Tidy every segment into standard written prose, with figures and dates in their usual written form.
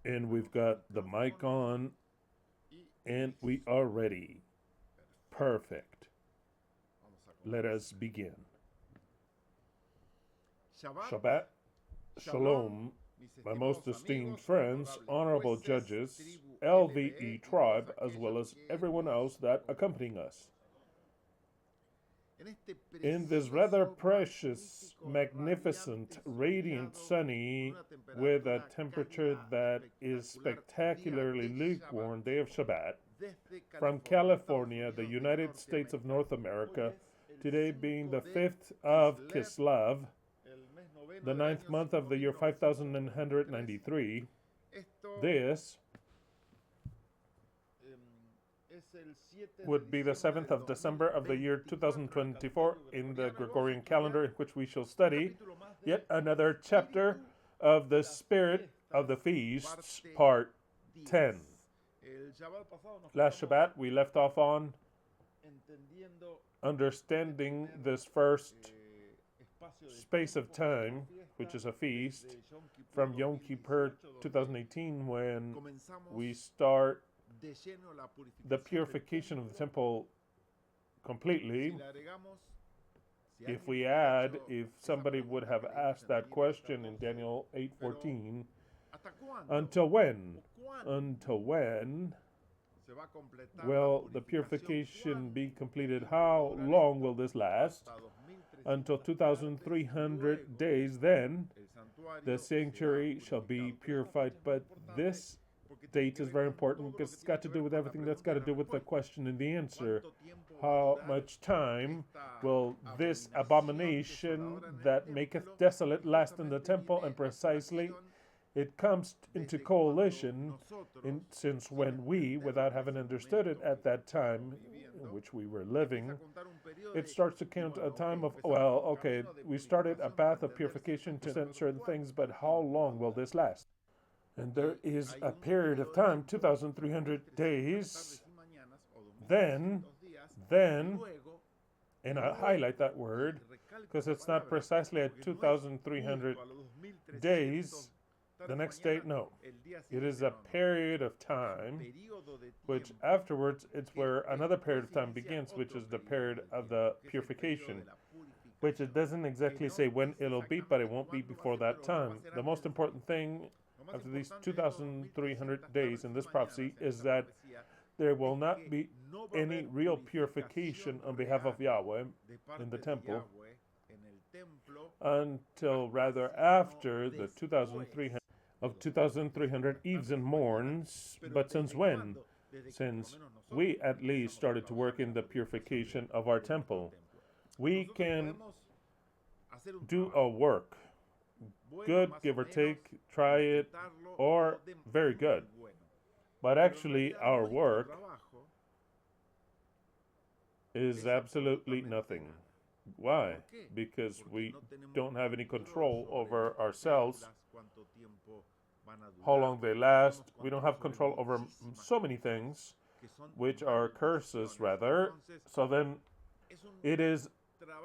And we've got the mic on, and we are ready. Perfect. Let us begin. Shabbat, Shalom, my most esteemed friends, honorable judges, LVE tribe, as well as everyone else that accompanying us. In this rather precious, magnificent, radiant, sunny, with a temperature that is spectacularly lukewarm day of Shabbat, from California, the United States of North America, today being the 5th of Kislev, the 9th month of the year 5993, this would be the 7th of December of the year 2024 in the Gregorian calendar, in which we shall study yet another chapter of the Spirit of the Feasts, part 10. Last Shabbat, we left off on understanding this first space of time, which is a feast, from Yom Kippur 2018, when we start the purification of the temple completely. If we add, if somebody would have asked that question in Daniel 8:14, until when? Until when will the purification be completed? How long will this last? Until 2,300 days, then the sanctuary shall be purified. But this date is very important because it's got to do with everything that's got to do with the question and the answer. How much time will this abomination that maketh desolate last in the temple? And precisely it comes into coalition since when we, without having understood it at that time in which we were living, it starts to count a time of, well, okay, we started a path of purification to certain things, but how long will this last? And there is a period of time, 2,300 days, then, and I highlight that word because it's not precisely at 2,300 days, the next date, no. It is a period of time, which afterwards, it's where another period of time begins, which is the period of the purification, which it doesn't exactly say when it'll be, but it won't be before that time. The most important thing after these 2,300 days in this prophecy is that there will not be any real purification on behalf of Yahweh in the temple until rather after the 2,300 eves and morns. But since when? Since we at least started to work in the purification of our temple. We can do a work, good, give or take, try it, or very good. But actually our work is absolutely nothing. Why? Because we don't have any control over ourselves, how long they last. We don't have control over so many things, which are curses rather. So then it is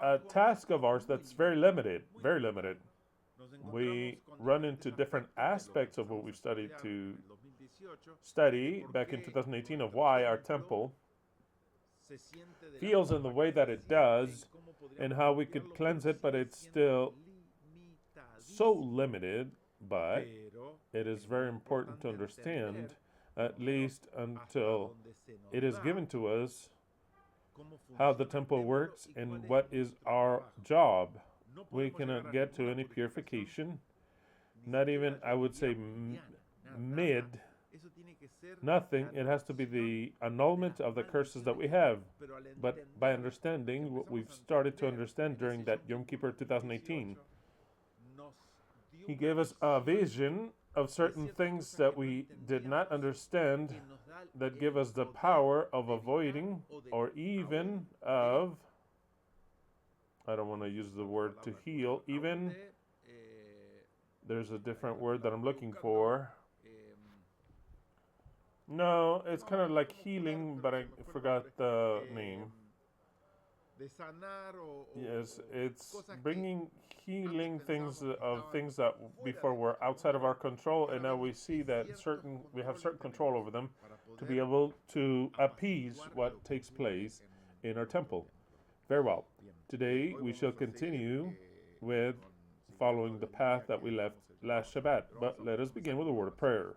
a task of ours that's very limited, very limited. We run into different aspects of what we've studied to study back in 2018 of why our temple feels in the way that it does and how we could cleanse it, but it's still so limited. But it is very important to understand, at least until it is given to us, how the temple works and what is our job. We cannot get to any purification, not even, I would say, nothing. It has to be the annulment of the curses that we have. But by understanding what we've started to understand during that Yom Kippur 2018, he gave us a vision of certain things that we did not understand, that give us the power of avoiding, or even of, I don't want to use the word to heal, even, there's a different word that I'm looking for. No, it's kind of like healing, but I forgot the name. Yes, it's bringing healing things of things that before were outside of our control, and now we see that we have certain control over them to be able to appease what takes place in our temple. Very well. Today we shall continue with following the path that we left last Shabbat, but let us begin with a word of prayer.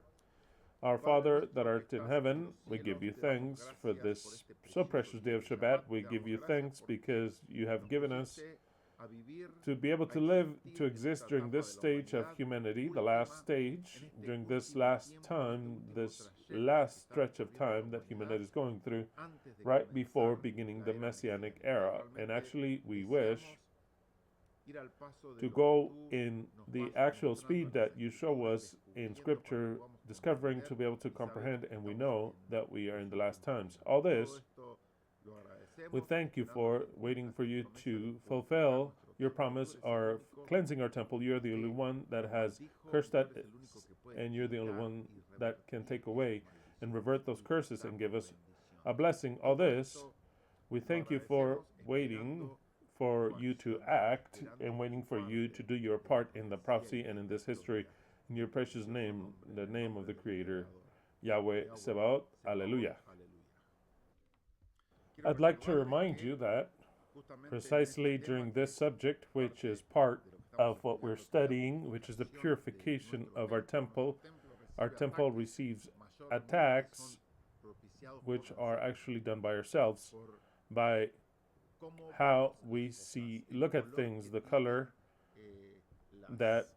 Our Father that art in heaven, we give you thanks for this so precious day of Shabbat. We give you thanks because you have given us to be able to live, to exist during this stage of humanity, the last stage, during this last time, this last stretch of time that humanity is going through, right before beginning the Messianic era. And actually, we wish to go in the actual speed that you show us in Scripture, discovering to be able to comprehend, and we know that we are in the last times. All this, we thank you for waiting for you to fulfill your promise of cleansing our temple. You're the only one that has cursed that, and you're the only one that can take away and revert those curses and give us a blessing. All this, we thank you for waiting for you to act and waiting for you to do your part in the prophecy and in this history. In your precious name, the name of the Creator, Yahweh Sebaot, Alleluia. I'd like to remind you that precisely during this subject, which is part of what we're studying, which is the purification of our temple receives attacks which are actually done by ourselves, by how we look at things, the color that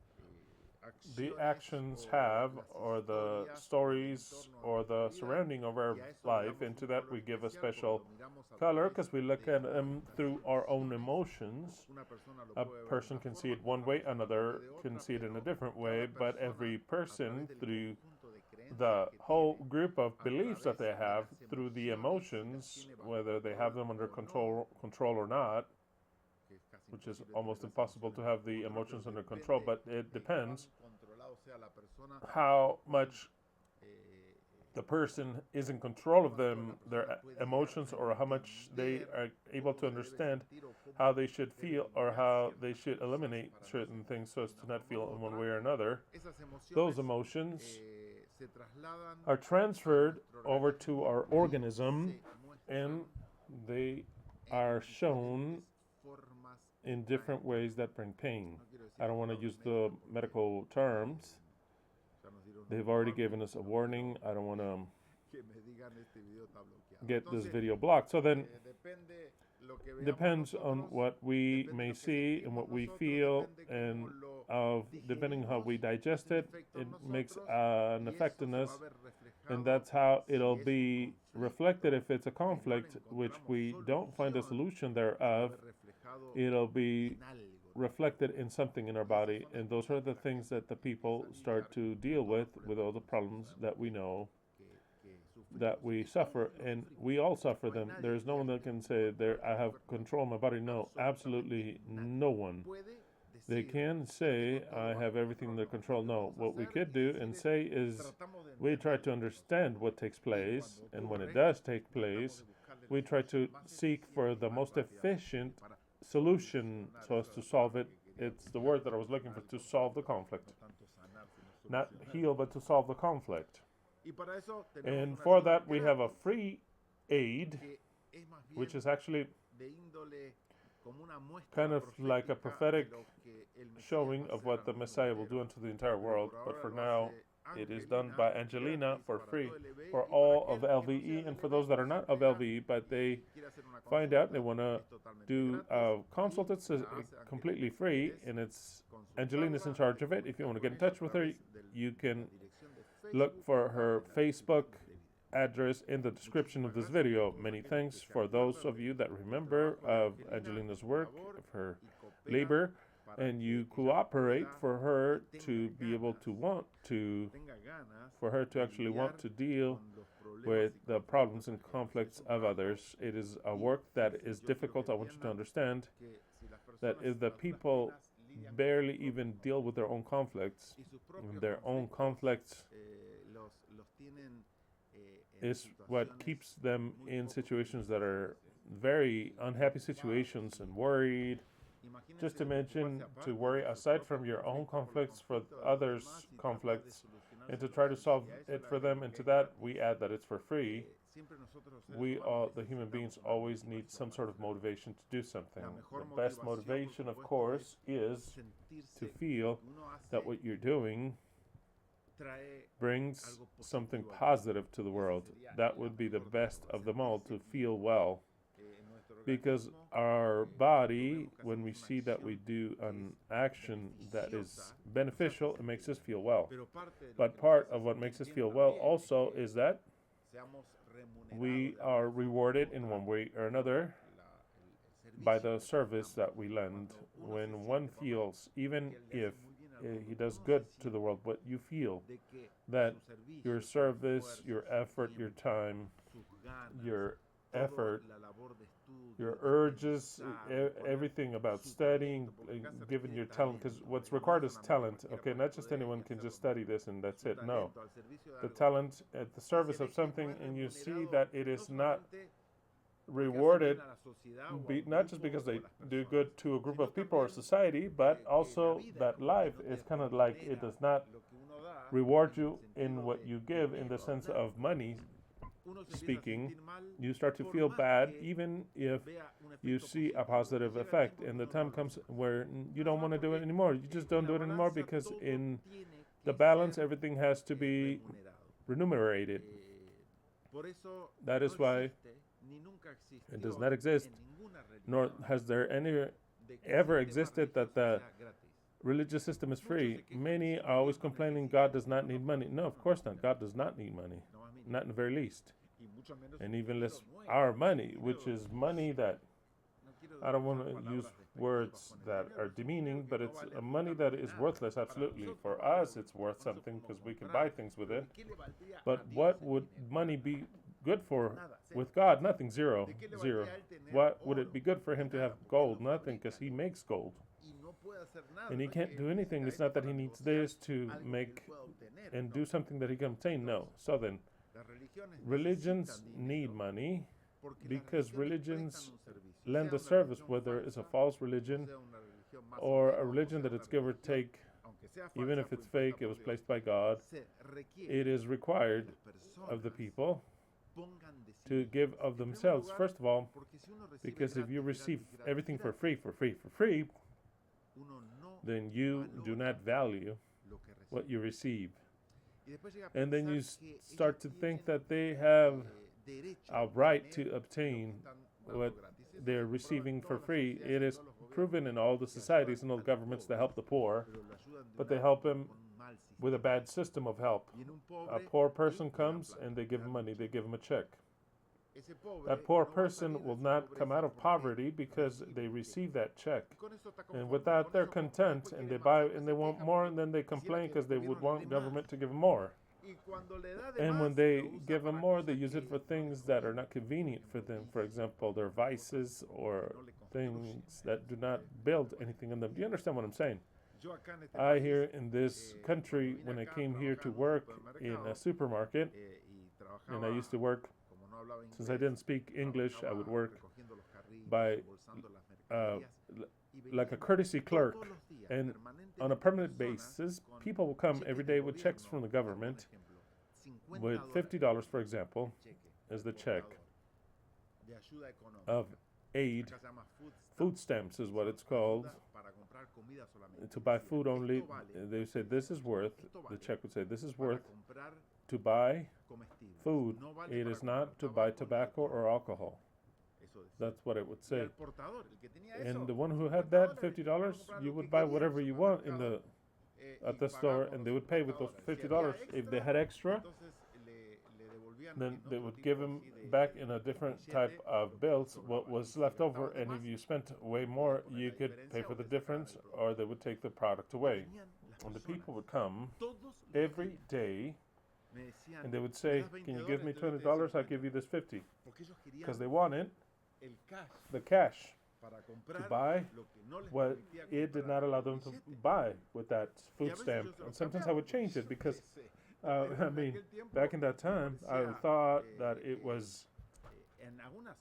the actions have, or the stories, or the surrounding of our life. And to that we give a special color because we look at them through our own emotions. A person can see it one way, another can see it in a different way, but every person, through the whole group of beliefs that they have, through the emotions, whether they have them under control or not, which is almost impossible to have the emotions under control, but it depends how much the person is in control of their emotions, or how much they are able to understand how they should feel, or how they should eliminate certain things so as to not feel in one way or another. Those emotions are transferred over to our organism, and they are shown in different ways that bring pain. I don't want to use the medical terms. They've already given us a warning. I don't want to get this video blocked. So then, depends on what we may see and what we feel, and depending on how we digest it, it makes an effect in us, and that's how it'll be reflected. If it's a conflict which we don't find a solution thereof, it'll be reflected in something in our body, and those are the things that the people start to deal with all the problems that we know that we suffer, and we all suffer them. There's no one that can say, I have control of my body. No, absolutely no one. They can say, I have everything under control. No, what we could do and say is, we try to understand what takes place, and when it does take place, we try to seek for the most efficient solution so as to solve it. It's the word that I was looking for, to solve the conflict. Not heal, but to solve the conflict. And for that, we have a free aid, which is actually kind of like a prophetic showing of what the Messiah will do unto the entire world. But for now, it is done by Angelina for free for all of LVE, and for those that are not of LVE, but they find out they want to do a consult. It's completely free, and Angelina's in charge of it. If you want to get in touch with her, you can look for her Facebook address in the description of this video. Many thanks for those of you that remember of Angelina's work, of her labor, and you cooperate for her to be able to for her to actually want to deal with the problems and conflicts of others. It is a work that is difficult. I want you to understand that if the people barely even deal with their own conflicts is what keeps them in situations that are very unhappy situations and worried. Just to mention, to worry aside from your own conflicts for others' conflicts and to try to solve it for them. And to that, we add that it's for free. We all, the human beings, always need some sort of motivation to do something. The best motivation, of course, is to feel that what you're doing brings something positive to the world. That would be the best of them all, to feel well. Because our body, when we see that we do an action that is beneficial, it makes us feel well. But part of what makes us feel well also is that we are rewarded in one way or another by the service that we lend. When one feels, even if he does good to the world, but you feel that your service, your effort, your time, your effort, your urges, everything about studying, given your talent, because what's required is talent. Okay, not just anyone can just study this and that's it. No, the talent at the service of something, and you see that it is not rewarded, not just because they do good to a group of people or society, but also that life is kind of like it does not reward you in what you give in the sense of money speaking. You start to feel bad even if you see a positive effect, and the time comes where you don't want to do it anymore. You just don't do it anymore because in the balance everything has to be remunerated. That is why it does not exist, nor has there ever existed that the religious system is free. Many are always complaining God does not need money. No, of course not. God does not need money, not in the very least. And even less our money, which is money that, I don't want to use words that are demeaning, but it's a money that is worthless, absolutely. For us, it's worth something because we can buy things with it. But what would money be good for with God? Nothing. Zero. What would it be good for him to have gold? Nothing, because he makes gold. And he can't do anything. It's not that he needs this to make and do something that he can obtain. No. So then, religions need money because religions lend a service, whether it's a false religion or a religion that it's give or take. Even if it's fake, it was placed by God. It is required of the people to give of themselves, first of all, because if you receive everything for free, then you do not value what you receive. And then you start to think that they have a right to obtain what they're receiving for free. It is proven in all the societies and all the governments that help the poor, but they help them with a bad system of help. A poor person comes and they give him money, they give him a check. That poor person will not come out of poverty because they receive that check. And with that, they're content, and they buy, and they want more, and then they complain because they would want government to give them more. And when they give them more, they use it for things that are not convenient for them. For example, their vices or things that do not build anything in them. Do you understand what I'm saying? I here in this country, when I came here to work in a supermarket, and I used to work, since I didn't speak English, I would work by like a courtesy clerk. And on a permanent basis, people will come every day with checks from the government with $50, for example, as the check of aid. Food stamps is what it's called. To buy food only, they say this is worth, the check would say this is worth to buy food. It is not to buy tobacco or alcohol. That's what it would say. And the one who had that $50, you would buy whatever you want in the at the store, and they would pay with those $50. If they had extra, then they would give them back in a different type of bills what was left over, and if you spent way more, you could pay for the difference, or they would take the product away. And the people would come every day, and they would say, can you give me $20? I'll give you this $50. Because they wanted the cash to buy what it did not allow them to buy with that food stamp. And sometimes I would change it because, I mean, back in that time, I thought that it was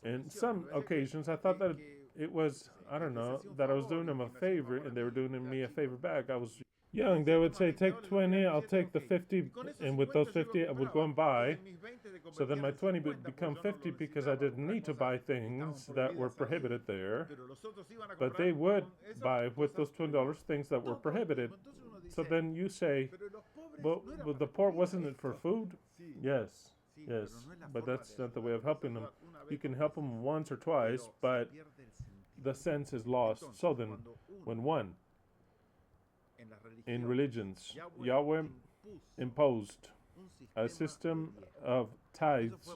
In some occasions, I thought that it was, I don't know, that I was doing them a favor and they were doing me a favor back. I was young. They would say, take 20, I'll take the 50, and with those 50, I would go and buy. So then my 20 would become 50 because I didn't need to buy things that were prohibited there. But they would buy with those $20 things that were prohibited. So then you say, but the poor, wasn't it for food? Yes, yes. But that's not the way of helping them. You can help them once or twice, but the sense is lost. So then, when one, in religions, Yahweh imposed a system of tithes.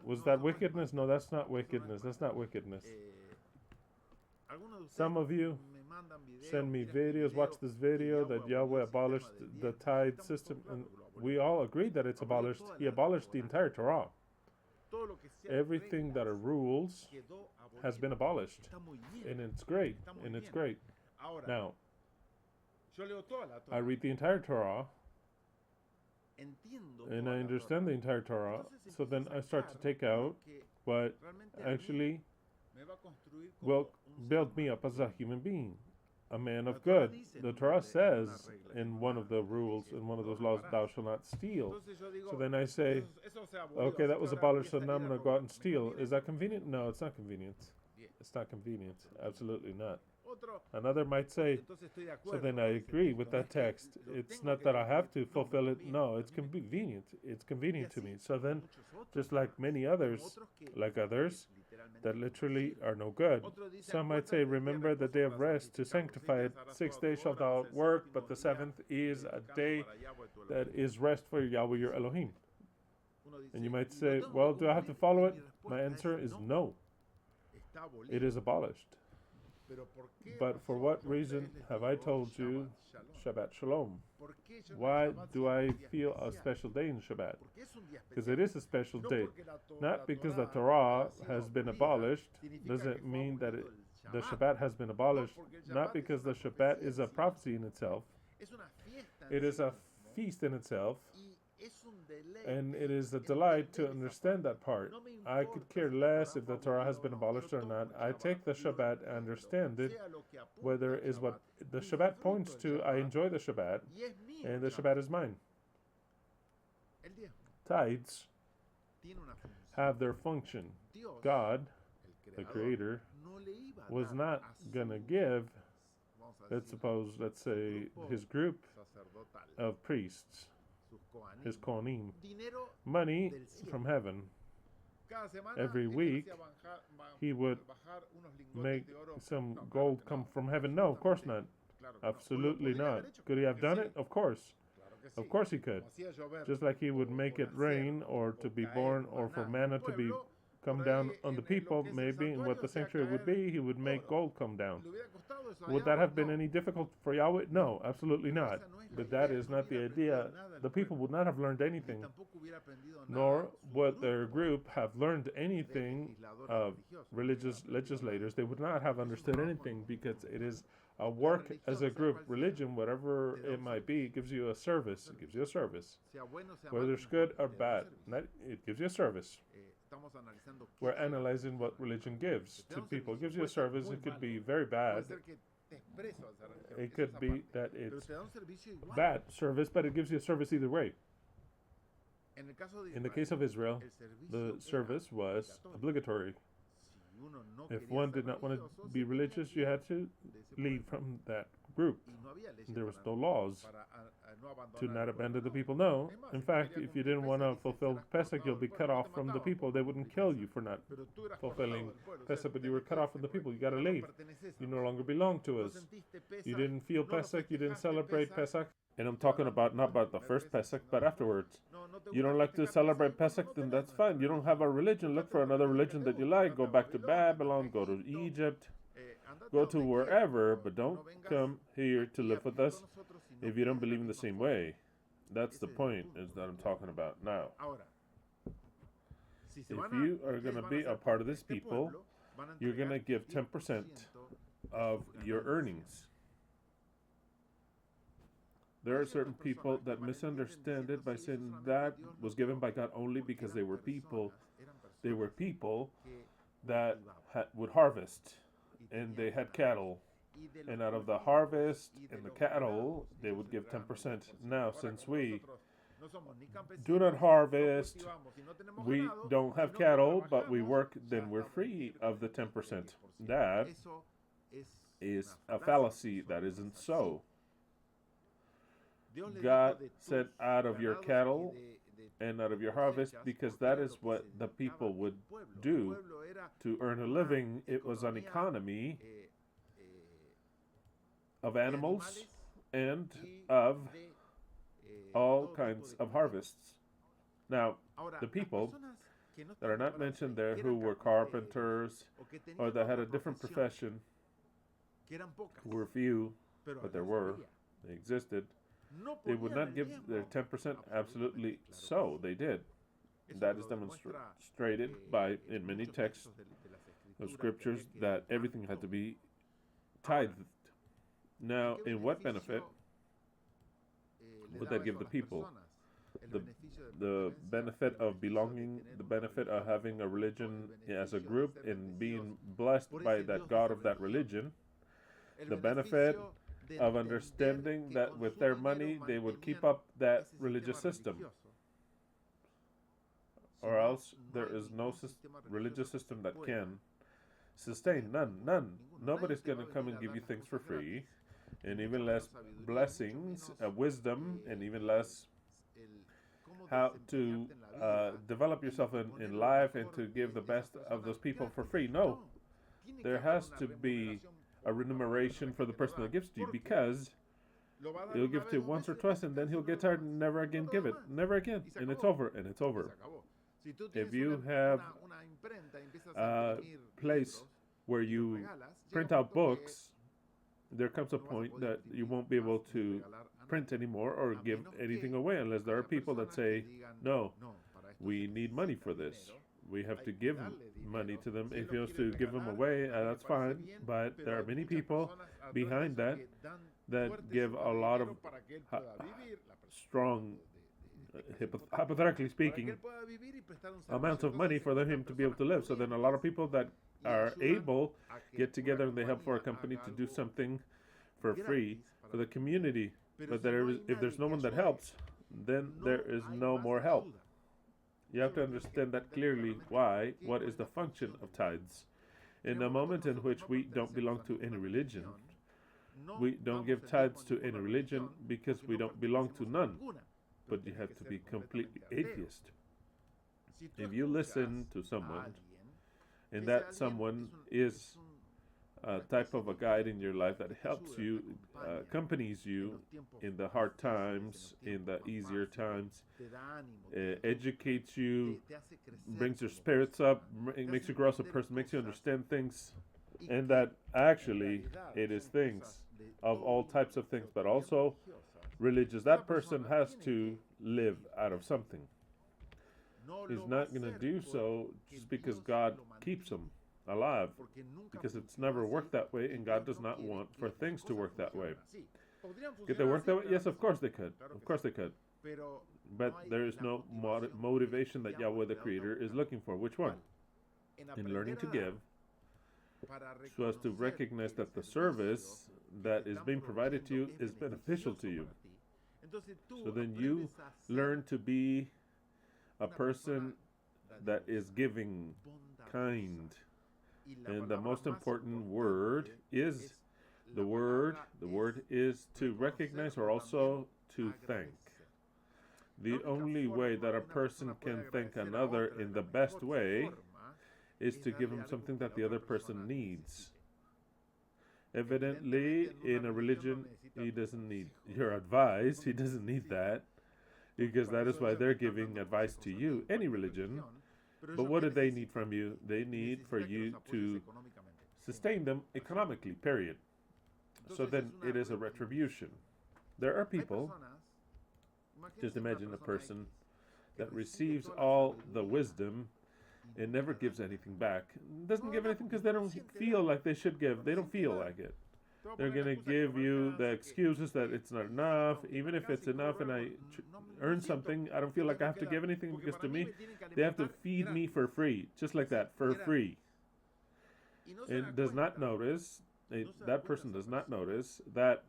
Was that wickedness? No, that's not wickedness. That's not wickedness. Some of you send me videos, watch this video that Yahweh abolished the tithe system, and we all agree that it's abolished. He abolished the entire Torah. Everything that are rules has been abolished, and it's great, and it's great. Now, I read the entire Torah, and I understand the entire Torah, so then I start to take out what actually will build me up as a human being, a man of good. The Torah says in one of the rules, in one of those laws, thou shalt not steal. So then I say, okay, that was abolished, so now I'm going to go out and steal. Is that convenient? No, it's not convenient. It's not convenient. Absolutely not. Another might say, so then I agree with that text. It's not that I have to fulfill it. No, it's convenient. It's convenient to me. So then, just like many others, that literally are no good. Some might say, remember the day of rest to sanctify it. 6 days shalt thou work, but the seventh is a day that is rest for Yahweh your Elohim. And you might say, well, do I have to follow it? My answer is no. It is abolished. But for what reason have I told you Shabbat Shalom? Why do I feel a special day in Shabbat? Because it is a special day. Not because the Torah has been abolished doesn't mean that the Shabbat has been abolished. Not because the Shabbat is a prophecy in itself. It is a feast in itself. And it is a delight to understand that part. I could care less if the Torah has been abolished or not. I take the Shabbat and understand it, whether it is what the Shabbat points to. I enjoy the Shabbat, and the Shabbat is mine. Tithes have their function. God, the Creator, was not going to give, let's say, his group of priests, his Kohanim, money from heaven. Every week, he would make some gold come from heaven. No, of course not. Absolutely not. Could he have done it? Of course. Of course he could. Just like he would make it rain, or to be born, or for manna to be come down on the people, maybe, and what the sanctuary would be, he would make gold come down. Would that have been any difficult for Yahweh? No, absolutely not. But that is not the idea. The people would not have learned anything, nor would their group have learned anything of religious legislators. They would not have understood anything, because it is a work as a group. Religion, whatever it might be, gives you a service. It gives you a service. Whether it's good or bad, it gives you a service. We're analyzing what religion gives to people. It gives you a service. It could be very bad. It could be that it's bad service, but it gives you a service either way. In the case of Israel, the service was obligatory. If one did not want to be religious, you had to leave from that group. There was no laws to not abandon the people. No. In fact, if you didn't want to fulfill Pesach, you'll be cut off from the people. They wouldn't kill you for not fulfilling Pesach, but you were cut off from the people. You got to leave. You no longer belong to us. You didn't feel Pesach. You didn't celebrate Pesach. And I'm talking about not about the first Pesach, but afterwards. You don't like to celebrate Pesach, then that's fine. You don't have a religion. Look for another religion that you like. Go back to Babylon. Go to Egypt. Go to wherever, but don't come here to live with us if you don't believe in the same way. That's the point is that I'm talking about now. If you are going to be a part of this people, you're going to give 10% of your earnings. There are certain people that misunderstand it by saying that was given by God only because they were people. They were people that would harvest, and they had cattle. And out of the harvest and the cattle, they would give 10%. Now, since we do not harvest, we don't have cattle, but we work, then we're free of the 10%. That is a fallacy. That isn't so. God said, out of your cattle and out of your harvest, because that is what the people would do to earn a living. It was an economy of animals and of all kinds of harvests. Now, the people that are not mentioned there, who were carpenters or that had a different profession, who were few, but they existed, they would not give their 10%. Absolutely so, they did. That is demonstrated by, in many texts of scriptures, that everything had to be tithed. Now, in what benefit would that give the people? The benefit of belonging, the benefit of having a religion as a group and being blessed by that God of that religion, the benefit of understanding that with their money they would keep up that religious system, or else there is no religious system that can sustain. None. Nobody's going to come and give you things for free, and even less blessings, wisdom, and even less how to develop yourself in life and to give the best of those people for free. No, there has to be a remuneration for the person that gives to you, because he'll give to you once or twice and then he'll get tired and never again give it. Never again. And it's over. If you have a place where you print out books, there comes a point that you won't be able to print anymore or give anything away unless there are people that say, no, we need money for this. We have to give money to them. If you have to give them away, that's fine. But there are many people behind that give a lot of strong, hypothetically speaking, amounts of money for him to be able to live. So then a lot of people that are able get together and they help for a company to do something for free for the community. But if there's no one that helps, then there is no more help. You have to understand that clearly. Why? What is the function of tithes? In a moment in which we don't belong to any religion, we don't give tithes to any religion because we don't belong to none. But you have to be completely atheist. If you listen to someone, and that someone is a type of a guide in your life that helps you, accompanies you in the hard times, in the easier times, educates you, brings your spirits up, makes you grow as a person, makes you understand things, and that actually it is things of all types of things, but also religious. That person has to live out of something. He's not going to do so just because God keeps him alive, because it's never worked that way, and God does not want for things to work that way. Could they work that way? Yes, of course they could. Of course they could. But there is no motivation that Yahweh the Creator is looking for. Which one? In learning to give, so as to recognize that the service that is being provided to you is beneficial to you. So then you learn to be a person that is giving, kind. And the most important word is the word is to recognize or also to thank. The only way that a person can thank another in the best way is to give him something that the other person needs. Evidently, in a religion, he doesn't need your advice. He doesn't need that, because that is why they're giving advice to you, any religion. But what do they need from you? They need for you to sustain them economically, period. So then it is a retribution. There are people, just imagine a person that receives all the wisdom and never gives anything back. Doesn't give anything because they don't feel like they should give. They don't feel like it. They're going to give you the excuses that it's not enough. Even if it's enough and I earn something, I don't feel like I have to give anything because to me, they have to feed me for free. Just like that, for free. And does not notice, that person does not notice that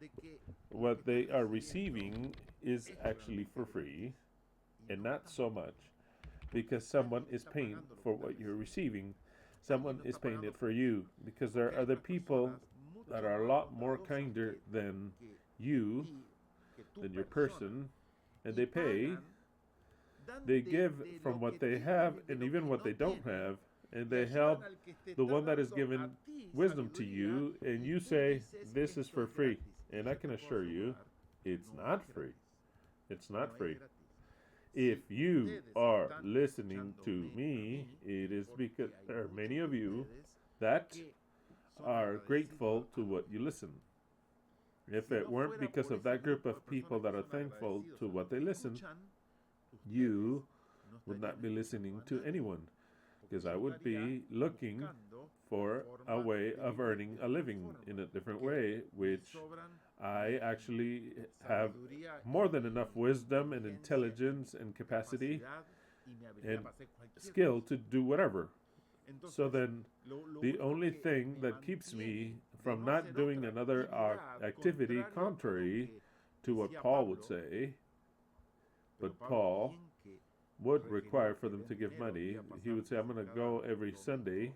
what they are receiving is actually for free and not so much because someone is paying for what you're receiving. Someone is paying it for you because there are other people that are a lot more kinder than you, than your person, and they pay. They give from what they have and even what they don't have, and they help the one that is given wisdom to you, and you say, this is for free. And I can assure you, it's not free. It's not free. If you are listening to me, it is because there are many of you that are grateful to what you listen. If it weren't because of that group of people that are thankful to what they listen, you would not be listening to anyone, because I would be looking for a way of earning a living in a different way, which I actually have more than enough wisdom and intelligence and capacity and skill to do whatever. So then, the only thing that keeps me from not doing another activity contrary to what Paul would say, but Paul would require for them to give money. He would say, I'm going to go every Sunday.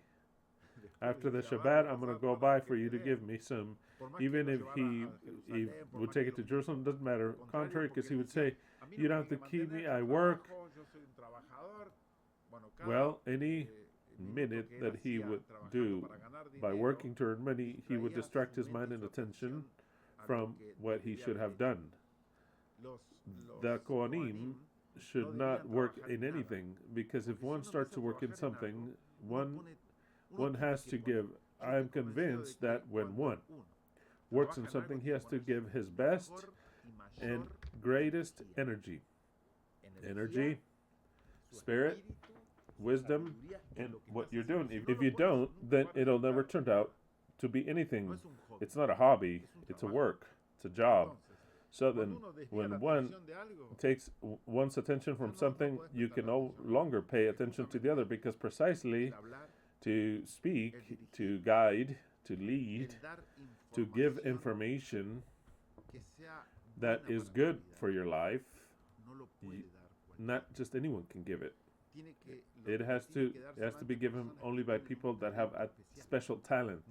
After the Shabbat, I'm going to go by for you to give me some. Even if he would take it to Jerusalem, doesn't matter. Contrary, because he would say, you don't have to keep me, I work. Well, any minute that he would do by working to earn money, he would distract his mind and attention from what he should have done. The Kohanim should not work in anything, because if one starts to work in something, one has to give. I am convinced that when one works in something, he has to give his best and greatest energy, spirit, wisdom, and what you're doing. If you don't, then it'll never turn out to be anything. It's not a hobby, it's a work, it's a job. So then, when one takes one's attention from something, you can no longer pay attention to the other, because precisely to speak, to guide, to lead, to give information that is good for your life, not just anyone can give it. It has to be given only by people that have a special talent.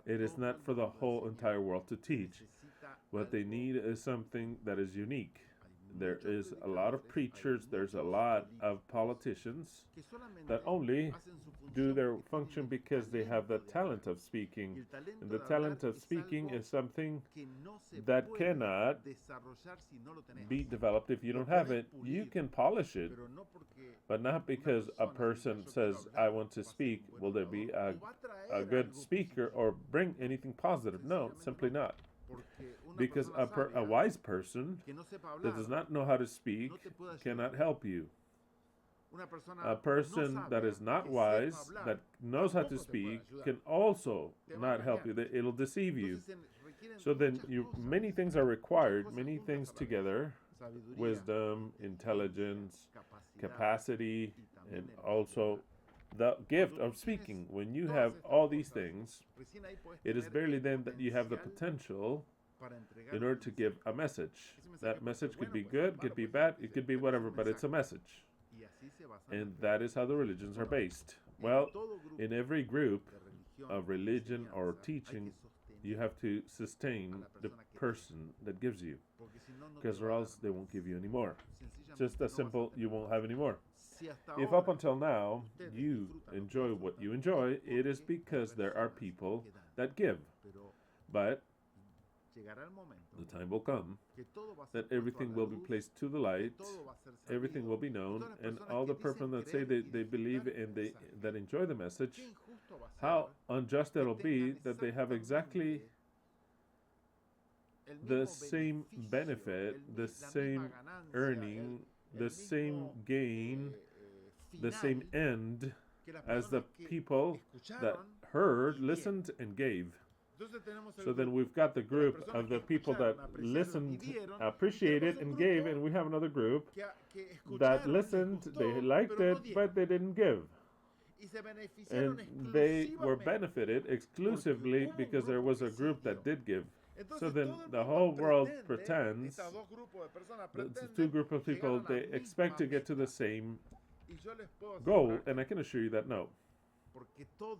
It is not for the whole entire world to teach. What they need is something that is unique. There is a lot of preachers, there's a lot of politicians that only do their function because they have the talent of speaking. And the talent of speaking is something that cannot be developed if you don't have it. You can polish it, but not because a person says, I want to speak, will there be a good speaker or bring anything positive? No, simply not. Because a wise person that does not know how to speak cannot help you. A person that is not wise, that knows how to speak, can also not help you. It'll deceive you. So then many things are required, many things together: wisdom, intelligence, capacity, and also the gift of speaking. When you have all these things, it is barely then that you have the potential in order to give a message. That message could be good, could be bad, it could be whatever, but it's a message. And that is how the religions are based. Well, in every group of religion or teaching, you have to sustain the person that gives you, because or else they won't give you any more. Just as simple, you won't have any more. If up until now you enjoy what you enjoy, it is because there are people that give. But the time will come that everything will be placed to the light, everything will be known, and all the people that say they believe and that enjoy the message, how unjust it'll be that they have exactly the same benefit, the same earning, the same gain, the same end as the people that heard, listened, and gave. So then we've got the group of the people that listened, appreciated, and gave, and we have another group that listened, they liked it, but they didn't give. And they were benefited exclusively because there was a group that did give. So then the whole world pretends, the two groups of people, they expect to get to the same goal, and I can assure you that no.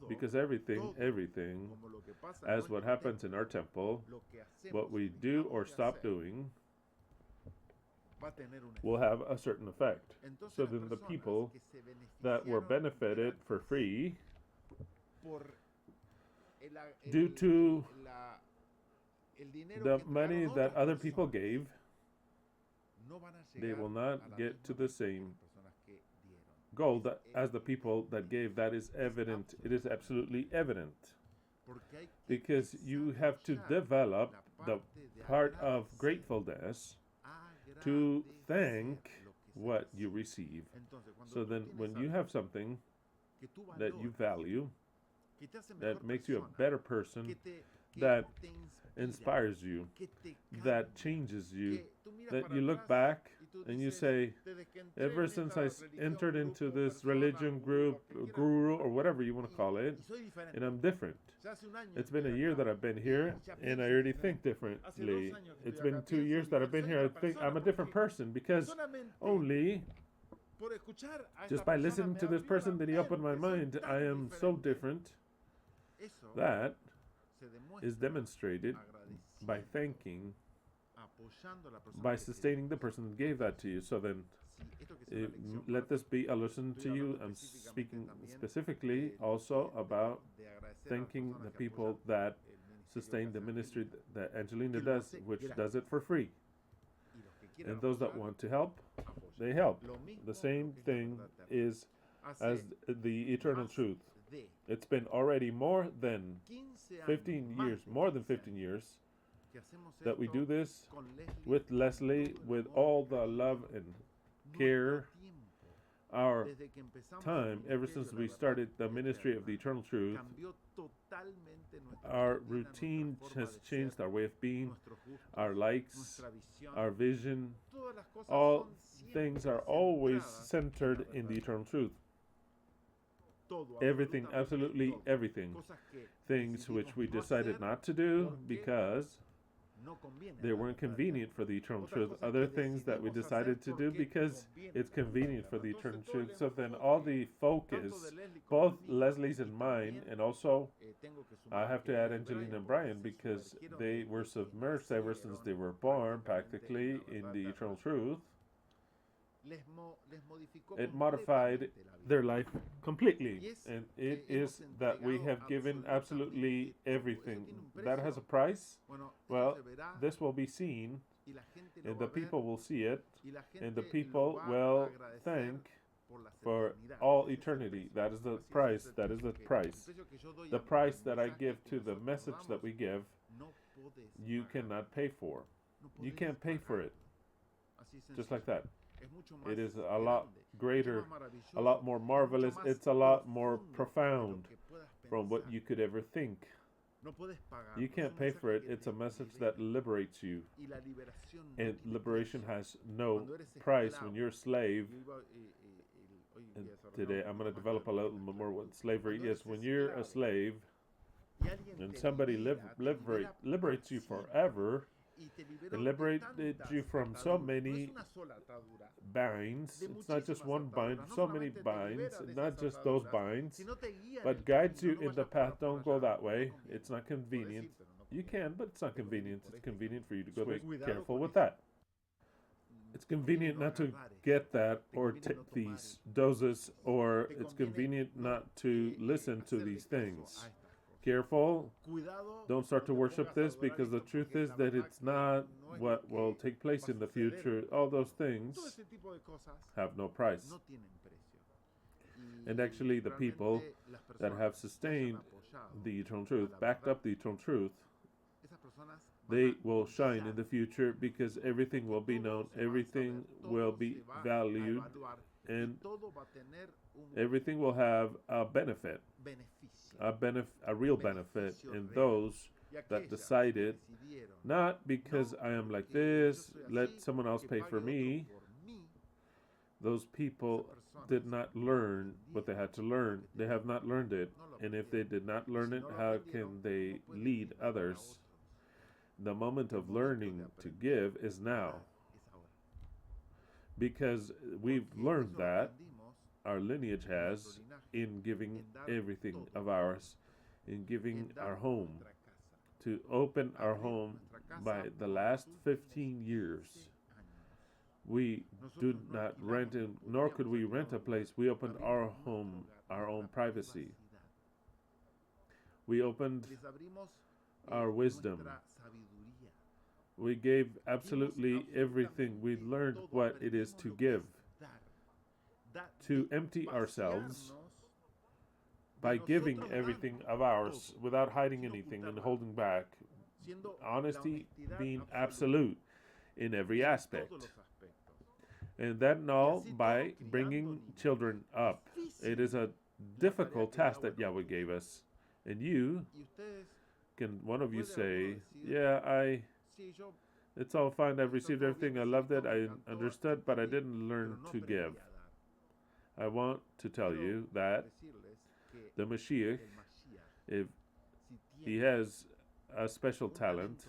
Because everything, as what happens in our temple, what we do or stop doing, will have a certain effect. So then the people that were benefited for free due to the money that other people gave, they will not get to the same goal that, as the people that gave. That is evident. It is absolutely evident. Because you have to develop the part of gratefulness to thank what you receive. So then when you have something that you value, that makes you a better person, that inspires you, that changes you, that you look back and you say, ever since I entered into this religion group, guru, or whatever you want to call it, and I'm different. It's been a year that I've been here, and I already think differently. It's been 2 years that I've been here. I think I'm a different person because only just by listening to this person that he opened my mind, I am so different. That is demonstrated by thanking, by sustaining the person that gave that to you. So then, let this be a lesson to you. I'm speaking specifically also about thanking the people that sustain the ministry that Angelina does, which does it for free. And those that want to help, they help. The same thing is as the eternal truth. It's been already more than 15 years that we do this with Leslie, with all the love and care. Our time, ever since we started the ministry of the eternal truth, our routine has changed, our way of being, our likes, our vision. All things are always centered in the eternal truth. Everything, absolutely everything. Things which we decided not to do because they weren't convenient for the eternal truth. Other things that we decided to do because it's convenient for the eternal truth. So then all the focus, both Leslie's and mine, and also I have to add Angelina and Brian, because they were submerged ever since they were born practically in the eternal truth. It modified their life completely, and it is that we have given absolutely everything. That has a price. Well, this will be seen, and the people will see it, and the people will thank for all eternity. That is the price. That is the price. The price that I give to the message that we give, you cannot pay for. You can't pay for it. Just like that. It is a lot greater, a lot more marvelous. It's a lot more profound from what you could ever think. You can't pay for it. It's a message that liberates you. And liberation has no price. When you're a slave, and today I'm going to develop a little bit more what slavery is. When you're a slave and somebody liberates you forever, and liberated you from so many binds. It's not just one bind, so many binds, not just those binds, but guides you in the path. Don't go that way. It's not convenient. You can, but it's not convenient. It's convenient for you to go. Be careful with that. It's convenient not to get that or take these doses, or it's convenient not to listen to these things. Careful, don't start to worship this, because the truth is that it's not what will take place in the future. All those things have no price. And actually the people that have sustained the eternal truth, backed up the eternal truth, they will shine in the future, because everything will be known, everything will be valued, and everything will have a benefit. A real benefit, and those that decided, not because I am like this, let someone else pay for me. Those people did not learn what they had to learn. They have not learned it. And if they did not learn it, how can they lead others? The moment of learning to give is now. Because we've learned that, our lineage has, in giving everything of ours, in giving our home, to open our home by the last 15 years. We do not rent, nor could we rent a place. We opened our home, our own privacy. We opened our wisdom. We gave absolutely everything. We learned what it is to give, to empty ourselves by giving everything of ours without hiding anything and holding back. Honesty being absolute in every aspect. And that and all by bringing children up. It is a difficult task that Yahweh gave us. And one of you say, yeah, it's all fine, I've received everything, I loved it, I understood, but I didn't learn to give. I want to tell you that the Mashiach, if he has a special talent,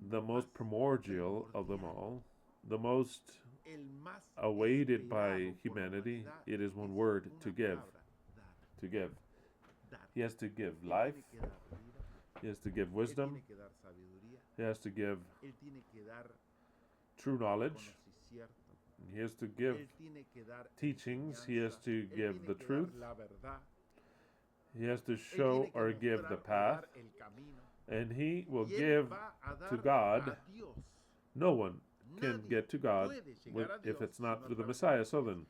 the most primordial of them all, the most awaited by humanity, it is one word, to give. To give. He has to give life. He has to give wisdom. He has to give true knowledge. He has to give teachings. He has to give the truth. He has to show or give the path. And he will give to God. No one can get to God if it's not through the Messiah. So then,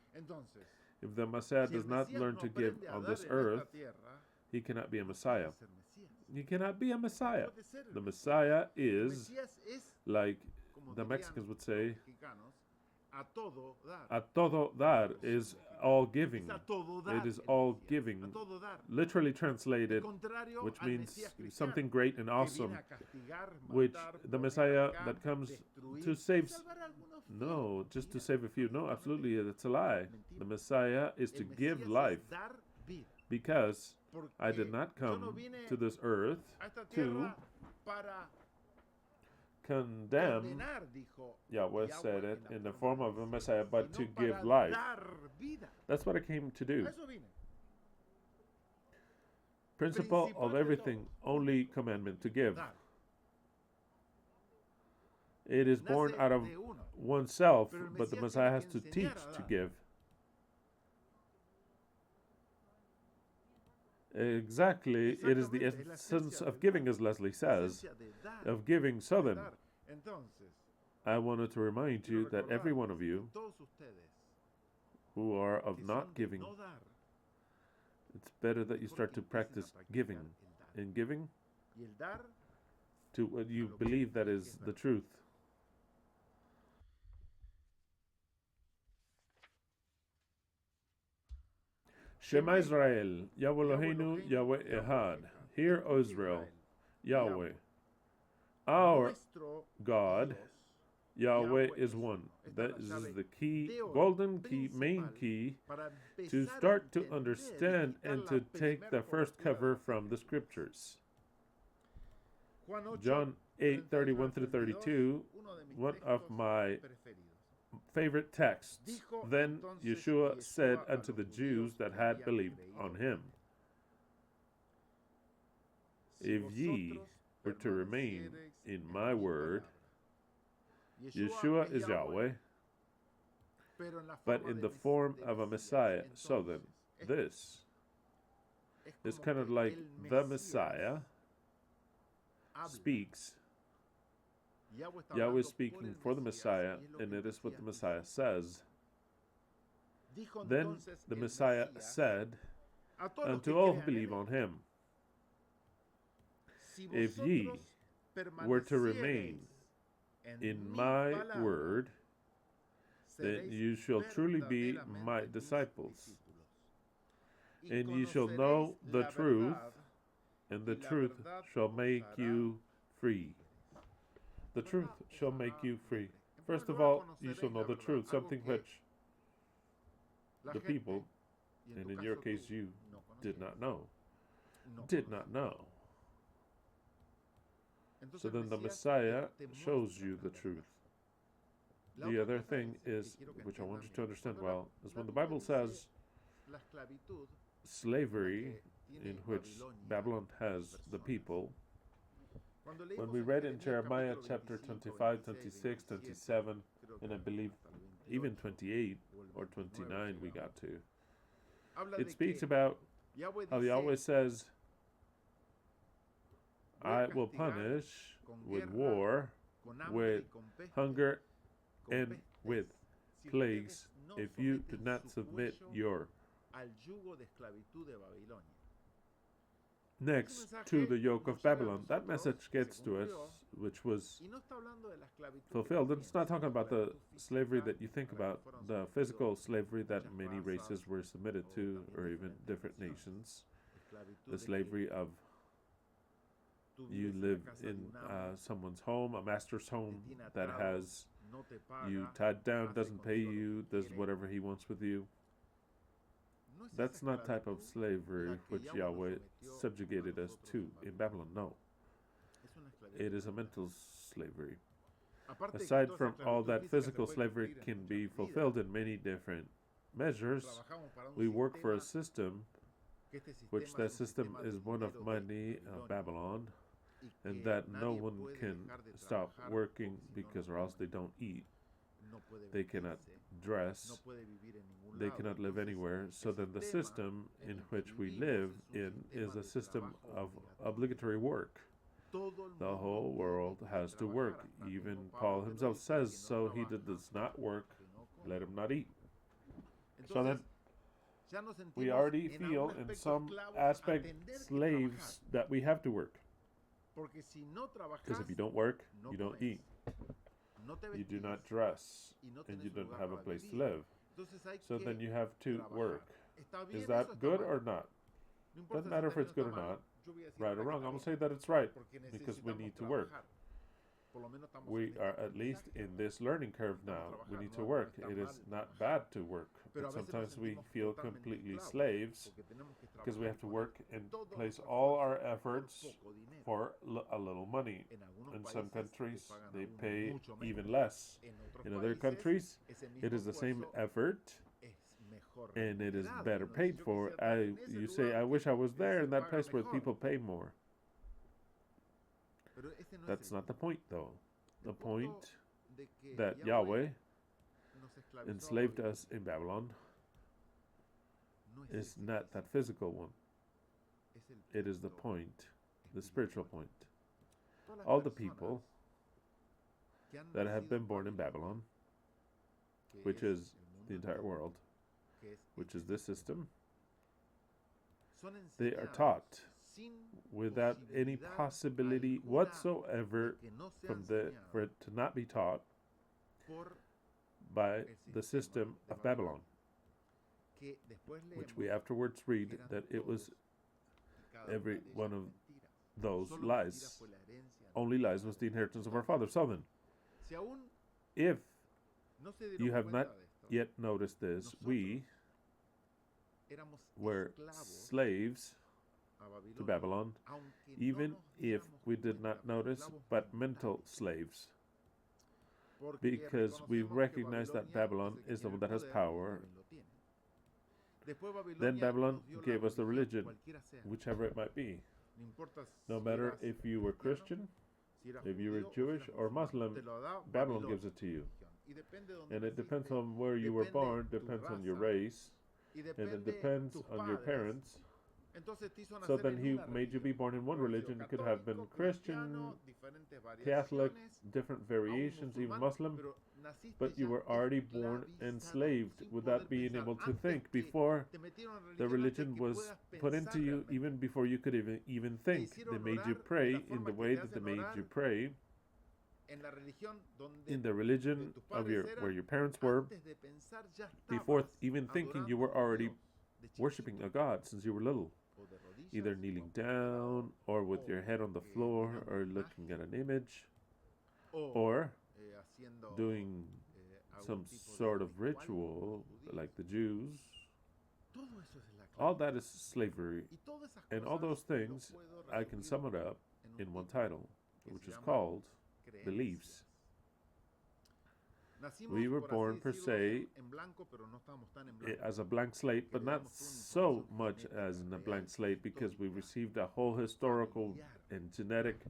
if the Messiah does not learn to give on this earth, he cannot be a Messiah. He cannot be a Messiah. The Messiah is, like the Mexicans would say, a todo dar, is all giving. It is all giving, literally translated, which means something great and awesome, which the Messiah that comes to save, no, just to save a few. No, absolutely, that's a lie. The Messiah is to give life, because I did not come to this earth to condemn, Yahweh said it in the form of a Messiah, but to give life. That's what I came to do. Principle of everything, only commandment to give. It is born out of oneself, but the Messiah has to teach to give. Exactly, it is the essence of giving, as Leslie says, of giving. So then, I wanted to remind you that every one of you who are of not giving, it's better that you start to practice giving. And giving to what you believe that is the truth. Shemah Israel, Yahweh Eloheinu, Yahweh Ekhad. Hear, O Israel, Yahweh, our God, Yahweh is one. That is the key, golden key, main key, to start to understand and to take the first cover from the scriptures. John 8:31 through 32, one of my favorite texts. Then Yeshua said unto the Jews that had believed on him, if ye were to remain in my word, Yeshua is Yahweh, but in the form of a Messiah. So then, this is kind of like the Messiah speaks. Yahweh is speaking for the Messiah, and it is what the Messiah says. Then the Messiah said unto all who believe on him, if ye were to remain in my word, then you shall truly be my disciples, and ye shall know the truth, and the truth shall make you free. The truth shall make you free. First of all, you shall know the truth, something which the people, and in your case you, did not know. Did not know. So then the Messiah shows you the truth. The other thing is, which I want you to understand well, is when the Bible says slavery, in which Babylon has the people, when we read in Jeremiah chapter 25, 26, 27, and I believe even 28 or 29 we got to, it speaks about how Yahweh says, I will punish with war, with hunger, and with plagues if you do not submit your next to the yoke of Babylon. That message gets to us, which was fulfilled. And it's not talking about the slavery that you think about, the physical slavery that many races were submitted to, or even different nations. The slavery of you live in someone's home, a master's home that has you tied down, doesn't pay you, does whatever he wants with you. That's not type of slavery which Yahweh subjugated us to in Babylon. No. It is a mental slavery. Aside from all that, physical slavery can be fulfilled in many different measures. We work for a system, which that system is one of money of Babylon, and that no one can stop working because or else they don't eat. They cannot dress. They cannot live anywhere. So then the system in which we live in is a system of obligatory work. The whole world has to work. Even Paul himself says, so he that does not work, let him not eat. So then we already feel in some aspect slaves that we have to work. Because if you don't work, you don't eat. You do not dress, and you don't have a place to live. So then you have to work. Is that good or not? Doesn't matter if it's good or not, right or wrong. I'm going to say that it's right, because we need to work. We are at least in this learning curve now. We need to work. It is not bad to work, but sometimes we feel completely slaves because we have to work and place all our efforts for a little money. In some countries, they pay even less. In other countries, it is the same effort and it is better paid for. You say, I wish I was there in that place where people pay more. That's not the point, though. The point that Yahweh enslaved us in Babylon is not that physical one. It is the point, the spiritual point. All the people that have been born in Babylon, which is the entire world, which is this system, they are taught without any possibility whatsoever for it to not be taught by the system of Babylon, which we afterwards read that it was every one of those lies. Only lies was the inheritance of our fathers. So then, if you have not yet noticed this, we were slaves to Babylon, even if we did not notice, but mental slaves. Because we recognize that Babylon is the one that has power. Then Babylon gave us the religion, whichever it might be. No matter if you were Christian, if you were Jewish or Muslim, Babylon gives it to you. And it depends on where you were born, depends on your race, and it depends on your parents. So then he made you be born in one religion. You could have been Christian, Catholic, different variations, even Muslim, but you were already born enslaved without being able to think before the religion was put into you, even before you could even think. They made you pray in the way that they made you pray, in the religion of where your parents were. Before even thinking, you were already worshipping a god since you were little. either kneeling down or with your head on the floor or looking at an image or doing some sort of ritual like the Jews. All that is slavery. And all those things, I can sum it up in one title, which is called beliefs. We were born, per se, as a blank slate, but not so much as in a blank slate, because we received a whole historical and genetic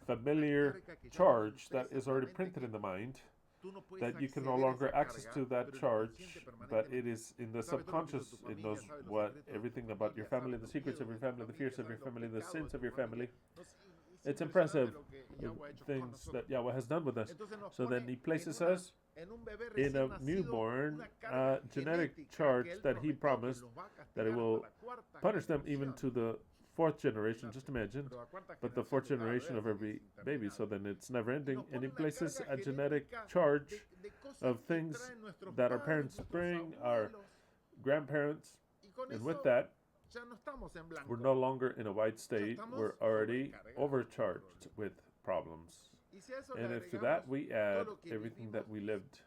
familiar charge that is already printed in the mind, that you can no longer access to that charge, but it is in the subconscious. It knows what everything about your family, the secrets of your family, the fears of your family, the sins of your family. It's impressive, the things that Yahweh has done with us. So then He places us in a newborn genetic charge that He promised that it will punish them even to the fourth generation, just imagine, but the fourth generation of every baby. So then it's never ending, and He places a genetic charge of things that our parents bring, our grandparents, and with that, we're no longer in a white state, we're already overcharged with problems. And if to that we add everything that we lived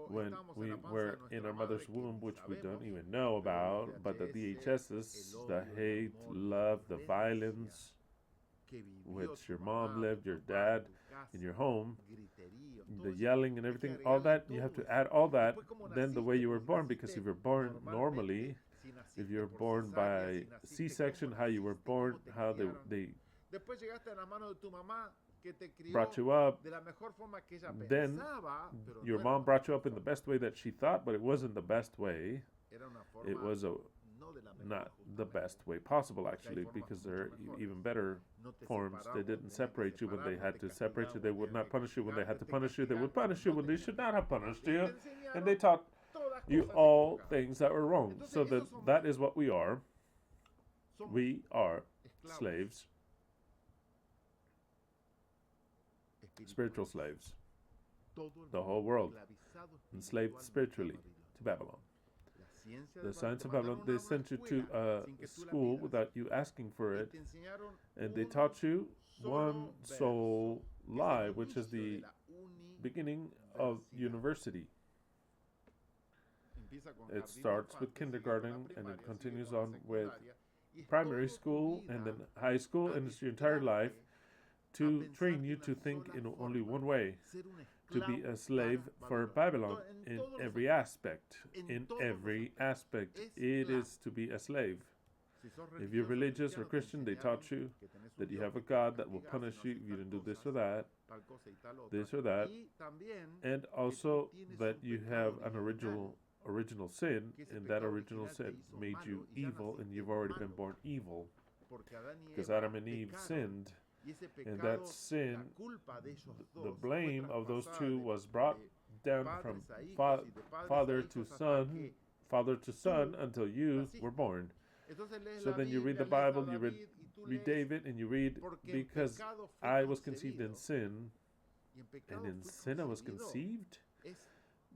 when we were in our mother's womb, which we don't even know about, but the VHSs, the hate, love, the violence, which your mom lived, your dad, in your home, the yelling and everything, all that, you have to add all that, then the way you were born, because if you're born normally, if you're born by C-section, how you were born, how they brought you up, then your mom brought you up in the best way that she thought, but it wasn't the best way. It was not the best way possible, actually, because there are even better forms. They didn't separate you when they had to separate you. They would not punish you when they had to punish you. They would punish you when they should not have punished you. And they taught you all things that were wrong. So that is what we are. We are slaves. Spiritual slaves. The whole world enslaved spiritually to Babylon. The science of Babylon, they sent you to a school without you asking for it, and they taught you one sole lie, which is the beginning of university. It starts with kindergarten and it continues on with primary school and then high school, and it's your entire life to train you to think in only one way, to be a slave for Babylon in every aspect. In every aspect, it is to be a slave. If you're religious or Christian, they taught you that you have a God that will punish you if you didn't do this or that, and also that you have an original sin, and that original sin made you evil, and you've already been born evil, because Adam and Eve sinned. And that sin, the blame of those two was brought down from father to son until you were born. So then you read the Bible, you read David, and you read, because I was conceived in sin, and in sin I was conceived.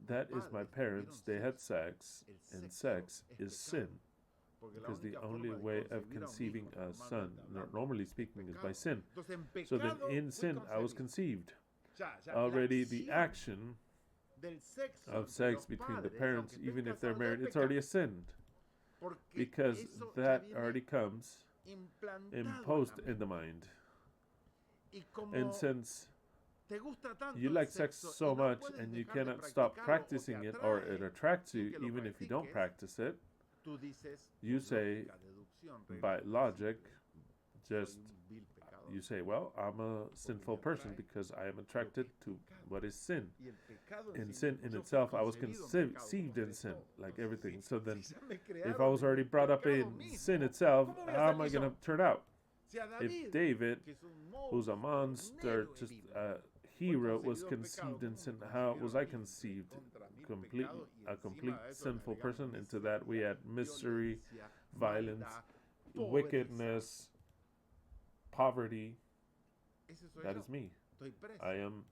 That is my parents, they had sex, and sex is sin. Because the only way of conceiving a son, normally speaking, is by sin. So then in sin I was conceived. Already the action of sex between the parents, even if they're married, it's already a sin. Because that already comes imposed in the mind. And since you like sex so much and you cannot stop practicing it, or it attracts you even if you don't practice it, you say, by logic, you say, well, I'm a sinful person because I am attracted to what is sin. In sin in itself, I was conceived in sin, like everything. So then, if I was already brought up in sin itself, how am I going to turn out? If David, who's a monster, just a hero, was conceived in sin, how was I conceived? A complete sinful person. Into that we add misery, violence, wickedness, poverty. That is me. I am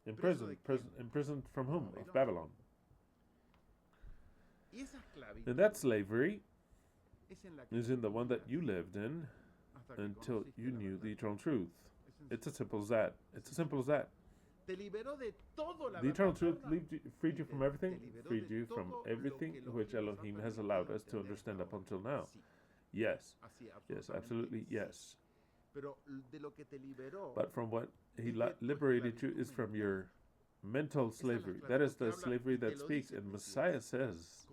imprisoned. Imprisoned from whom? Of Babylon. And that slavery is in the one that you lived in until you knew the eternal truth. It's as simple as that. It's as simple as that. The eternal truth freed you from everything, freed you from everything which Elohim has allowed us to understand up until now. Yes, yes, absolutely yes. But from what he liberated you is from your mental slavery. That is the slavery that speaks. And Messiah says,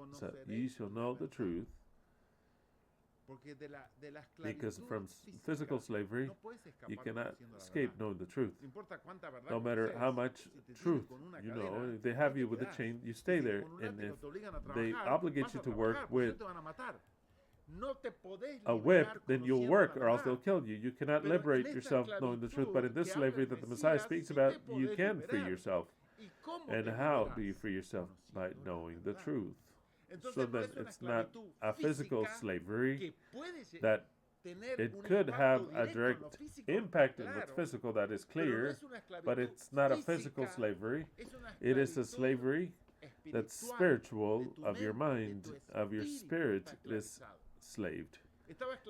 ye shall know the truth. Because from physical slavery, you cannot escape knowing the truth. No matter how much truth you know, if they have you with a chain, you stay there. And if they obligate you to work with a whip, then you'll work or else they'll kill you. You cannot liberate yourself knowing the truth. But in this slavery that the Messiah speaks about, you can free yourself. And how do you free yourself? By knowing the truth. So that it's not a physical slavery, that it could have a direct impact in what's physical, that is clear, but it's not a physical slavery. It is a slavery that's spiritual, of your mind, of your spirit is slaved.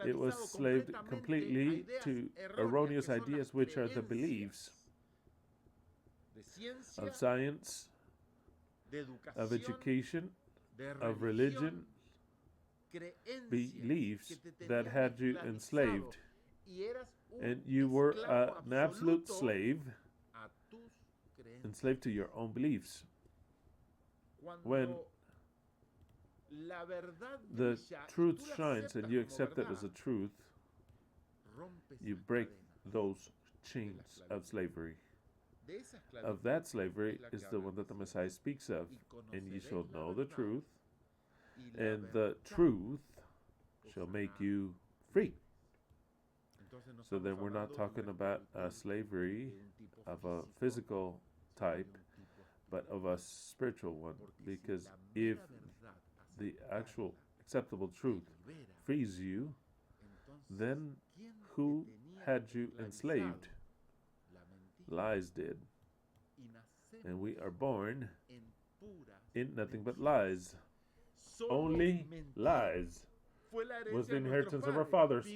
It was slaved completely to erroneous ideas, which are the beliefs of science, of education, of religion, beliefs that had you enslaved. And you were an absolute slave, enslaved to your own beliefs. When the truth shines and you accept it as a truth, you break those chains of slavery. Of that slavery is the one that the Messiah speaks of. And ye shall know the truth, and the truth shall make you free. So then we're not talking about a slavery of a physical type, but of a spiritual one. Because if the actual acceptable truth frees you, then who had you enslaved? Lies did. And we are born in nothing but lies. Only lies was the inheritance of our fathers.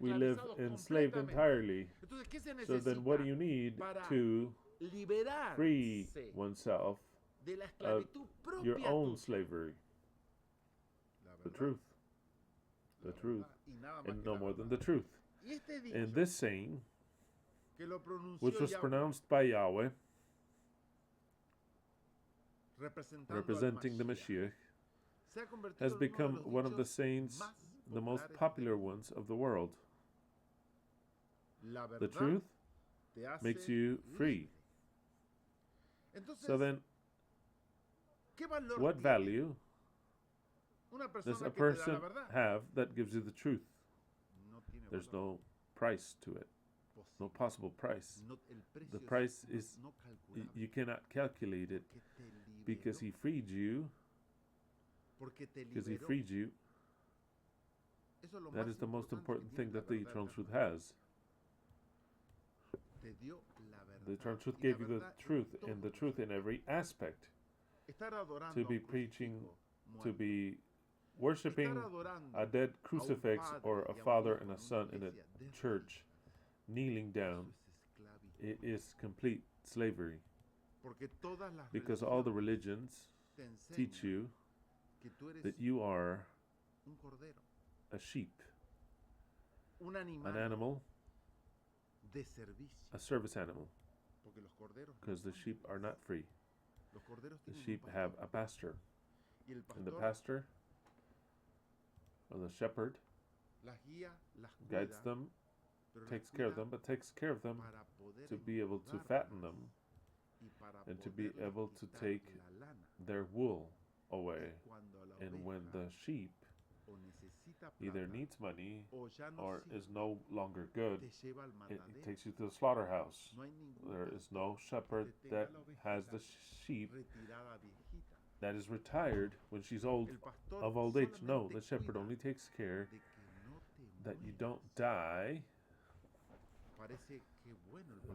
We live enslaved entirely. So then what do you need to free oneself of your own slavery? The truth. The truth. And no more than the truth. And this saying, which was pronounced by Yahweh, representing the Mashiach, has become one of the sayings, the most popular ones of the world. The truth makes you free. So then, what value does a person have that gives you the truth? There's no price to it. No possible price. The price is, you cannot calculate it, because he freed you. Because he freed you. That is the most important thing that the eternal truth has. The eternal truth gave you the truth, and the truth in every aspect. To be preaching, to be worshiping a dead crucifix, or a father and a son in a church, kneeling down, it is complete slavery. Because all the religions teach you that you are a sheep, an animal, a service animal, because the sheep are not free. The sheep have a pastor, and the pastor, or the shepherd, guides them, takes care of them, but takes care of them to be able to fatten them and to be able to take their wool away. And when the sheep either needs money or is no longer good, it takes you to the slaughterhouse. There is no shepherd that has the sheep that is retired when she's old, of old age. No, the shepherd only takes care that you don't die.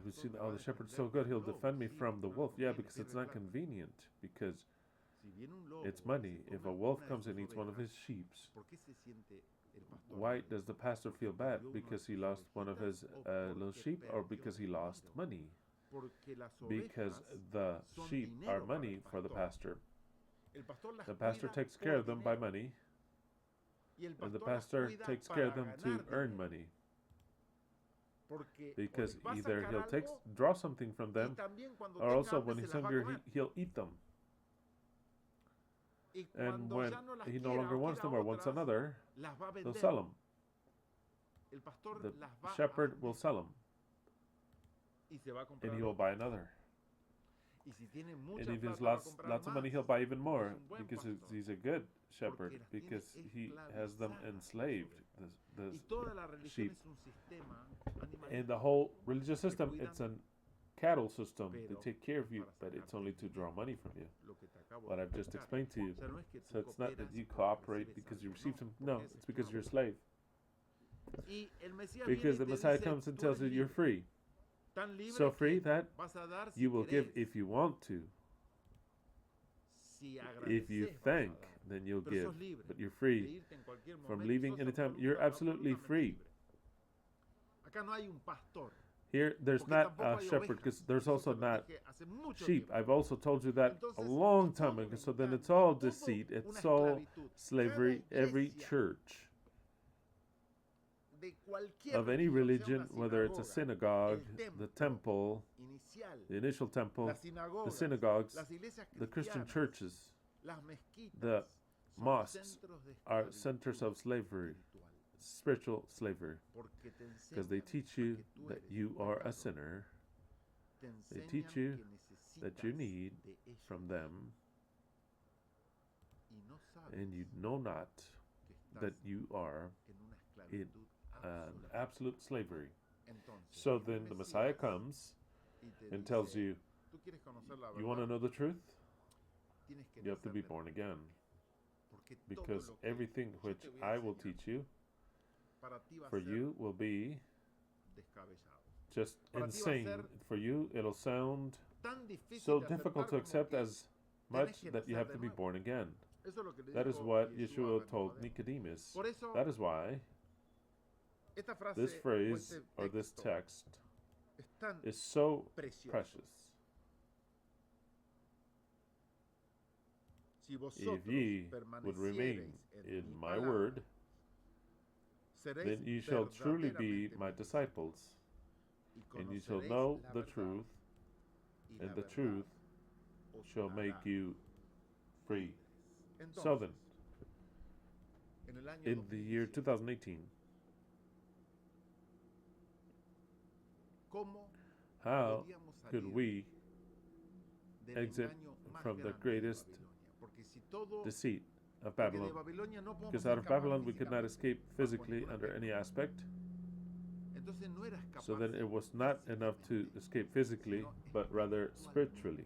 We see, oh, the shepherd's so good, he'll defend me from the wolf. Yeah, because it's not convenient, because it's money. If a wolf comes and eats one of his sheep, why does the pastor feel bad? Because he lost one of his little sheep, or because he lost money? Because the sheep are money for the pastor. The pastor takes care of them by money, and the pastor takes care of them to earn money. Because either he'll draw something from them, or also when he's hungry, he'll eat them. And when he no longer wants them or wants another, he'll sell them. The shepherd will sell them, and he will buy another. And if he has lots of money, he'll buy even more, because he's a good shepherd, because he has them enslaved, the sheep. And the whole religious system, it's a cattle system. They take care of you, but it's only to draw money from you. What I've just explained to you. So it's not that you cooperate because you receive some. No, it's because you're a slave. Because the Messiah comes and tells you you're free. So free that you will give if you want to. If you thank, then you'll give. But you're free from leaving anytime. You're absolutely free. Here, there's not a shepherd, because there's also not sheep. I've also told you that a long time ago. So then it's all deceit. It's all slavery. Every church of any religion, whether it's a synagogue, the temple, the initial temple, the synagogues, the Christian churches, the mosques are centers of slavery, spiritual slavery, because they teach you that you are a sinner. They teach you that you need from them, and you know not that you are in an absolute slavery. So then the Messiah comes and tells you, you want to know the truth? You have to be born again. Because everything which I will teach you, for you will be just insane. For you, it'll sound so difficult to accept as much that you have to be born again. That is what Yeshua told Nicodemus. That is why this phrase or this text is so precious. If ye would remain in my word, then ye shall truly be my disciples, and ye shall know the truth, and the truth shall make you free. So then, in the year 2018, how could we exit from the greatest deceit of Babylon? Because out of Babylon we could not escape physically under any aspect. So then it was not enough to escape physically, but rather spiritually.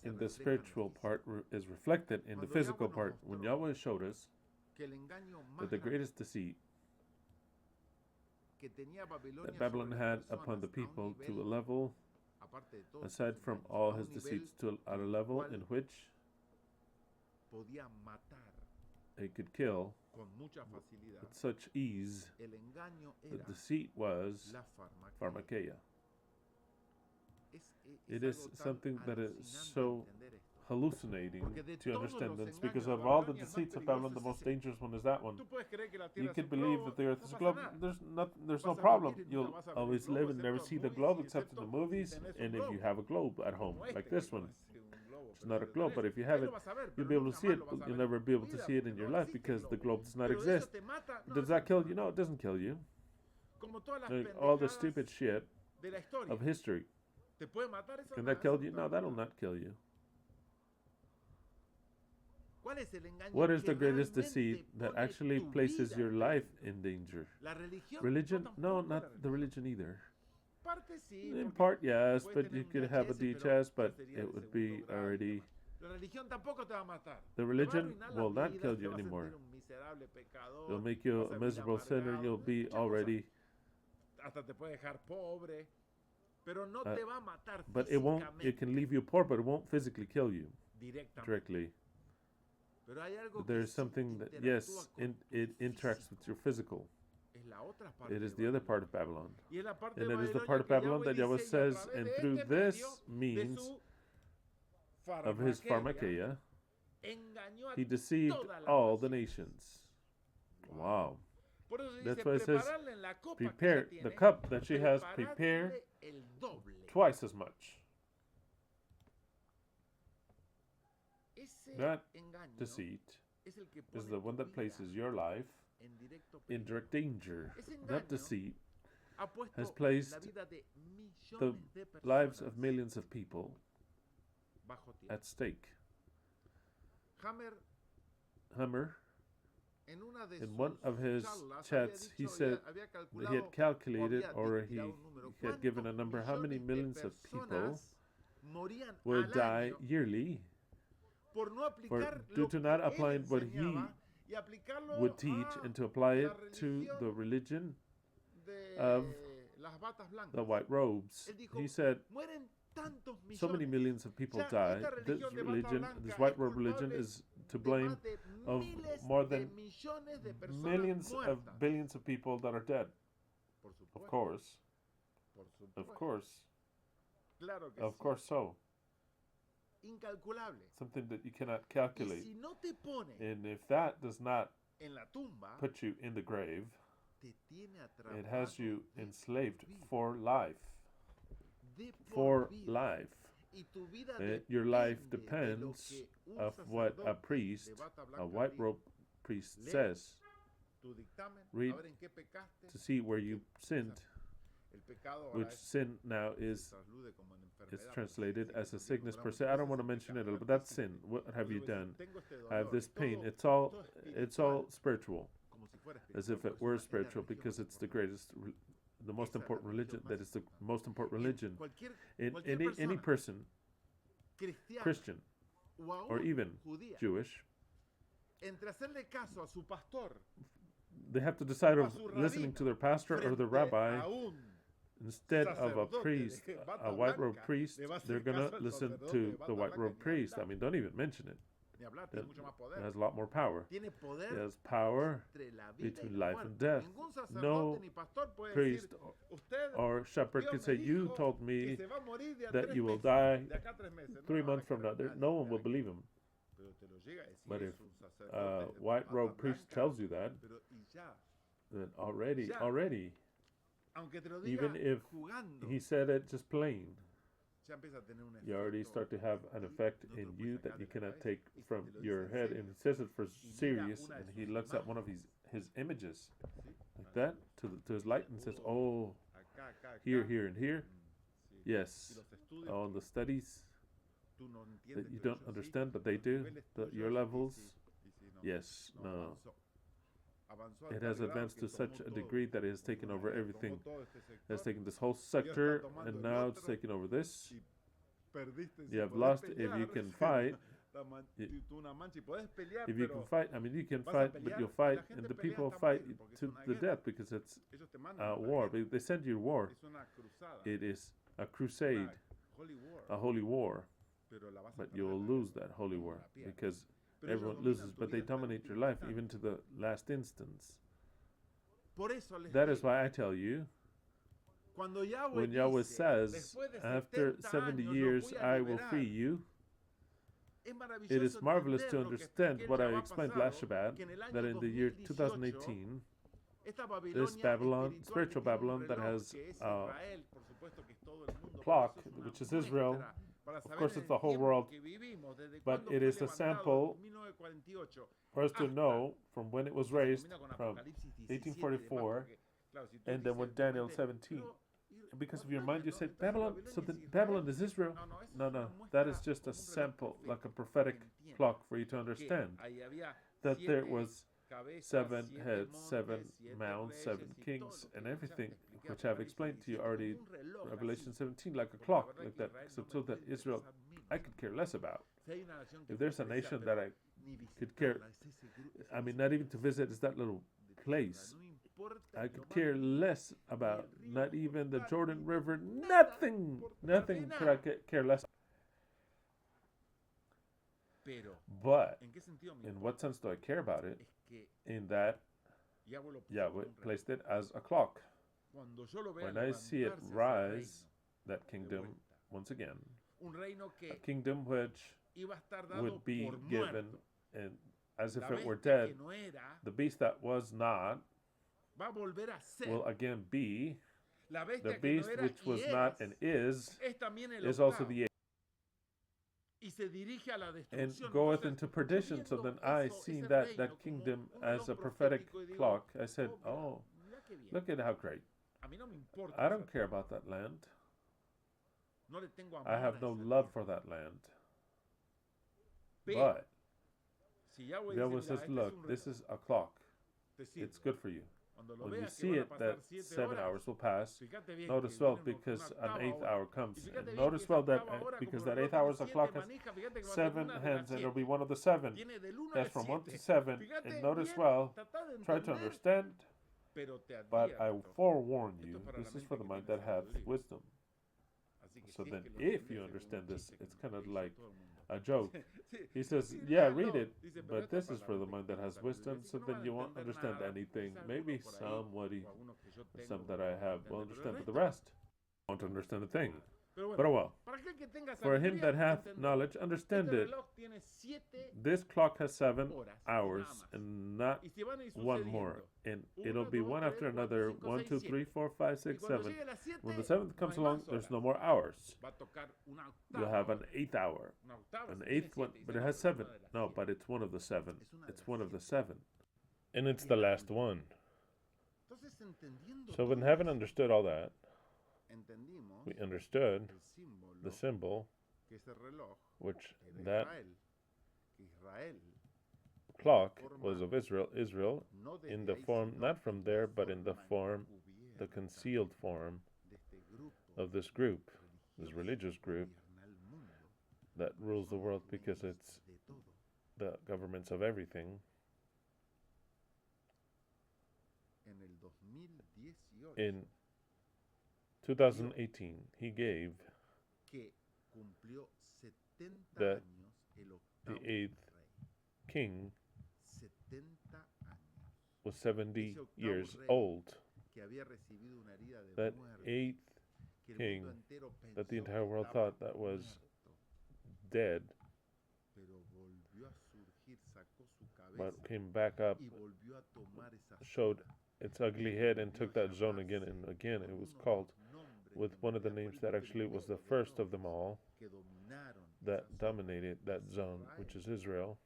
And the spiritual part is reflected in the physical part. When Yahweh showed us that the greatest deceit that Babylon had upon the people to a level, aside from all his deceits, at a level in which it could kill with such ease. The deceit was pharmakeia. It is something that is so hallucinating to understand this, because of all the deceits of Babylon, the most dangerous one is that one. You could believe that the earth is a globe. There's no problem. You'll always live and never see the globe except in the movies, and if you have a globe at home, like this one. It's not a globe, but if you have it, you'll be able to see it, but you'll never be able to see it in your life because the globe does not exist. Does that kill you? No, it doesn't kill you. Like all the stupid shit of history. Can that kill you? No, that'll not kill you. What is the greatest deceit that actually places your life in danger? Religion? No, not the religion either. In part, yes, but you could have a DHS, but it would be already... The religion will not kill you anymore. It'll make you a miserable sinner. You'll be already... but it won't. It can leave you poor, but it won't physically kill you directly. There's something that, yes, it interacts with your physical. It is the other part of Babylon. And it is the part of Babylon that Yahweh says, and through this means of his pharmakeia, he deceived all the nations. Wow. That's why it says, prepare the cup that she has, prepare twice as much. That deceit is the one that places your life in direct danger. That deceit has placed the lives of millions of people at stake. Hammer, in one of his chats, he said that he had calculated, or he had given a number, how many millions of people would die yearly due to not applying what he would teach and to apply it to the religion of the white robes. He said, so many millions of people die. This religion, this white robe religion, is to blame of more than millions of billions of people that are dead. Of course. Of course. Of course so. Something that you cannot calculate. And if that does not put you in the grave, it has you enslaved for life. For life. Your life depends of what a priest, a white robe priest, says. Read to see where you sinned, which sin now is translated as a sickness per se. I don't want to mention it, but that's sin. What have you done? I have this pain. It's all spiritual, as if it were spiritual, because it's the greatest, the most important religion. That is the most important religion. In any person, Christian or even Jewish, they have to decide of listening to their pastor or the rabbi instead of a priest, a white robe priest. They're gonna listen to the white robe priest. I mean, don't even mention it. It has a lot more power. It has power between life and death. No priest or shepherd can say, you told me that you will die 3 months from now. No one will believe him. But if a white robe priest tells you that, then already, even if he said it just plain, you already start to have an effect in you that you cannot take from your head. And he says it for serious, and he looks at one of his images like that to his light and says, oh, here, and here. Yes, all the studies that you don't understand, but they do. Your levels, yes, no. It has advanced to such a degree that it has taken over everything. It has taken this whole sector, and now it's taken over this. You have lost. If you can fight, if you can fight, I mean, you can fight, but you'll fight, and the people fight to the death because it's a war. They send you war. It is a crusade, a holy war. But you will lose that holy war because everyone loses, but they dominate your life even to the last instance. That is why I tell you, when Yahweh says, after 70 years I will free you, it is marvelous to understand what I explained last Shabbat, that in the year 2018, this Babylon, spiritual Babylon that has a clock, which is Israel. Of course, it's the whole world, but it is a sample for us to know from when it was raised, from 1844, and then with Daniel 17. And because of your mind, you say, Babylon, so Babylon is Israel? No, that is just a sample, like a prophetic clock for you to understand that there was 7 heads, 7 mounds, 7 kings, and everything, which I've explained to you already, Revelation 17, like a clock, like that, so that Israel, I could care less about. If there's a nation that I could care, I mean, not even to visit is that little place. I could care less about, not even the Jordan River, nothing could I care less. But in what sense do I care about it? In that Yahweh placed it as a clock. When I see it rise, that kingdom, once again, a kingdom which would be given and as if it were dead, the beast that was not will again be. The beast which was not and is also the and goeth into perdition. So then I, seeing that kingdom as a prophetic clock, I said, oh, look at how great. I don't care about that land. I have no love for that land. But Yahweh says, look, this is a clock. It's good for you. When you see it, that 7 hours will pass. Notice well, because an 8th hour comes. And notice well that because that 8th hour's a clock has 7 hands, and it'll be one of the 7. That's from 1 to 7. And notice well, try to understand. But I forewarn you, this is for the mind that hath wisdom. So then, if you understand this, it's kind of like a joke. He says, yeah, read it, but this is for the mind that has wisdom, so then you won't understand anything. Maybe somebody, some that I have, will understand, but the rest won't understand a thing. But oh well. For him that hath knowledge, understand it. This clock has 7 hours, and not one more. And it'll be one after another, 1, 2, 3, 4, 5, 6, 7. When the 7th comes along, there's no more hours. You'll have an 8th hour, an 8th one, but it has 7. No, but it's one of the 7. It's one of the 7. And it's the last one. So when heaven understood all that, we understood the symbol, which that clock was of Israel in the form, not from there, but in the form, the concealed form of this group, this religious group that rules the world because it's the governments of everything. In 2018, he gave that the 8th king was 70 years old. That 8th king that the entire world thought that was dead, but came back up, showed its ugly head and took that zone again and again. It was called with one of the names that actually was the first of them all that dominated that zone, which is Israel.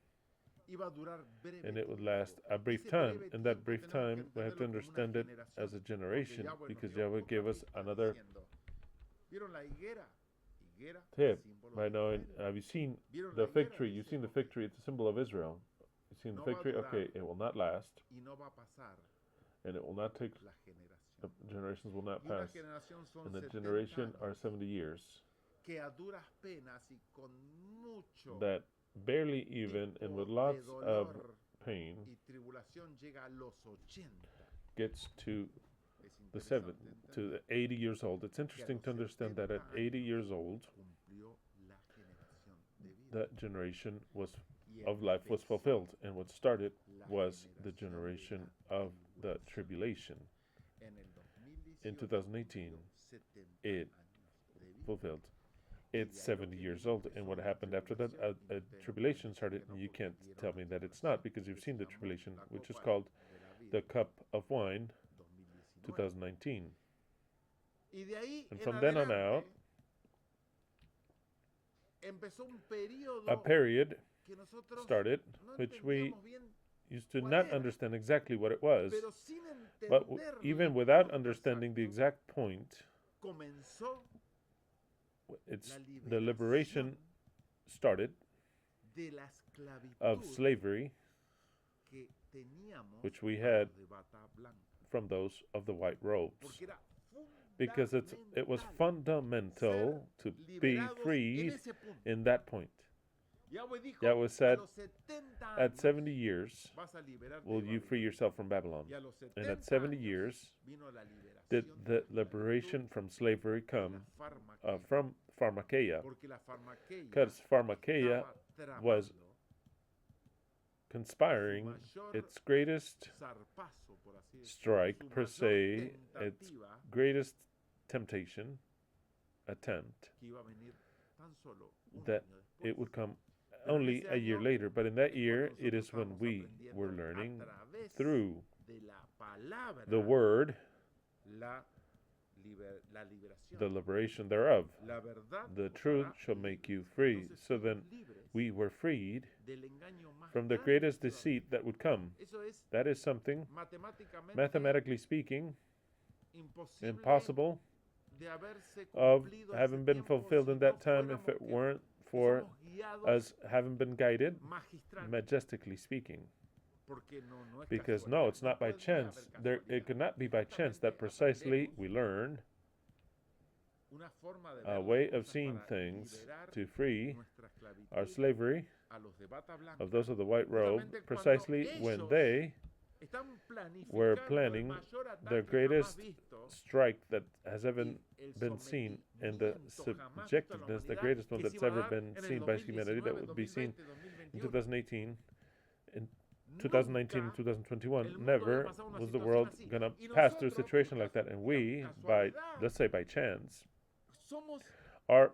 And it would last a brief time. In that brief time, we have to understand it as a generation, because Yahweh gave us another tip. Right now, have you seen the fig tree? You've seen the fig tree. It's a symbol of Israel. You've seen the fig tree? Okay, it will not last. And it will not take, the generations will not pass. And the generation are 70 years. That barely even and with lots of pain gets to the 80 years old. It's interesting to understand that at 80 years old, that generation of life was fulfilled, and what started was the generation of the tribulation. In 2018, it fulfilled. It's 70 years old, and what happened after that? A tribulation started, and you can't tell me that it's not, because you've seen the tribulation, which is called the cup of wine, 2019. And from then on out, a period started, which we used to not understand exactly what it was, but even without understanding the exact point, it's the liberation started of slavery, which we had from those of the white robes, because it was fundamental to be freed in that point. Yahweh said, at 70 years will you free yourself from Babylon. And at 70 years did the liberation from slavery come from pharmakeia. Because pharmakeia was conspiring, its greatest strike per se, its greatest temptation, attempt, that it would come only a year later. But in that year, it is when we were learning through the word, the liberation thereof. The truth shall make you free. So then we were freed from the greatest deceit that would come. That is something, mathematically speaking, impossible of having been fulfilled in that time if it weren't for us having been guided, majestically speaking. Because no, it's not by chance. It could not be by chance that precisely we learn a way of seeing things to free our slavery of those of the white robe, precisely when they were planning the greatest strike that has ever been seen, and the subjectiveness, the greatest one that's ever been seen by humanity, that would be seen in 2018, in 2019, 2021. Never was the world going to pass through a situation like that. And we, by, let's say by chance, are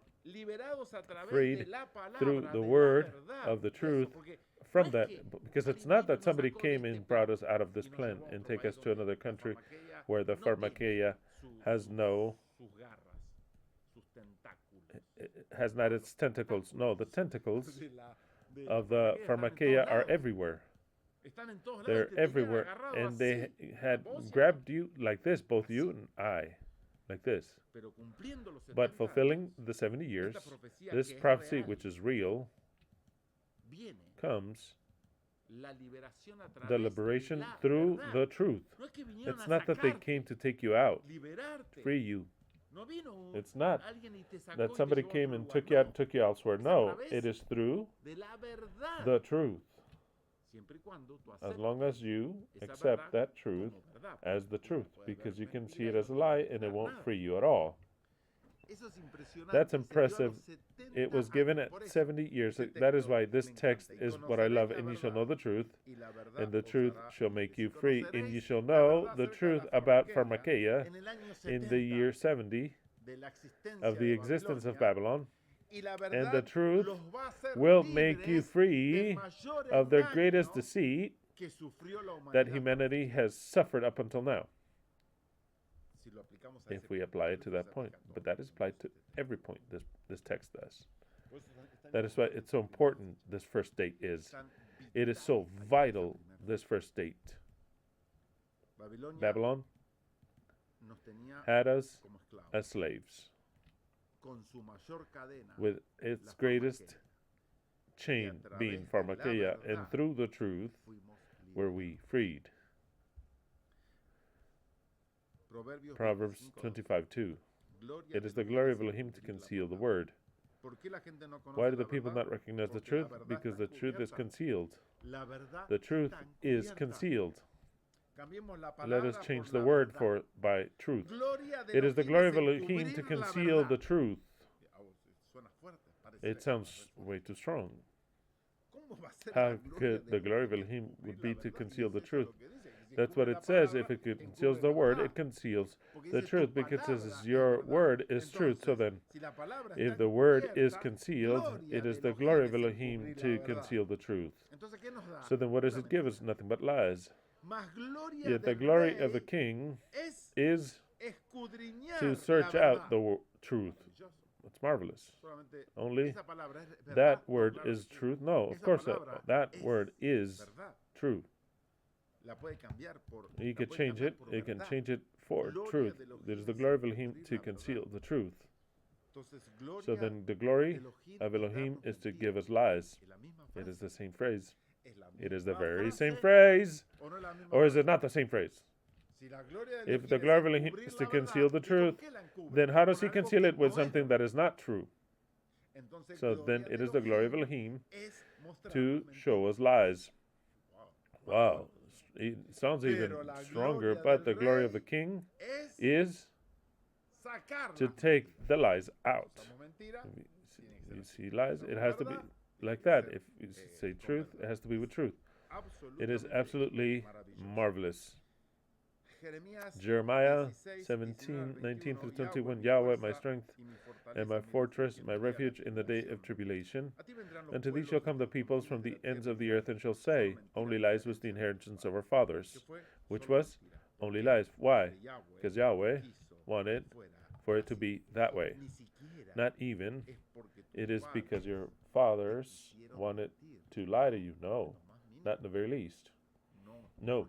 freed through the word of the truth from that, because it's not that somebody came and brought us out of this plan and take us to another country where the pharmakeia has not its tentacles. No, the tentacles of the pharmakeia are everywhere. They're everywhere, and they had grabbed you like this, both you and I, like this. But fulfilling the 70 years, this prophecy, which is real, comes the liberation through the truth. It's not that they came to take you out, free you. It's not that somebody came and took you out and took you elsewhere. No, it is through the truth. As long as you accept that truth as the truth, because you can see it as a lie and it won't free you at all. That's impressive. It was given at 70 years. That is why this text is what I love. And you shall know the truth, and the truth shall make you free. And you shall know the truth about pharmakeia in the year 70 of the existence of Babylon. And the truth will make you free of their greatest deceit that humanity has suffered up until now, if we apply it to that point. But that is applied to every point this text does. That is why it's so important, this first date is. It is so vital, this first date. Babylon had us as slaves, with its greatest chain being pharmakeia, and through the truth were we freed. Proverbs 25:2. It is the glory of Elohim to conceal the word. Why do the people not recognize the truth? Because the truth is concealed. The truth is concealed. Let us change the word by truth. It is the glory of Elohim to conceal the truth. It sounds way too strong. How could the glory of Elohim would be to conceal the truth? That's what it says. If it conceals the word, it conceals the truth, because it says your word is truth. So then, if the word is concealed, it is the glory of Elohim to conceal the truth. So then what does it give us? Nothing but lies. Yet the glory of the king is to search out the truth. It's marvelous. Only that word is truth? No, of course that word is true. You can change it. You can change it for truth. It is the glory of Elohim to conceal the truth. So then the glory of Elohim is to give us lies. It is the same phrase. It is the very same phrase. Or is it not the same phrase? If the glory of Elohim is to conceal the truth, then how does he conceal it with something that is not true? So then it is the glory of Elohim to show us lies. Wow. It sounds even stronger, but the glory of the king is to take the lies out. You see lies? It has to be like that. If you say truth, it has to be with truth. It is absolutely marvelous. Jeremiah 17:19 through 21. Yahweh, my strength and my fortress, my refuge in the day of tribulation. And to thee shall come the peoples from the ends of the earth, and shall say, only lies was the inheritance of our fathers. Which was? Only lies. Why? Because Yahweh wanted for it to be that way. Not even. It is because your fathers wanted to lie to you. No, not in the very least. No,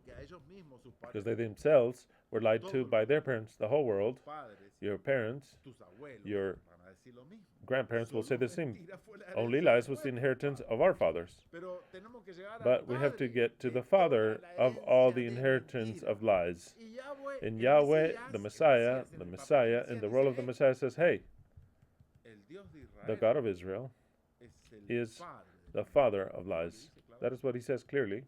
because they themselves were lied to by their parents, the whole world. Your parents, your grandparents will say the same. Only lies was the inheritance of our fathers. But we have to get to the father of all the inheritance of lies. And Yahweh, the Messiah, in the role of the Messiah says, hey, the God of Israel is the father of lies. That is what he says clearly.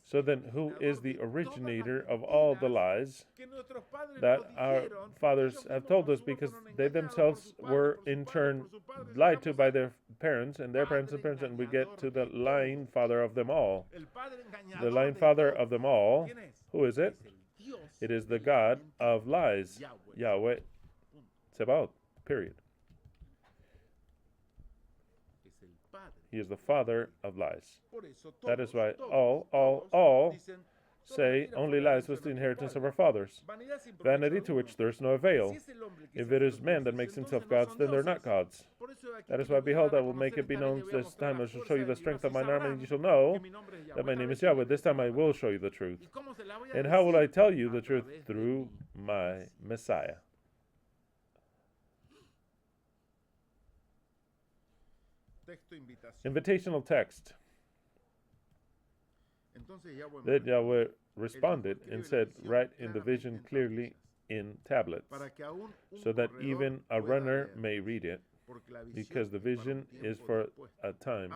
So then, who is the originator of all the lies that our fathers have told us, because they themselves were in turn lied to by their parents and their parents and parents, and we get to the lying father of them all. The lying father of them all, who is it? It is the God of lies, Yahweh Tsebaot, period. He is the father of lies. That is why all say only lies was the inheritance of our fathers. Vanity to which there is no avail. If it is man that makes himself gods, then they're not gods. That is why, behold, I will make it be known this time. I shall show you the strength of mine arm, and you shall know that my name is Yahweh. This time I will show you the truth. And how will I tell you the truth? Through my Messiah. Invitational text. Then Yahweh responded and said, write in the vision clearly in tablets, so that even a runner may read it, because the vision is for a time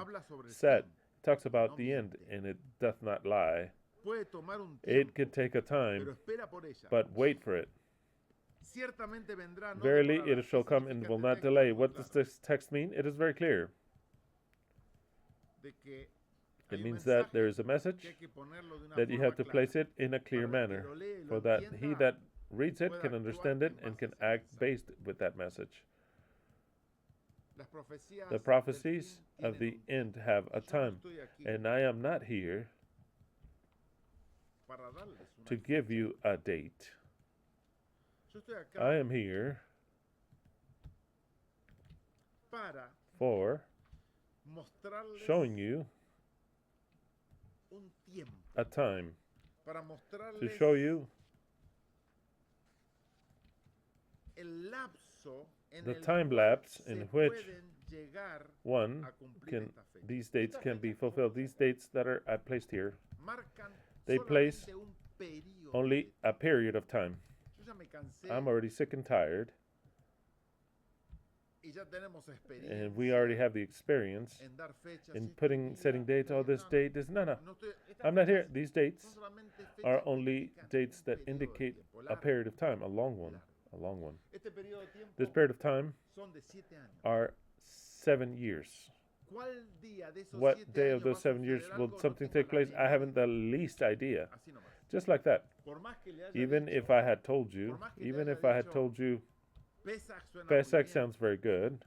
set. Talks about the end, and it doth not lie. It could take a time, but wait for it. Verily it shall come and will not delay. What does this text mean? It is very clear. It means that there is a message that you have to place it in a clear manner, for that he that reads it can understand it and can act based with that message. The prophecies of the end have a time, and I am not here to give you a date. I am here for showing you a time, to show you the time lapse in which these dates can be fulfilled. These dates that are placed here, they place only a period of time. I'm already sick and tired, and we already have the experience in setting dates. Oh, this date is no. I'm not here. These dates are only dates that indicate a period of time, a long one. This period of time are 7 years. What day of those 7 years will something take place? I haven't the least idea. Just like that. Even if I had told you, Pesach sounds very good.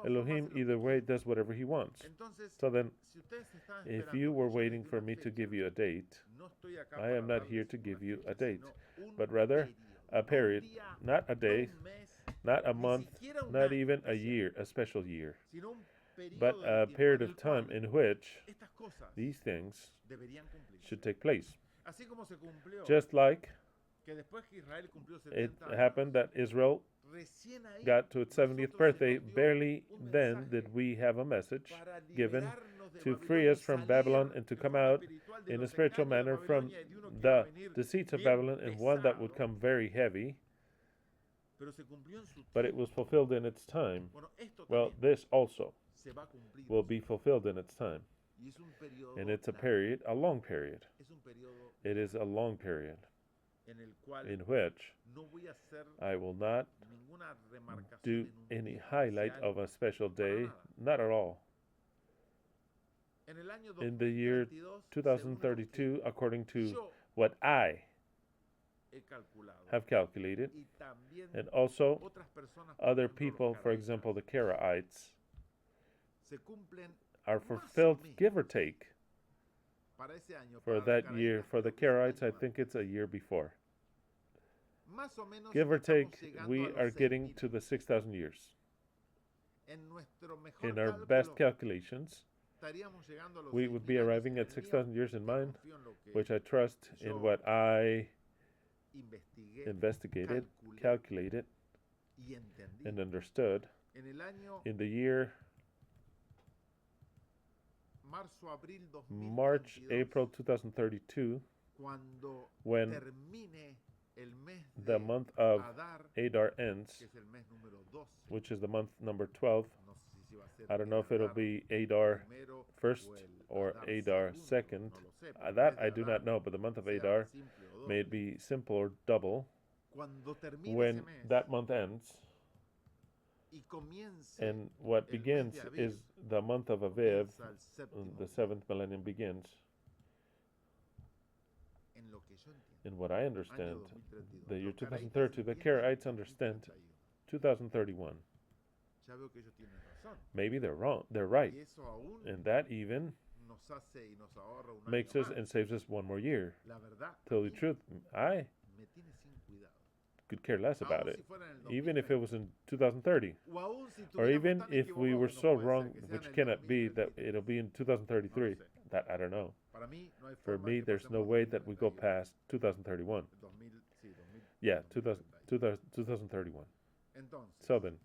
Elohim either way does whatever he wants. So then, if you were waiting for me to give you a date, I am not here to give you a date, but rather a period, not a day, not a month, not even a year, a special year, but a period of time in which these things should take place. Just like it happened that Israel got to its 70th birthday, barely then did we have a message given to free us from Babylon and to come out in a spiritual manner from the deceits of Babylon, and one that would come very heavy, but it was fulfilled in its time. Well, this also will be fulfilled in its time. And it's a period, a long period. It is a long period in which I will not do any highlight of a special day, not at all. in the year 2032, according to what I have calculated, and also other people, for example, the Karaites, are fulfilled, give or take, for that year. For the Karaites, I think it's a year before. Give or take, we are getting to the 6,000 years. In our best calculations, we would be arriving at 6,000 years in mine, which I trust in what I investigated, calculated, and understood. In the year March, April 2032, when the month of Adar ends, which is the month number 12. I don't know if it'll be Adar 1st or Adar 2nd. That I do not know, but the month of Adar may it be simple or double. When that month ends, and what begins is the month of Aviv, the 7th millennium begins. In what I understand, the year 2030, the Karaites understand 2031. Maybe they're wrong. They're right. And that even makes us and saves us one more year. Tell the truth, I could care less about it. Even if it was in 2030. Or even if we were so wrong, which cannot be, that it'll be in 2033. That I don't know. For me, there's no way that we go past 2031. Yeah, 2031. So then,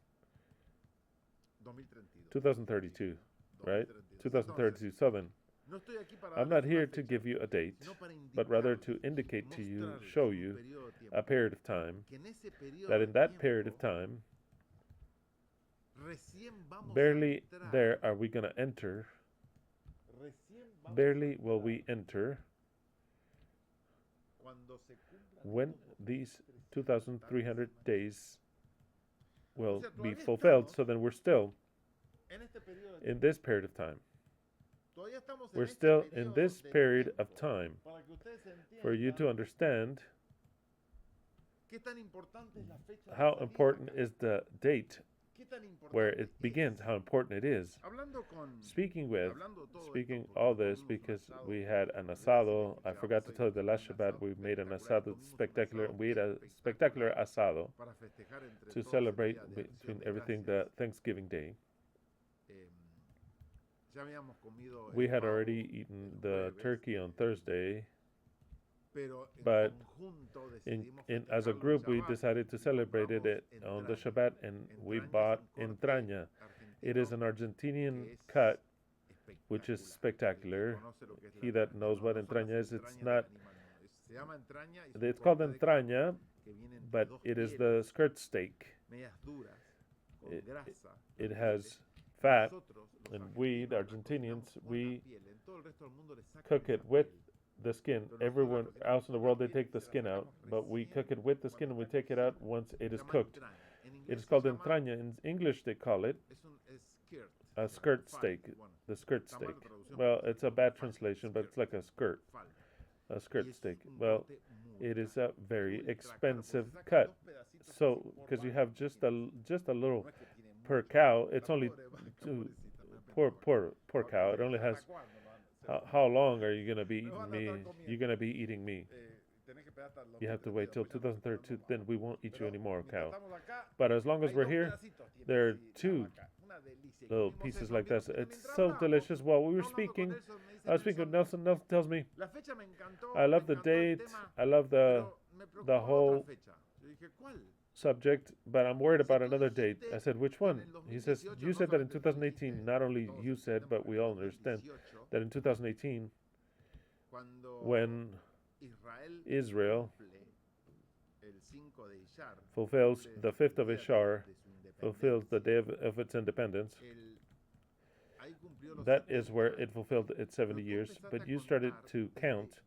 2032, right? 2032. So then, I'm not here to give you a date, but rather to indicate to you, show you a period of time, that in that period of time, barely there are we going to enter, barely will we enter when these 2,300 days will be fulfilled. So then we're still in this period of time. We're still in this period of time for you to understand how important is the date where it begins, how important it is. Speaking all this because we had an asado. I forgot to tell you the last Shabbat we made an asado spectacular. We ate a spectacular asado to celebrate between everything the Thanksgiving Day. We had already eaten the turkey on Thursday, but as a group we decided to celebrate it on the Shabbat, and we bought entraña. It is an Argentinian cut, which is spectacular. He that knows what entraña is, it's called entraña, but it is the skirt steak. It has fat, and we, the Argentinians, we cook it with the skin. Everyone else in the world, they take the skin out, but we cook it with the skin, and we take it out once it is cooked. It is called entraña. In English, they call it a skirt steak. The skirt steak. Well, it's a bad translation, but it's like a skirt steak. Well, it is a very expensive cut. So, because you have just a little per cow, it's only two. Poor cow. It only has. How long are you gonna be eating me? You're gonna be eating me. You have to wait till 2032. Then we won't eat you anymore, cow. But as long as we're here, there are two little pieces like this. It's so delicious. While we were speaking, I was speaking with Nelson. Nelson tells me, I love the date. I love the whole subject, but I'm worried about another date. I said, which one? He says, you said that in 2018. Not only you said, but we all understand that in 2018, when Israel fulfills the 5th of Ishar, fulfills the day of its independence, that is where it fulfilled its 70 years. But you started to count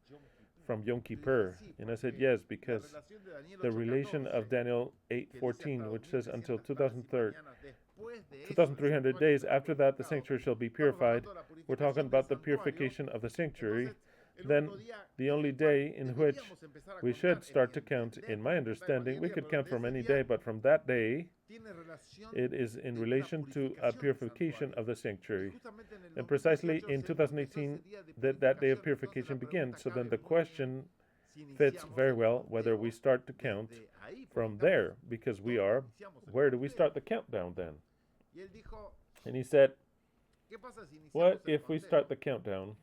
from Yom Kippur. And I said, yes, because the relation of Daniel 8:14, which says until 2003, 2,300 days after that, the sanctuary shall be purified. We're talking about the purification of the sanctuary. Then the only day in which we should start to count, in my understanding, we could count from any day, but from that day, it is in relation to a purification of the sanctuary. And precisely in 2018, that day of purification begins. So then the question fits very well whether we start to count from there, because we are. Where do we start the countdown then? And he said, what if we start the countdown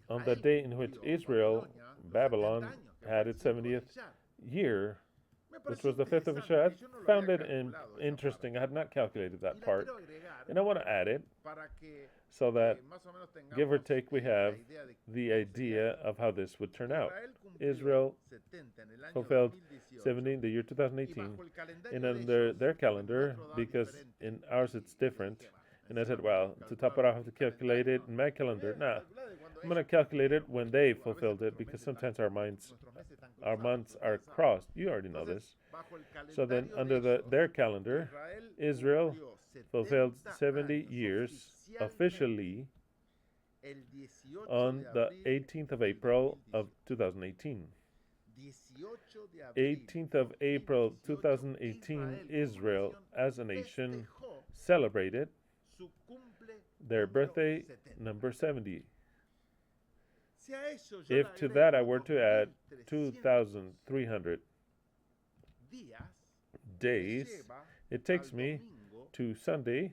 on the day in which Israel, Babylon, had its 70th year, which was the 5th of Shemah? I found it interesting. I had not calculated that part. And I want to add it so that, give or take, we have the idea of how this would turn out. Israel fulfilled 70 in the year 2018, and under their calendar, because in ours it's different. And I said, well, to top it off, I have to calculate it in my calendar. Nah, I'm going to calculate it when they fulfilled it, because sometimes our months are crossed. You already know this. So then, under their calendar, Israel fulfilled 70 years officially on the 18th of April of 2018. 18th of April 2018, Israel, as a nation, celebrated their birthday number 70. If to that I were to add 2,300 days, it takes me to Sunday,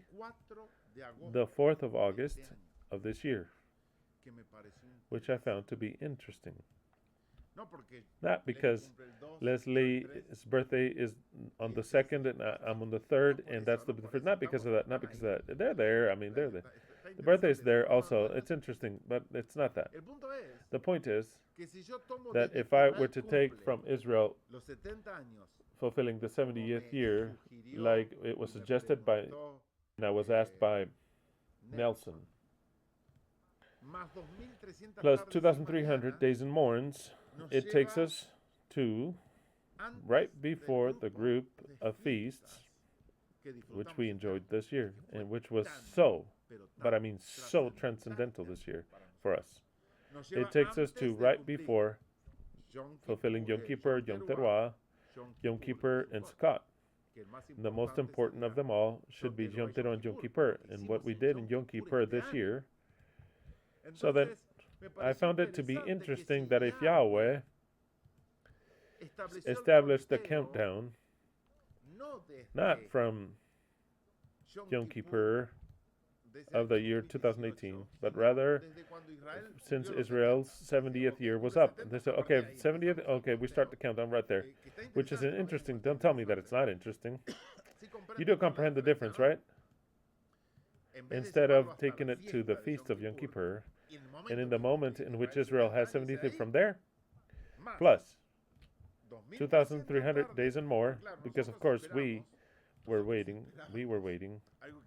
the 4th of August of this year, which I found to be interesting. Not because Leslie's birthday is on the 2nd and I'm on the 3rd, and that's the difference. Not because of that. Not because of that. They're there. I mean, they're there. The birthday's there also. It's interesting, but it's not that. The point is that if I were to take from Israel fulfilling the 70th year, like it was suggested by, and I was asked by Nelson, plus 2,300 days and morns, it takes us to right before the group of feasts which we enjoyed this year, and which was so, but I mean so transcendental this year for us. It takes us to right before fulfilling Yom Kippur, Yom Teruah, Yom Kippur, and Sukkot. The most important of them all should be Yom Teruah and Yom Kippur, and what we did in Yom Kippur this year. So then, I found it to be interesting that if Yahweh established the countdown, not from Yom Kippur of the year 2018, but rather since Israel's 70th year was up. And they said, okay, 70th, okay, we start the countdown right there, which is interesting. Don't tell me that it's not interesting. You do comprehend the difference, right? Instead of taking it to the feast of Yom Kippur, and in the moment in which Israel has 70th from there, plus 2,300 days and more, because of course we were waiting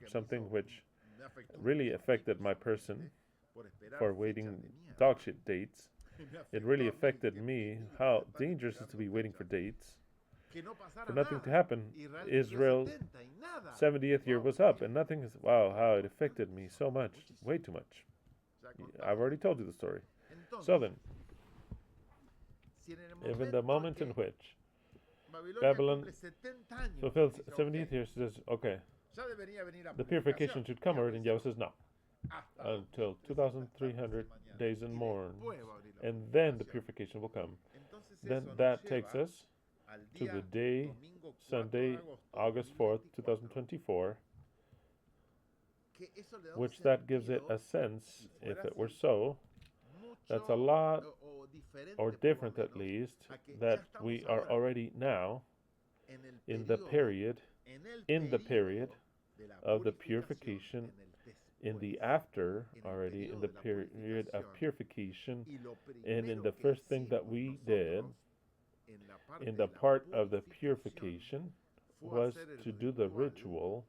something which really affected my person for waiting dog shit dates. It really affected me how dangerous it is to be waiting for dates, for nothing to happen. Israel's 70th year was up and nothing is, wow, how it affected me so much, way too much. I've already told you the story. So then, if in the moment in which Babylon fulfills 70th year, says, okay, the purification should come already, and Yahweh says no, until 2,300 days and more, and then the purification will come. Then that takes us to the day, Sunday, August 4th, 2024, which that gives it a sense, if it were so, that's a lot, or different at least, that we are already now in the period of the purification, in the after, already in the period of purification, and in the first thing that we did, in the part of the purification, was to do the ritual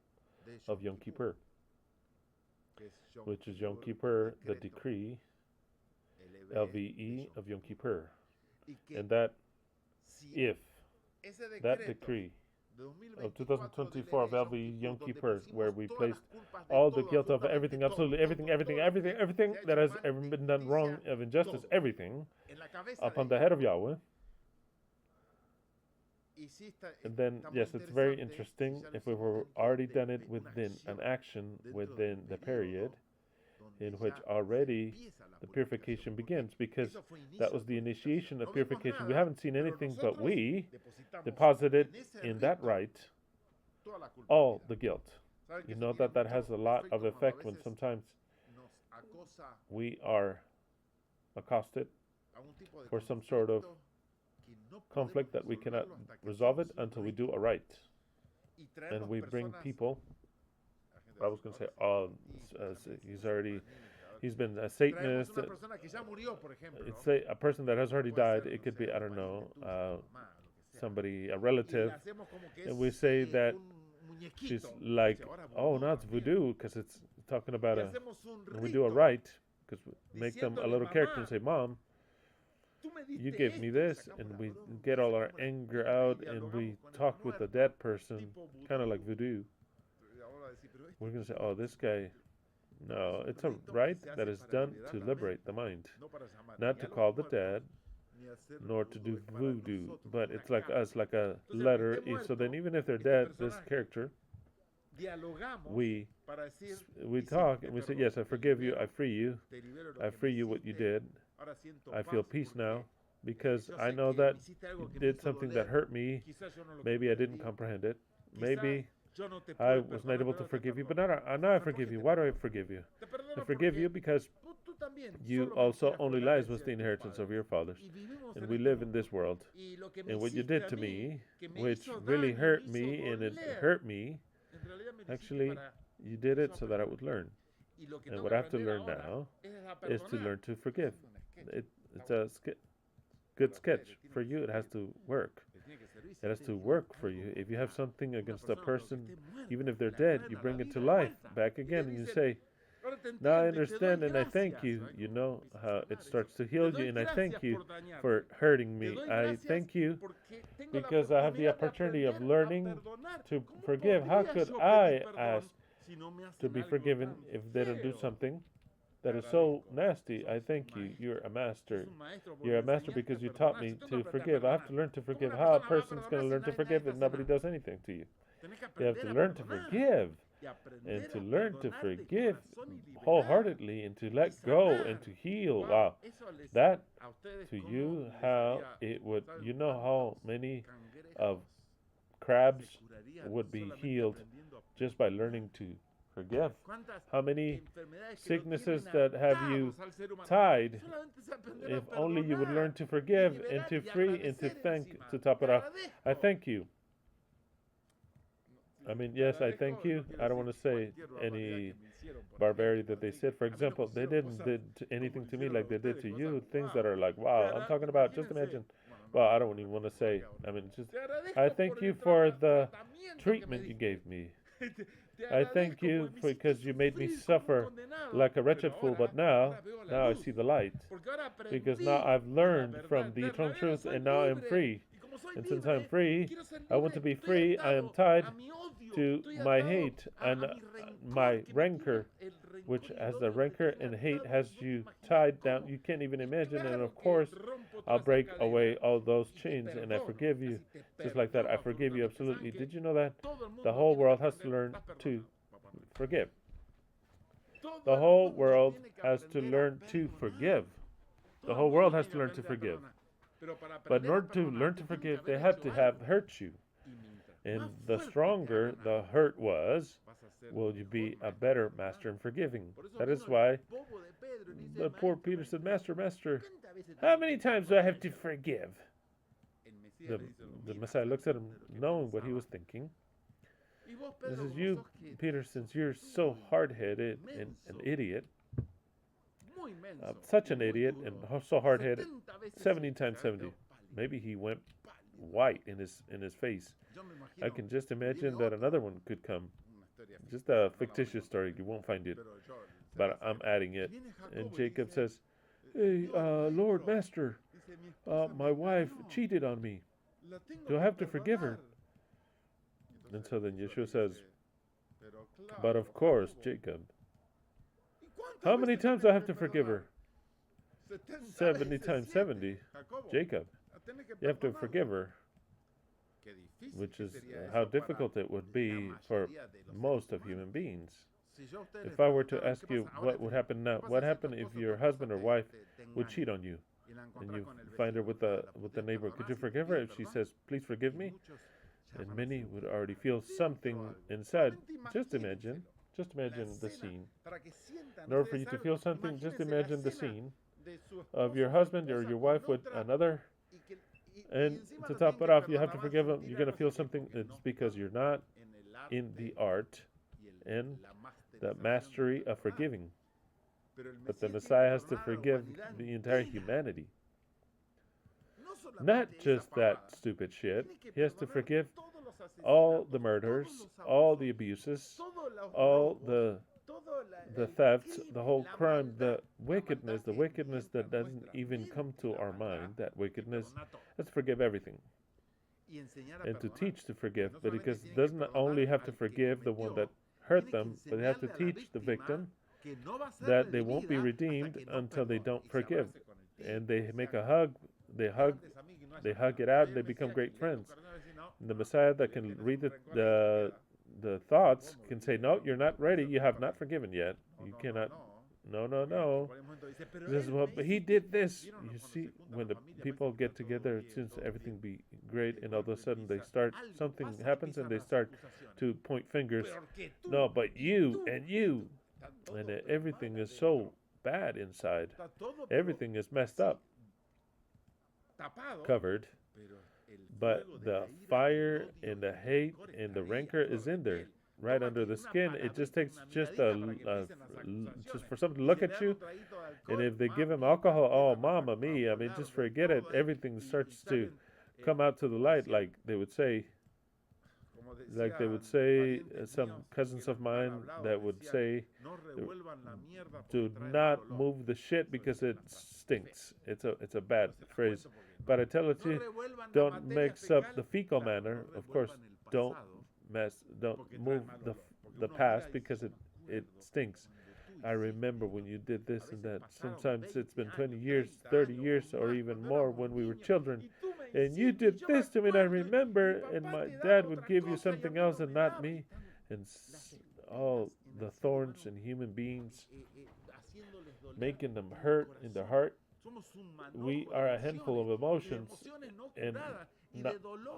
of Yom Kippur, which is Yom Kippur, the decree, LVE of Yom Kippur. And that if that decree of 2024 of every Yom Kippur, where we placed all the guilt of everything, absolutely everything that has ever been done wrong, of injustice, everything, upon the head of Yahweh. And then, yes, it's very interesting if we were already done it within an action within the period in which already the purification begins, because that was the initiation of purification. We haven't seen anything, but we deposited in that rite all the guilt. You know that that has a lot of effect when sometimes we are accosted for some sort of conflict that we cannot resolve it until we do a rite. And we bring people, I was going to say, he's been a Satanist. It's a person that has already died. It could be, I don't know, somebody, a relative. And we say that she's like, oh, no, it's voodoo, because it's talking about and we do a rite, because we make them a little character and say, Mom, you gave me this, and we get all our anger out, and we talk with the dead person, kind of like voodoo. We're going to say, oh, this guy, no, it's a rite that is done to liberate the mind, not to call the dead, nor to do voodoo, but it's like us, like a letter. So then even if they're dead, this character, we talk, and we say, yes, I forgive you, I free you what you did. I feel peace now, because I know that you did something that hurt me. Maybe I didn't comprehend it. Maybe I was not able to forgive you, but now I forgive you. Why do I forgive you? I forgive you because you also only lies was the inheritance of your fathers. And we live in this world. And what you did to me, which really hurt me, and it hurt me, actually, you did it so that I would learn. And what I have to learn now is to learn to forgive. It's a good sketch. For you, it has to work. It has to work for you. If you have something against a person, even if they're dead, you bring it to life back again, and you say, now I understand, and I thank you. You know how it starts to heal you, and I thank you for hurting me. I thank you because I have the opportunity of learning to forgive. How could I ask to be forgiven if they don't do something that is so nasty? I thank you. You're a master. You're a master because you taught me to forgive. I have to learn to forgive. How a person's going to learn to forgive if nobody does anything to you? You have to learn to forgive, and to learn to forgive wholeheartedly, and to let go, and to heal. Wow. That to you, how it would, you know how many of crabs would be healed just by learning to forgive. How many sicknesses that have you tied, if only you would learn to forgive and to free and to thank, to top it off. I thank you. I mean, yes, I thank you. I don't want to say any barbarity that they said. For example, they didn't did anything to me like they did to you. Things that are like, wow, I'm talking about, just imagine. Well, I don't even want to say. I mean, just, I thank you for the treatment you gave me. I thank you because you made me suffer like a wretched fool, but now I see the light. Because now I've learned from the eternal truth, and now I'm free. And since I'm free, I want to be free. I am tied to my hate and my rancor, which has the rancor and hate has you tied down. You can't even imagine. And of course, I'll break away all those chains, and I forgive you. Just like that, I forgive you absolutely. Did you know that? The whole world has to learn to forgive. The whole world has to learn to forgive. The whole world has to learn to forgive. But in order to learn to forgive, they had to have hurt you. And the stronger the hurt was, will you be a better master in forgiving. That is why the poor Peter said, Master, Master, how many times do I have to forgive? The Messiah looks at him, knowing what he was thinking. This is you, Peter, since you're so hard-headed and an idiot, such an idiot and so hard-headed, 70 times 70. Maybe he went white in his face. I can just imagine that another one could come. Just a fictitious story. You won't find it, but I'm adding it. And Jacob says, hey, Lord, Master, my wife cheated on me. Do I have to forgive her? And so then Yeshua says, but of course, Jacob, how many times do I have to forgive her? 70 times 70. Jacob, you have to forgive her, which is how difficult it would be for most of human beings. If I were to ask you what would happen now, what happened if your husband or wife would cheat on you and you find her with the neighbor? Could you forgive her if she says, please forgive me? And many would already feel something inside. Just imagine the scene. In order for you to feel something, just imagine the scene of your husband or your wife with another. And to top it off, you have to forgive them. You're going to feel something. It's because you're not in the art and the mastery of forgiving. But the Messiah has to forgive the entire humanity. Not just that stupid shit. He has to forgive all the murders, all the abuses, all the thefts, the whole crime, the wickedness that doesn't even come to our mind, that wickedness. Let's forgive everything. And to teach to forgive, but because it doesn't only have to forgive the one that hurt them, but they have to teach the victim that they won't be redeemed until they don't forgive. And they make a hug, they hug it out, and they become great friends. And the Messiah that can read the thoughts can say, no, you're not ready, you have not forgiven yet. You cannot. No. This is but he did this. You see, when the people get together, it seems everything be great, and all of a sudden something happens, and they start to point fingers. No, but you, and everything is so bad inside. Everything is messed up, covered, but the fire and the hate and the rancor is in there. Right under the skin, it just takes just for someone to look at you, and if they give him alcohol, oh, mama mia! I mean, just forget it. Everything starts to come out to the light, like they would say. Some cousins of mine that would say, "Do not move the shit because it stinks." It's a bad phrase, but I tell it to you, don't mix up the fecal matter. Of course, don't move the past because it stinks. I remember when you did this and that. Sometimes it's been 20 years, 30 years, or even more when we were children. And you did this to me, and I remember, and my dad would give you something else and not me. And all the thorns in human beings, making them hurt in their heart. We are a handful of emotions, and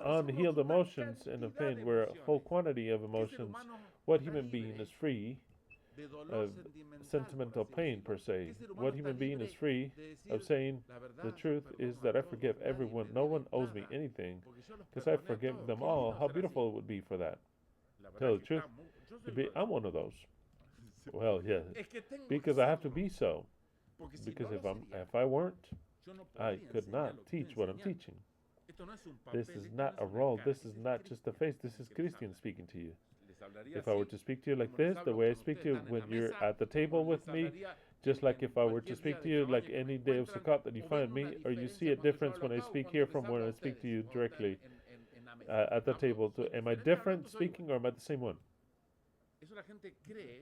unhealed emotions and of pain. We're a whole quantity of emotions. What human being is free of sentimental pain per se? What human being is free of saying the truth is that I forgive everyone. No one owes me anything because I forgive them all. How beautiful it would be for that. Tell the truth, I'm one of those. Well, yeah, because I have to be so. Because if I weren't, I could not teach what I'm teaching. This is not a role. This is not just a face. This is Christian speaking to you. If I were to speak to you like this, the way I speak to you when you're at the table with me, just like if I were to speak to you like any day of Sukkot that you find me, or you see a difference when I speak here from when I speak to you directly at the table. Am I different speaking, or am I the same one?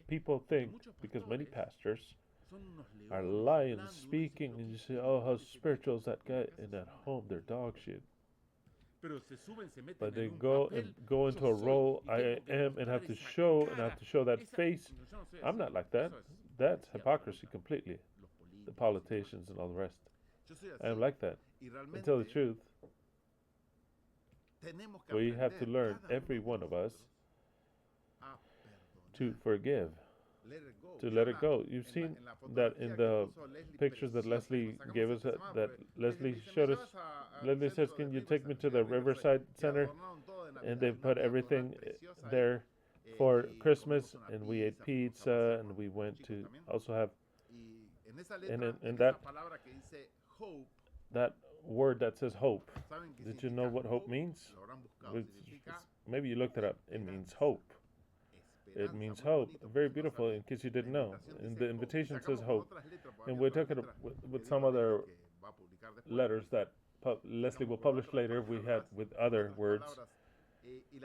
People think, because many pastors are lions speaking, and you say, oh, how spiritual is that guy? And at home, they're dog shit. But they go into a role I am and have to show that face. I'm not like that. That's hypocrisy completely. The politicians and all the rest. I am like that. And tell the truth, we have to learn, every one of us, to forgive, to let it go. You've seen that in the pictures that Leslie gave us, that Leslie showed us. Leslie says, can you take me to the Riverside Center? And they put everything there for Christmas, and we ate pizza, and we went to also have, and that word that says hope. Did you know what hope means? Maybe you looked it up. It means hope. It means hope. Very beautiful, in case you didn't know. And the invitation says hope. And we took it with some other letters that Leslie will publish later. We had with other words.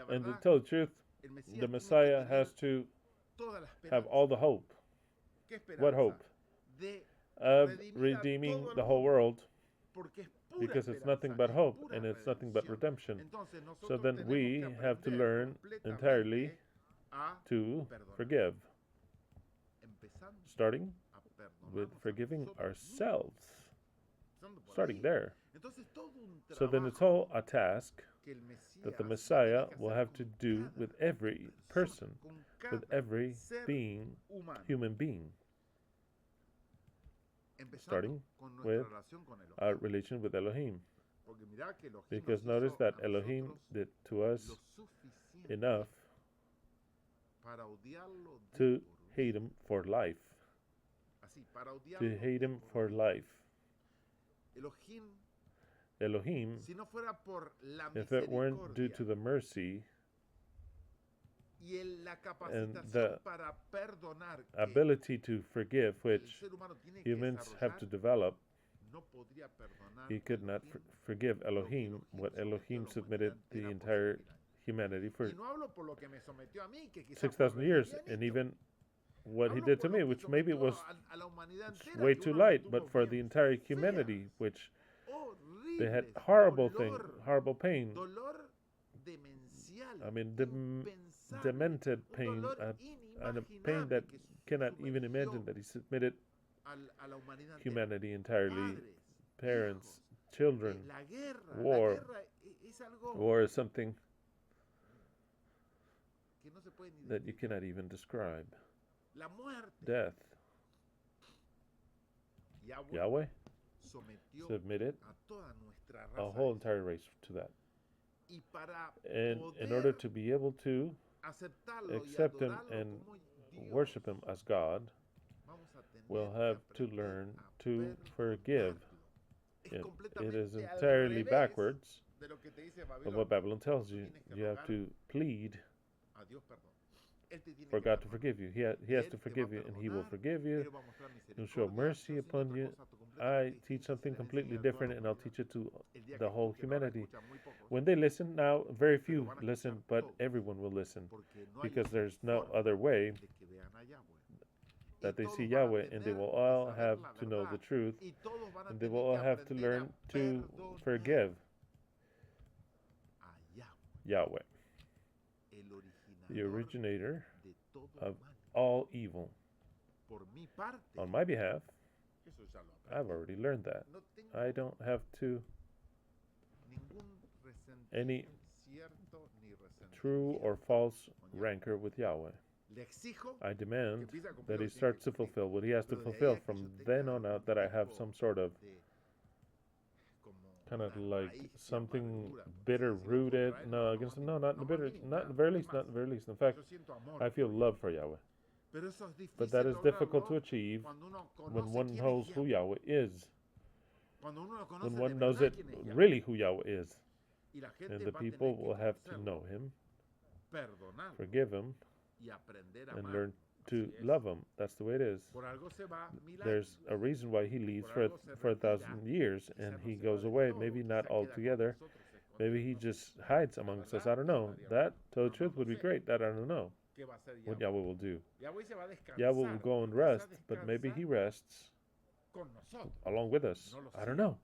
And to tell the truth, the Messiah has to have all the hope. What hope? Of redeeming the whole world, because it's nothing but hope and it's nothing but redemption. So then we have to learn entirely to forgive, starting with forgiving ourselves, starting there. So then it's all a task that the Messiah will have to do with every person, with every human being, starting with our relation with Elohim. Because notice that Elohim did to us enough to hate him for life. To hate him for life. Elohim, if it weren't due to the mercy and the ability to forgive, which humans have to develop, he could not forgive Elohim what Elohim submitted the entire humanity for 6,000 years, and even what he did to me, which maybe was way too light, but for the entire humanity, which they had horrible pain. I mean, demented pain, and a pain that cannot even imagine, that he submitted humanity entirely. Parents, children, war is something that you cannot even describe. Death. Yahweh submitted a whole entire race to that. And in order to be able to accept him and worship him as God, we'll have to learn to forgive. It is entirely backwards of what Babylon tells you. You have to plead for God to forgive you. He has to forgive you, and he will forgive you. He'll show mercy upon you. I teach something completely different, and I'll teach it to the whole humanity. When they listen, now very few listen, but everyone will listen, because there's no other way that they see Yahweh, and they will all have to know the truth, and they will all have to learn to forgive Yahweh, the originator of all evil. On my behalf, I've already learned that. I don't have to any true or false rancor with Yahweh. I demand that he starts to fulfill what he has to fulfill. From then on out, that I have some sort of kind of like something bitter rooted. No, against no, not in the bitter, not in the very least, not in the very least. In fact, I feel love for Yahweh. But that is difficult to achieve when one knows who Yahweh is. When one knows it really who Yahweh is. And the people will have to know him, forgive him, and learn to love him. That's the way it is. There's a reason why he leaves for 1,000 years and he goes away. Maybe not altogether. Maybe he just hides amongst us. I don't know. That, to tell the truth, would be great. That I don't know what Yahweh will do. Yahweh will go and rest, but maybe he rests along with us. I don't know.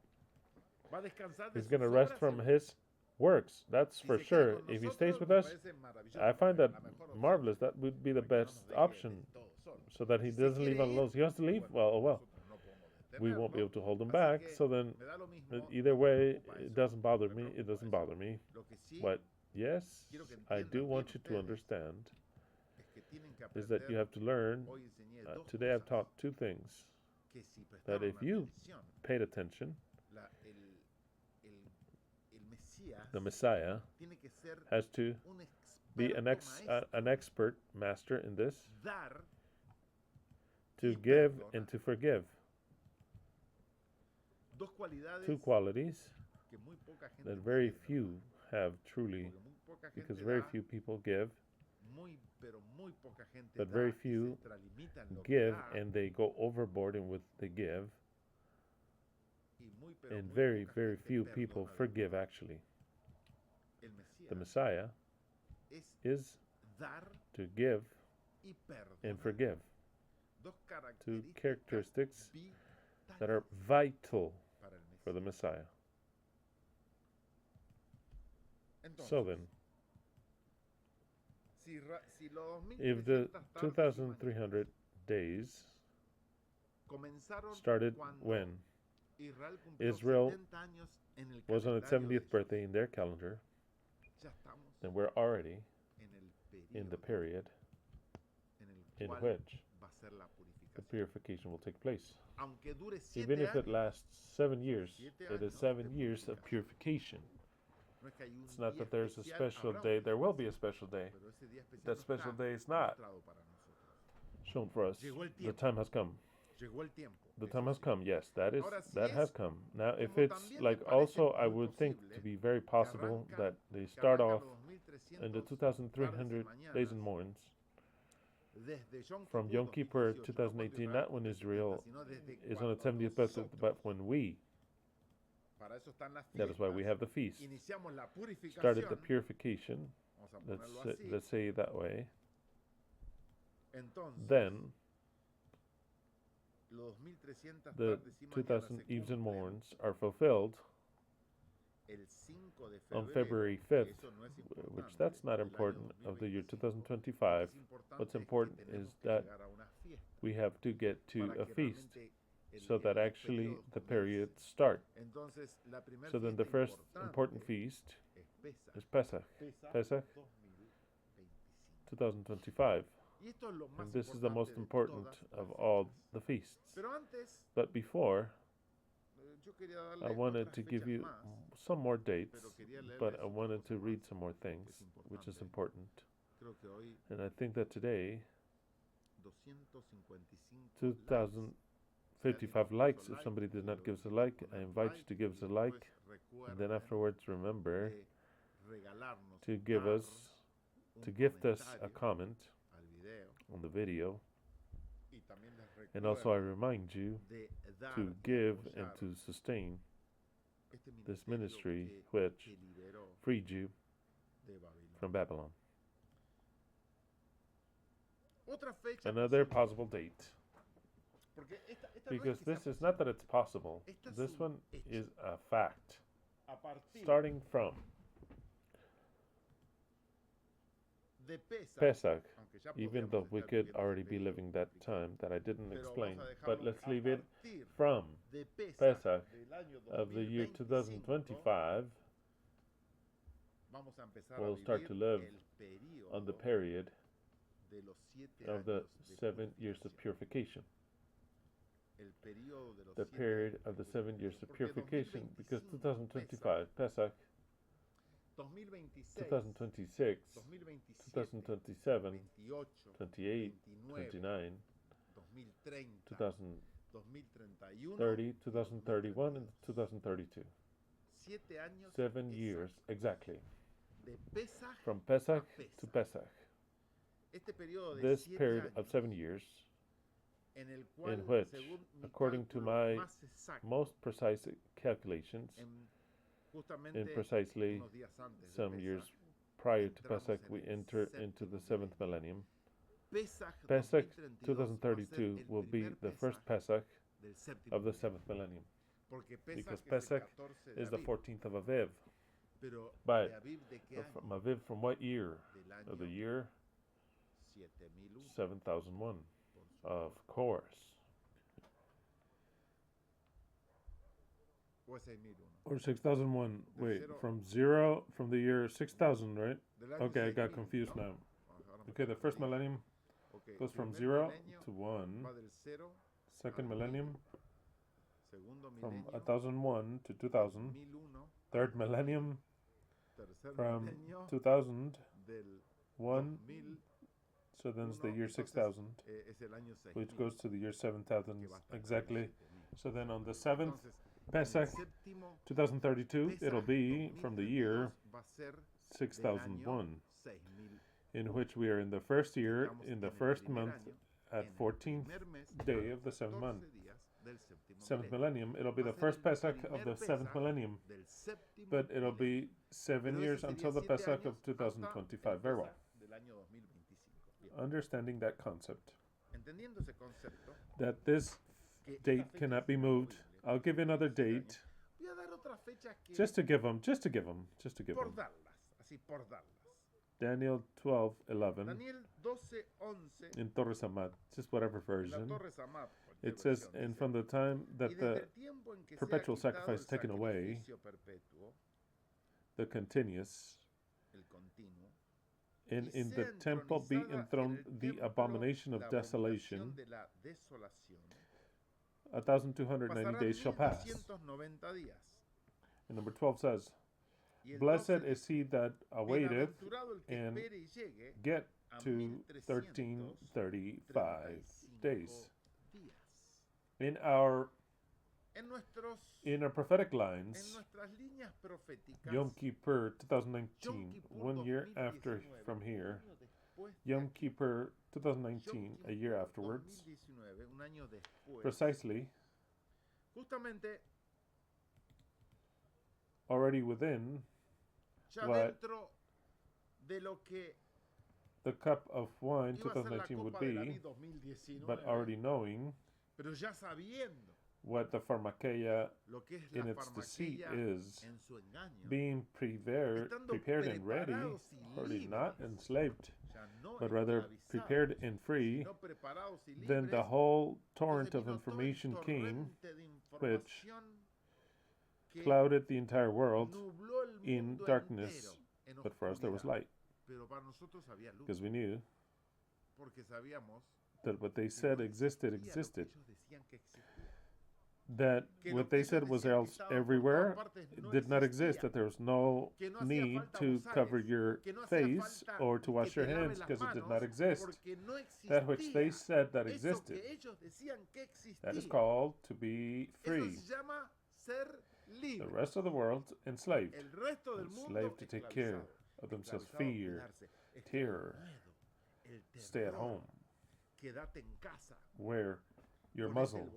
He's going to rest from his works, that's for sure. If he stays with us, I find that marvelous. That would be the best option, so that he doesn't leave us alone. He has to leave. Well, we won't be able to hold him back. So then, either way, it doesn't bother me. It doesn't bother me. But yes, I do want you to understand is that you have to learn. Today I've taught two things. That if you paid attention, the Messiah has to be an expert master in this, to give and to forgive. Two qualities that very few have truly, because very few people give, but very few give and they go overboard in what they give, and very, very few people forgive actually. The Messiah is to give and forgive. Two characteristics that are vital for the Messiah. So then, if the 2,300 days started when Israel was on its 70th birthday in their calendar, then we're already in the period in which the purification will take place. Even if it lasts 7 years, it is 7 years of purification. It's not that there's a special day. There will be a special day. That special day is not shown for us. The time has come. The time has come. Yes, that has come. Now, if it's like also, I would think to be very possible that they start off in the 2,300 days and mornings from Yom Kippur 2018, not when Israel is on its 70th birthday, but when we. That is why we have the feast. Started the purification. Let's say it that way. Then the 2,000 eves and morns are fulfilled on February 5th, which that's not important, of the year 2025. What's important is that we have to get to a feast so that actually the periods start. So then the first important feast is Pesach. Pesach 2025. And this is the most important of all the feasts. But before, I wanted to give you some more dates, but I wanted to read some more things, which is important. And I think that today, 2,055 likes. If somebody did not give us a like, I invite you to give us a like. And then afterwards, remember to gift us a comment on the video. And also I remind you to give and to sustain this ministry which freed you from Babylon. Another possible date. Because this is not that it's possible. This one is a fact. Starting from Pesach, even though we could already be living that time that I didn't explain, but let's leave it from Pesach of the year 2025. We'll start to live on the period of the 7 years of purification. The period of the 7 years of purification, because 2025, Pesach, 2026, 2027, 28, 29, 2030, 2031, and 2032. 7 years exactly. From Pesach to Pesach. This period of 7 years, in which, according to my most precise calculations, and precisely some years prior to Pesach, we enter into the 7th millennium. Pesach 2032 will be the first Pesach of the 7th millennium, because Pesach is the 14th of Aviv. But from Aviv, from what year? Of the year 7001, of course. Or 6001. Wait, from the year 6000, right? Okay, I got confused now. Okay, the first millennium goes from 0 to 1. Second millennium, from 1001 to 2000. Third millennium, from 2001. So then it's the year 6000, which goes to the year 7000 exactly. So then on the 7th Pesach 2032, it'll be from the year 6001, in which we are in the first year, in the first month, at 14th day of the 7th month. seventh millennium. It'll be the first Pesach of the seventh millennium, but it'll be 7 years until the Pesach of 2025. Very well. Understanding that concept, that this date cannot be moved. I'll give you another date, just to give them. Daniel 12:11 in Torres Amat, just whatever version. It says, and from the time that the perpetual sacrifice is taken away, the continuous, and in the temple be enthroned the abomination of desolation, 1,290 days shall pass. And number 12 says, blessed is he that awaiteth and get to 1335 days. In our prophetic lines, Yom Kippur 2019, 1 year after from here, Yom Kippur 2019, a year afterwards, precisely, already within what the cup of wine 2019 would be, but already knowing what the pharmakeia in its deceit is, being prepared and ready, already not enslaved, but rather prepared and free. Then the whole torrent of information came, which clouded the entire world in darkness, but for us there was light, because we knew that what they said existed, that what they said was else everywhere did not exist, that there was no need to cover your face or to wash your hands, because it did not exist. That which they said that existed, that is called to be free. The rest of the world enslaved to take care of themselves, fear, terror, stay at home, wear your muzzle,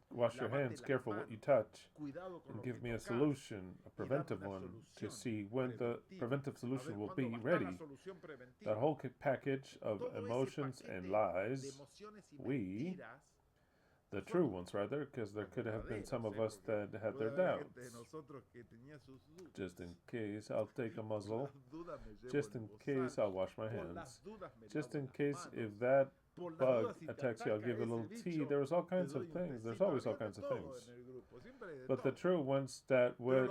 wash your hands, careful what you touch, and give me a solution, a preventive one, to see when the preventive solution will be ready. That whole package of emotions and lies, we, the true ones rather, because there could have been some of us that had their doubts. Just in case, I'll take a muzzle. Just in case, I'll wash my hands. Just in case, if that bug attacks you, I'll give you a little tea. There was all kinds of things. There's always all kinds of things. But the true ones that would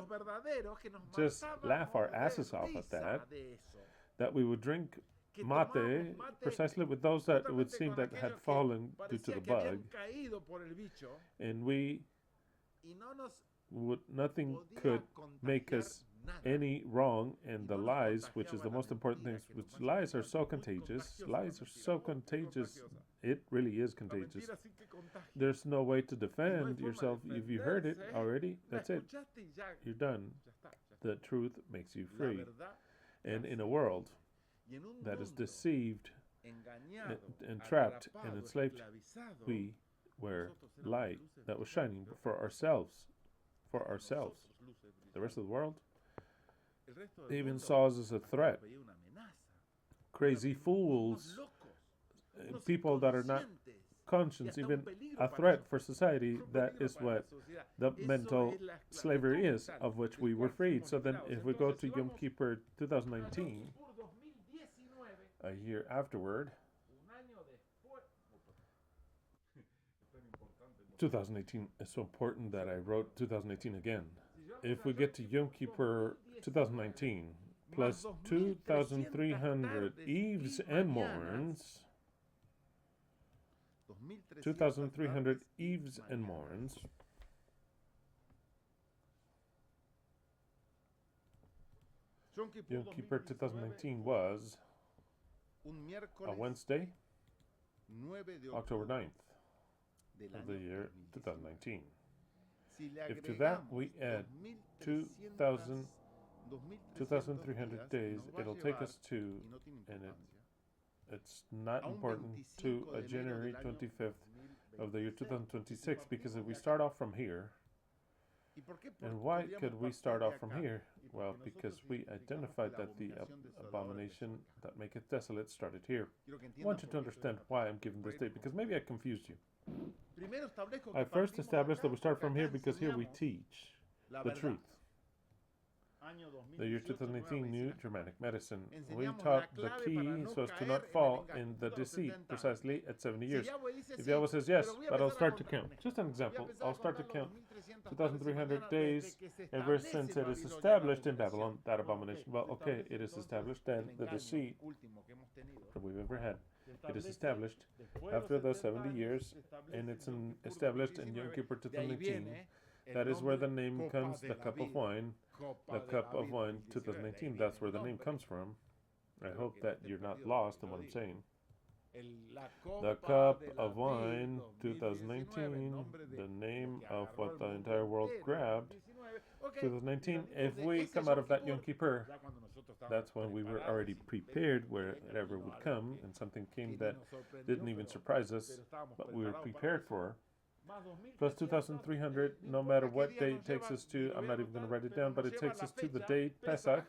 just laugh our asses off at that we would drink mate precisely with those that it would seem that had fallen due to the bug, and nothing could make us any wrong, and the lies, which is the most important thing, which lies are so contagious. It really is contagious. There's no way to defend yourself. If you heard it already, that's it. You're done. The truth makes you free. And in a world that is deceived and trapped and enslaved, we were light that was shining for ourselves. The rest of the world even saw us as a threat. Crazy fools, people that are not conscious, even a threat for society. That is what the mental slavery is, of which we were freed. So then if we go to Yom Kippur 2019, a year afterward, 2018 is so important that I wrote 2018 again. If we get to Yom Kippur 2019 plus 2,300 eves and morns, 2,300 eves and morns, Yom Kippur 2019 was a Wednesday, October 9th of the year 2019. If to that we add 2,300 days, it'll take us to, and it's not important, to a January 25th, of the year 2026, because if we start off from here, and why could we start off from here? Well, because we identified that the abomination that maketh desolate started here. I want you to understand why I'm giving this date, because maybe I confused you. I first established that we start from here because here we teach the truth. The year 2018, New Germanic Medicine. We taught the key so as to not fall in the deceit precisely at 70 years. If Yahweh says yes, but I'll start to count. Just an example. I'll start to count 2,300 days ever since it is established in Babylon, that abomination. Well, okay, it is established, then the deceit that we've ever had. It is established after the 70 years, and it's established in Yom Kippur 2018. That is where the name comes, the cup of wine. The cup of wine 2019, that's where the name comes from. I hope that you're not lost in what I'm saying. The cup of wine 2019, the name of what the entire world grabbed. 2019, if we come out of that Yom Kippur, that's when we were already prepared wherever would come, and something came that didn't even surprise us, but we were prepared for. Plus 2,300, no matter what day it takes us to, I'm not even going to write it down, but it takes us to the date Pesach,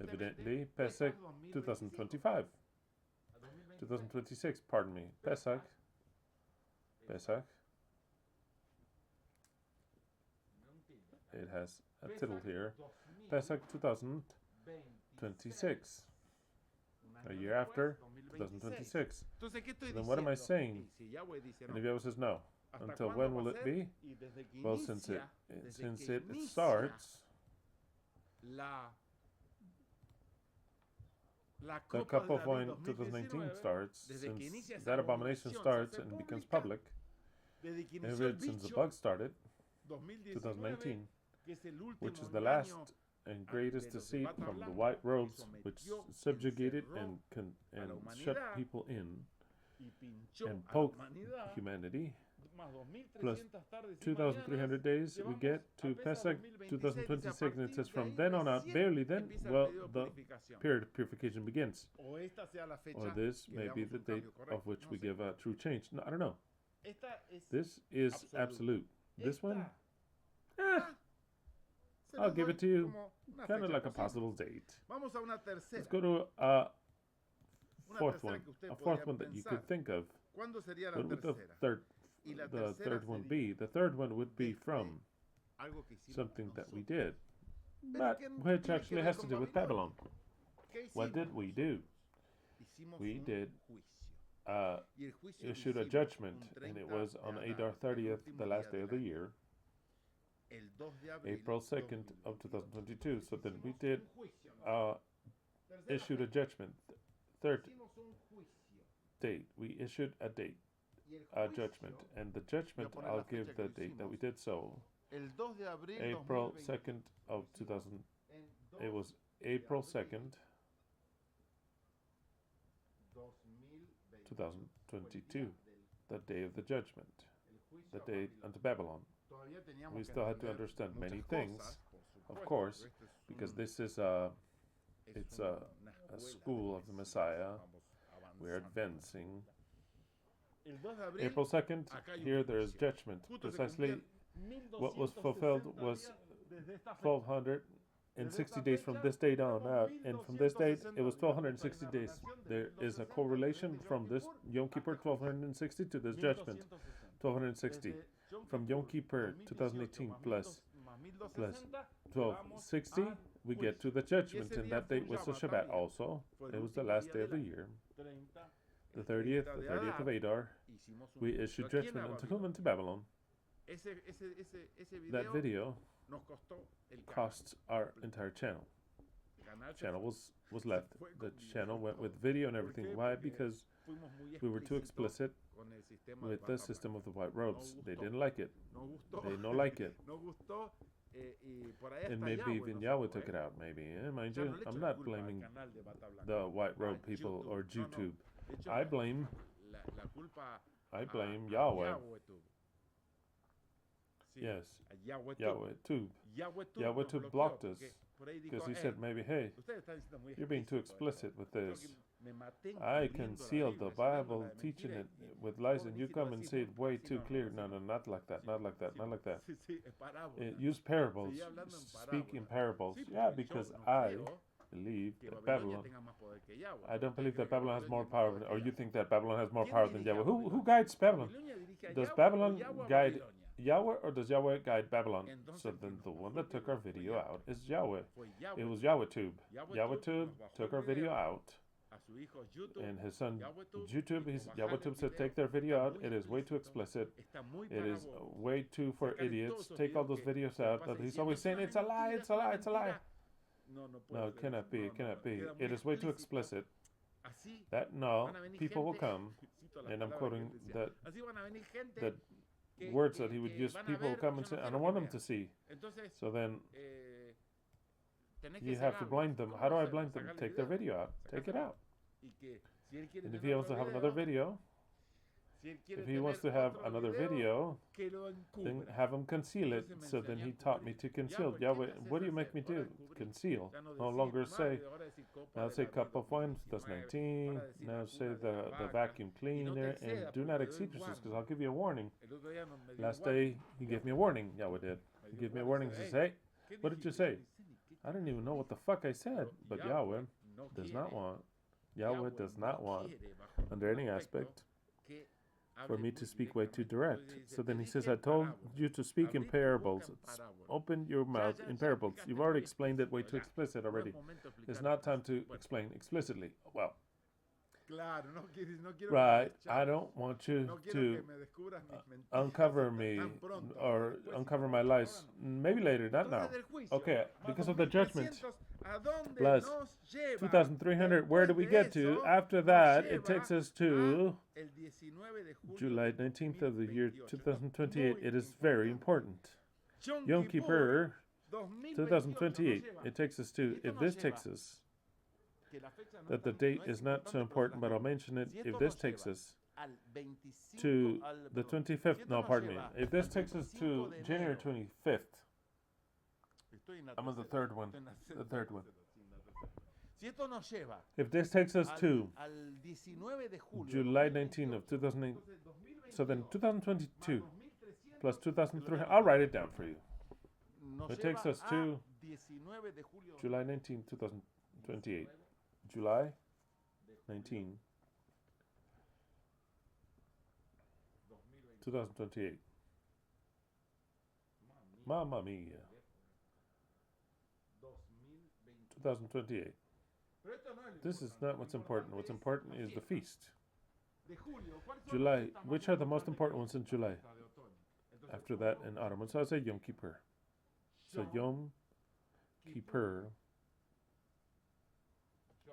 evidently, Pesach 2025. 2026, pardon me, Pesach. It has a tittle here. Pesach 2026. A year after, 2026. So then what am I saying? And if Yahweh says no. Until when will it be? Well, since it starts, the cup of wine 2019 starts, since that abomination starts and becomes public, since the bug started, 2019, which is the last and greatest deceit from the white robes, which subjugated and shut people in and poked humanity. Plus 2,300 days, we get to Pesach 2026, and it says from then on out, barely then, well, the period of purification begins. Or this may be the date of which we give a true change. No, I don't know. This is absolute. This one, I'll give it to you, kind of like a possible date. Let's go to a fourth one that you could think of. What would the third one be? The third one would be from something that we did, but which actually has to do with Babylon. What did we do? We did issued a judgment, and it was on Adar 30th, the last day of the year, April 2nd of 2022. So then we did issued a judgment. Third date, we issued a judgment, and the judgment, I'll give the date that we did so. April 2nd of 2000. It was April 2nd, 2022, the day of the judgment, the day unto Babylon. We still had to understand many things, of course, because this is a school of the Messiah. We're advancing. April 2nd, here there is judgment. Precisely what was fulfilled was 1,260 days from this date on out, and from this date it was 1,260 days. There is a correlation from this Yom Kippur 1,260 to this judgment 1,260. From Yom Kippur 2018 plus 1,260, we get to the judgment, and that date was the Shabbat also. It was the last day of the year. The 30th of Adar, we issued judgment unto whom? Unto Babylon. That video costs our entire channel. Channel was left. The channel went with video and everything. Why? Because we were too explicit with the system of the white robes. They didn't like it. They don't like it. And maybe even Yahweh took it out, maybe. Mind you, I'm not blaming the white robe people or YouTube. I blame Yahweh. Yes, Yahweh Tube. Yahweh Tube blocked us because he said maybe, hey, you're being too explicit with this. I concealed the Bible, teaching it with lies, and you come and say it way too clear. No, no, not like that, not like that, not like that. Use parables, speak in parables. Yeah, because I believe that Babylon. I don't believe that Babylon has more power, or you think that Babylon has more power than Yahweh. Who guides Babylon? Does Babylon guide Yahweh, or does Yahweh guide Babylon? So then the one that took our video out is Yahweh. It was YHWH. YHWH took our video out. And his son YouTube, YHWH said, take their video out. It is way too explicit. It is way too for idiots. Take all those videos out. He's always saying it's a lie, it's a lie, it's a lie. No, it cannot be, it cannot be. It is way too explicit. That no, people will come, and I'm quoting that words that he would use. People will come and say, I don't want them to see. So then you have to blind them. How do I blind them? Take their video out. Take it out. And if he wants to have another video, then have him conceal it. So then he taught me to conceal. Yahweh, what do you make me do? Conceal. No longer say, now say cup of wine, 2019. Now say the vacuum cleaner, and do not exceed yourselves, because I'll give you a warning. Last day, he gave me a warning. Yahweh did. He gave me a warning. He says, hey, what did you say? I didn't even know what the fuck I said. But Yahweh does not want, under any aspect, for me to speak way too direct. So then he says, I told you to speak in parables. Open your mouth in parables. You've already explained it way too explicit already. It's not time to explain explicitly. Well, right, I don't want you to uncover me or uncover my lies. Maybe later, not now. Okay, because of the judgment. Plus 2,300, where do we get to? After that, it takes us to July 19th of the year 2028. It is very important. Yom Kippur 2028. It takes us to, if this takes us, that the date is not so important, but I'll mention it. If this takes us to the 25th, no, pardon me. If this takes us to January 25th, I'm on the third one. The third one. If this takes us to July 19 of 2008, so then 2022 plus 2003, I'll write it down for you. It takes us to July 19, 2028. July 19, 2028. Mamma mia. 2028. This is not what's important. What's important is the feast. July. Which are the most important ones in July? After that, in autumn. So I say Yom Kippur. So Yom Kippur.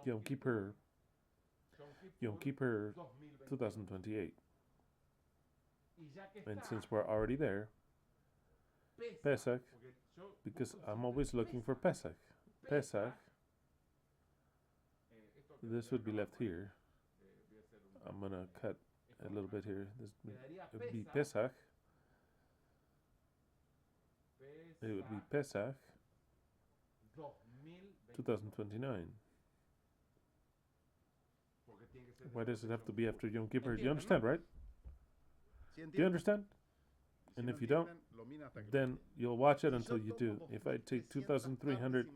Yom Kippur. Yom Kippur 2028. And since we're already there, Pesach, because I'm always looking for Pesach. Pesach, this would be left here. I'm going to cut a little bit here. This would be Pesach. It would be Pesach 2029. Why does it have to be after Yom Kippur? You understand, right? Do you understand? And if you don't, then you'll watch it until you do. If I take 2,300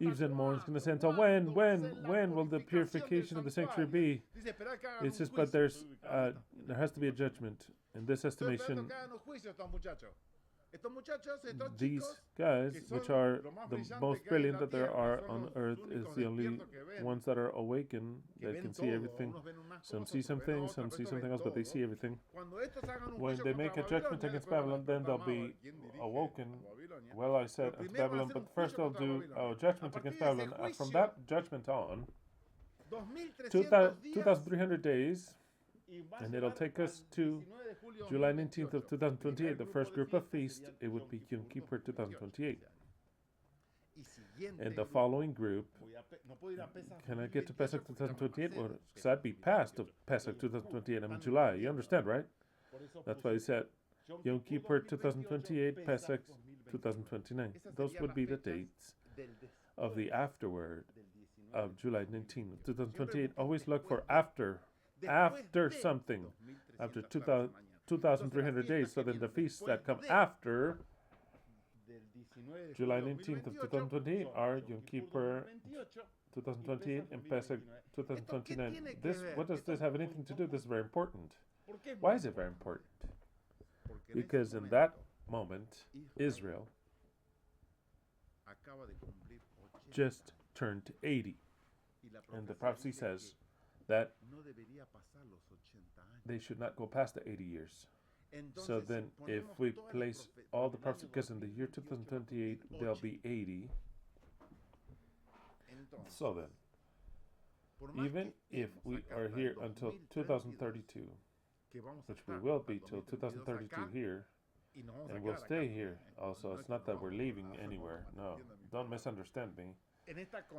eves and morns, going to say, until when will the purification of the sanctuary be? It says, but there has to be a judgment. In this estimation, these guys, which are the most brilliant that there are on earth, is the only ones that are awakened, that can see everything. Some see some things, some see something else, but they see everything. When they make a judgment against Babylon, then they'll be awoken. Well, I said against Babylon, but first they'll do a judgment against Babylon. From that judgment on, 2,300 days, and it'll take us to July 19th of 2028, the first group of feast. It would be Yom Kippur 2028. And the following group, can I get to Pesach 2028? Well, because I'd be past of Pesach 2028. I'm in July. You understand, right? That's why I said Yom Kippur 2028, Pesach 2029. Those would be the dates of the afterward of July 19, 2028, always look for after something, after 2,300 days. So then the feasts that come after July 19th of 2028 are Yom Kippur 2028 and Pesach 2029. What does this have anything to do? This is very important. Why is it very important? Because in that moment, Israel just turned 80. And the prophecy says that they should not go past the 80 years. So then, if we place all the prophecy, because in the year 2028, they'll be 80. So then, even if we are here until 2032, which we will be till 2032 here, and we'll stay here also, it's not that we're leaving anywhere. No, don't misunderstand me.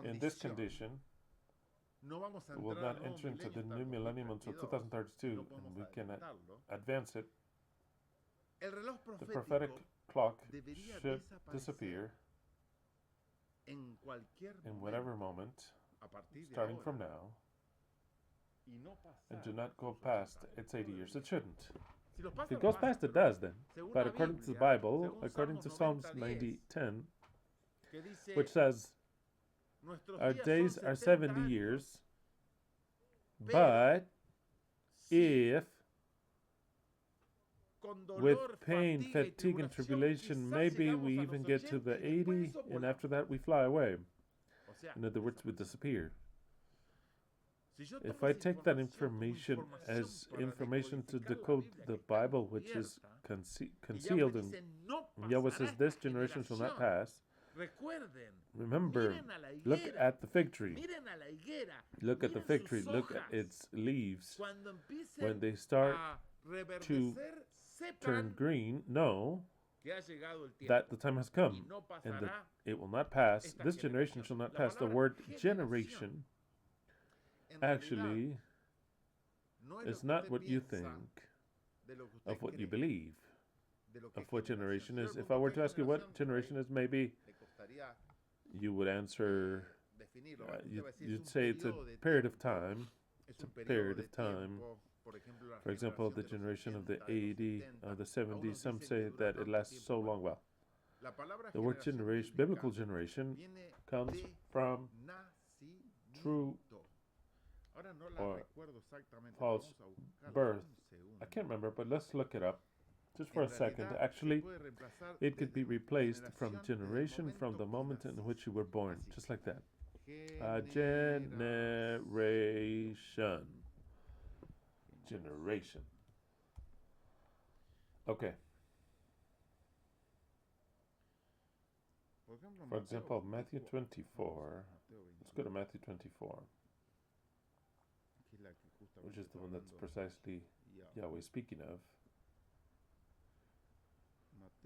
In this condition, we will not enter into the new millennium until 2032, and we can advance it. The prophetic clock should disappear in whatever moment, starting from now, and do not go past its 80 years. It shouldn't. If it goes past, it does then. But according to the Bible, according to Psalms 90:10, which says, our days are 70 years, but if with pain, fatigue, and tribulation, maybe we even get to the 80, and after that we fly away. In other words, we disappear. If I take that information as information to decode the Bible, which is concealed, and Yahweh says, this generation shall not pass. Remember, look at the fig tree. Look at the fig tree. Look at its leaves. When they start to turn green, know that the time has come and that it will not pass. This generation shall not pass. The word generation actually is not what you think of what you believe of what generation is. If I were to ask you what generation is, maybe you would answer, you'd say it's a period of time. It's a period of time. For example, the generation of the 80, the 70s, some say that it lasts so long. Well, the word generation, biblical generation, comes from true or false birth. I can't remember, but let's look it up just for a second. Actually, it could be replaced from generation, from the moment in which you were born, just like that. Generation. Okay. For example, Matthew 24. Let's go to Matthew 24, which is the one that's precisely Yahweh speaking of.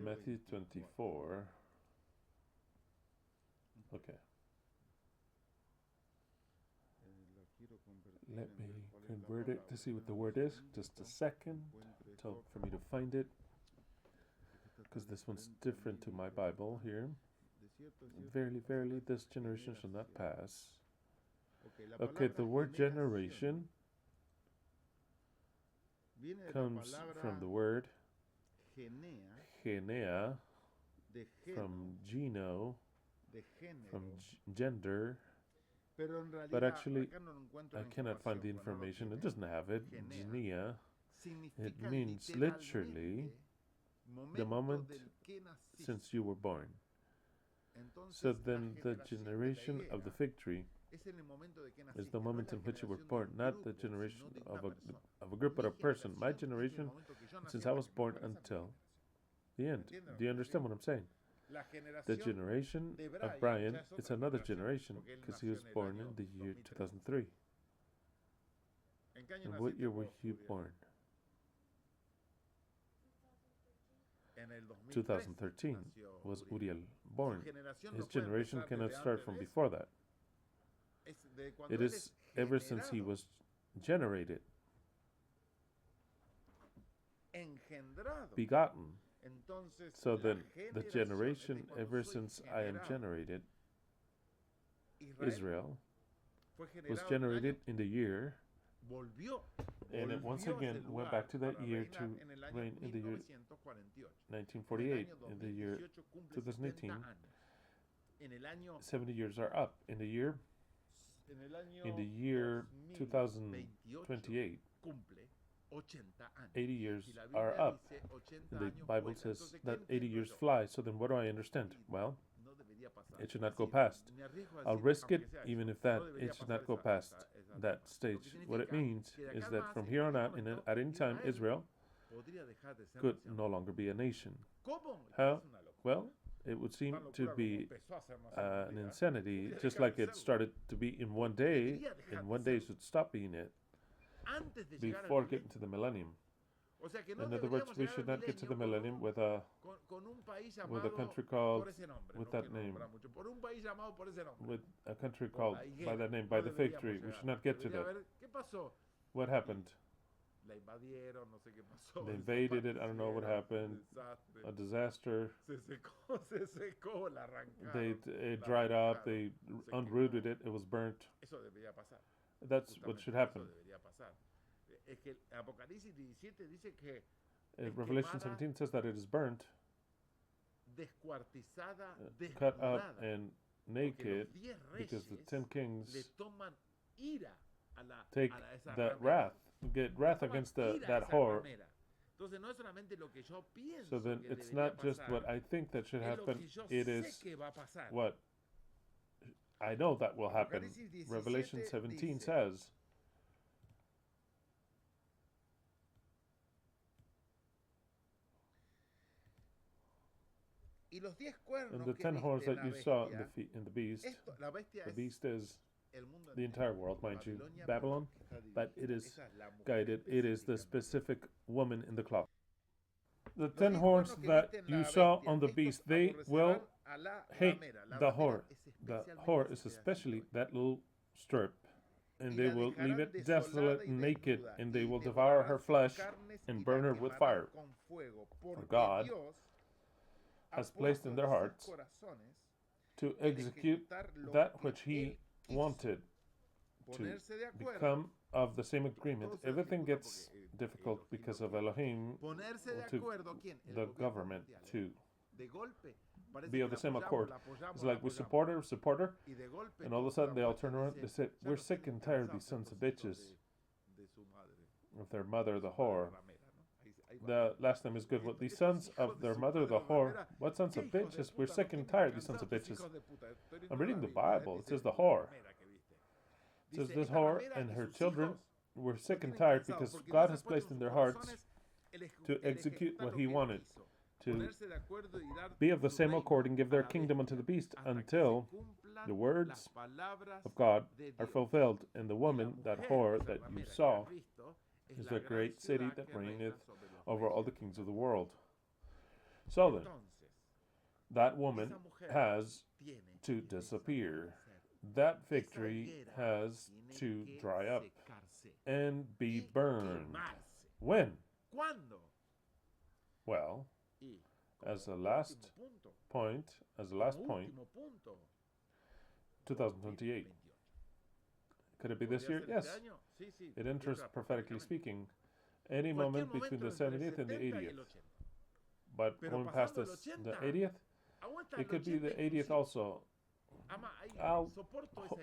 Matthew 24. Okay. Let me convert it to see what the word is. Just a second for me to find it, because this one's different to my Bible here. Verily, verily, this generation shall not pass. Okay, the word generation comes from the word genea, from geno, from gender. But actually, I cannot find the information. It doesn't have it. Genea. It means literally the moment since you were born. So then the generation of the fig tree is the moment in which you were born, not the generation of a group, but a person. My generation, since I was born until the end. Do you understand what I'm saying? The generation of Brian, it's another generation, because he was born in the year 2003. In what year were you born? 2013 was Uriel born. His generation cannot start from before that. It is ever since he was generated, begotten. So then the generation ever since I am generated, Israel, was generated in the year, and it once again went back to that year to reign in the year 1948. In the year 2018, 70 years are up. In the year 2028, 80 years are up. The Bible says that 80 years fly. So then what do I understand? Well, it should not go past. I'll risk it even if that it should not go past that stage. What it means is that from here on out, at any time, Israel could no longer be a nation. How? Well, it would seem to be an insanity, just like it started to be in one day. In one day, it should stop being it before getting to the millennium. In other words, we should not get to the millennium with a country called with that name, with a country called by that name, by the fig tree. We should not get to that. What happened? They invaded it. I don't know what happened. A disaster. It dried up. They unrooted it. It was burnt. That's what should happen. Revelation 17 says that it is burnt, cut up and naked, because the 10 kings take that wrath, get wrath against that whore. So then it's not just what I think that should happen, it is what I know that will happen. Revelation 17 says, and the 10 horns that you saw in the beast is the entire world, mind you, Babylon, but it is guided, it is the specific woman in the cloth. The 10 horns that you saw on the beast, they will hate the whore. The whore is especially that little strip, and they will leave it desolate and naked, and they will devour her flesh and burn her with fire. For God has placed in their hearts to execute that which He wanted, to become of the same agreement. Everything gets difficult because of Elohim, to the government, to be of the same accord. It's like we support her, and all of a sudden they all turn around and they say, we're sick and tired of these sons of bitches, of their mother, the whore. The last name is good. What these sons of their mother, the whore, what sons of bitches? We're sick and tired of these sons of bitches. I'm reading the Bible. It says the whore. It says this whore and her children were sick and tired because God has placed in their hearts to execute what He wanted, to be of the same accord and give their kingdom unto the beast until the words of God are fulfilled. And the woman, that whore that you saw, is the great city that reigneth over all the kings of the world. So then, that woman has to disappear. That victory has to dry up and be burned. When? Well, as a last point, 2028. Could it be this year? Yes. It enters, prophetically speaking, any moment between the 70th and the 80th. But going past the 80th, it could be the 80th also. I'll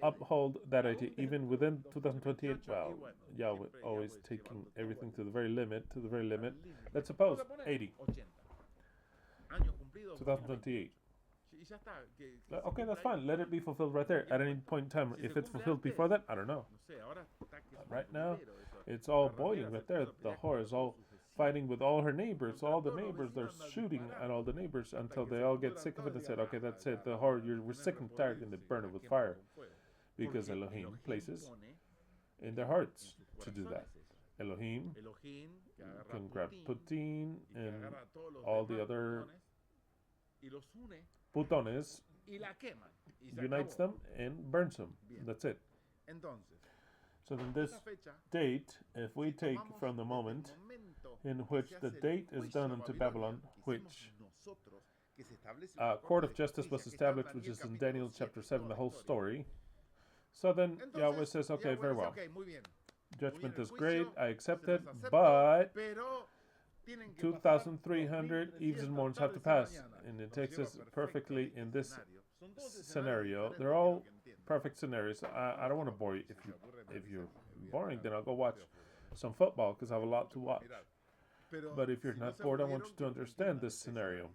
uphold that idea even within 2028. Well, Yahweh always taking everything to the very limit, Let's suppose 80. 2028. Okay, that's fine. Let it be fulfilled right there at any point in time. If it's fulfilled before that, I don't know. Right now, it's all boiling right there. The whore is all fighting with all her neighbors. All the neighbors, they're shooting at all the neighbors until they all get sick of it and said, okay, that's it. The whore, we're sick and tired, and they burn it with fire. Because Elohim places in their hearts to do that. Elohim can grab Putin and all the other putones, unites them and burns them. That's it. So then this date, if we take from the moment in which the date is done unto Babylon, which court of justice was established, which is in Daniel chapter 7, the whole story. So then Yahweh says, okay, very well. Judgment is great, I accept it, but 2,300 eves and morns have to pass. And it takes us perfectly in this scenario. They're all perfect scenarios. I don't want to bore you. If you're boring, then I'll go watch some football because I have a lot to watch. But if you're not bored, I want you to understand this scenario.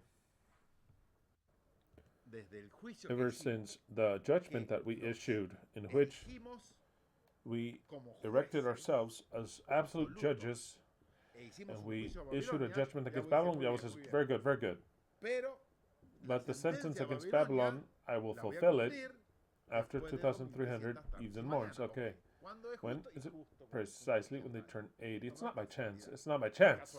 Ever since the judgment that we issued, in which we erected ourselves as absolute judges, and we issued a judgment against Babylon, Yahweh says, very good, very good. But the sentence against Babylon, I will fulfill it after 2,300 eves and morns. Okay. When is it? Precisely when they turn 80. It's not by chance. It's not by chance.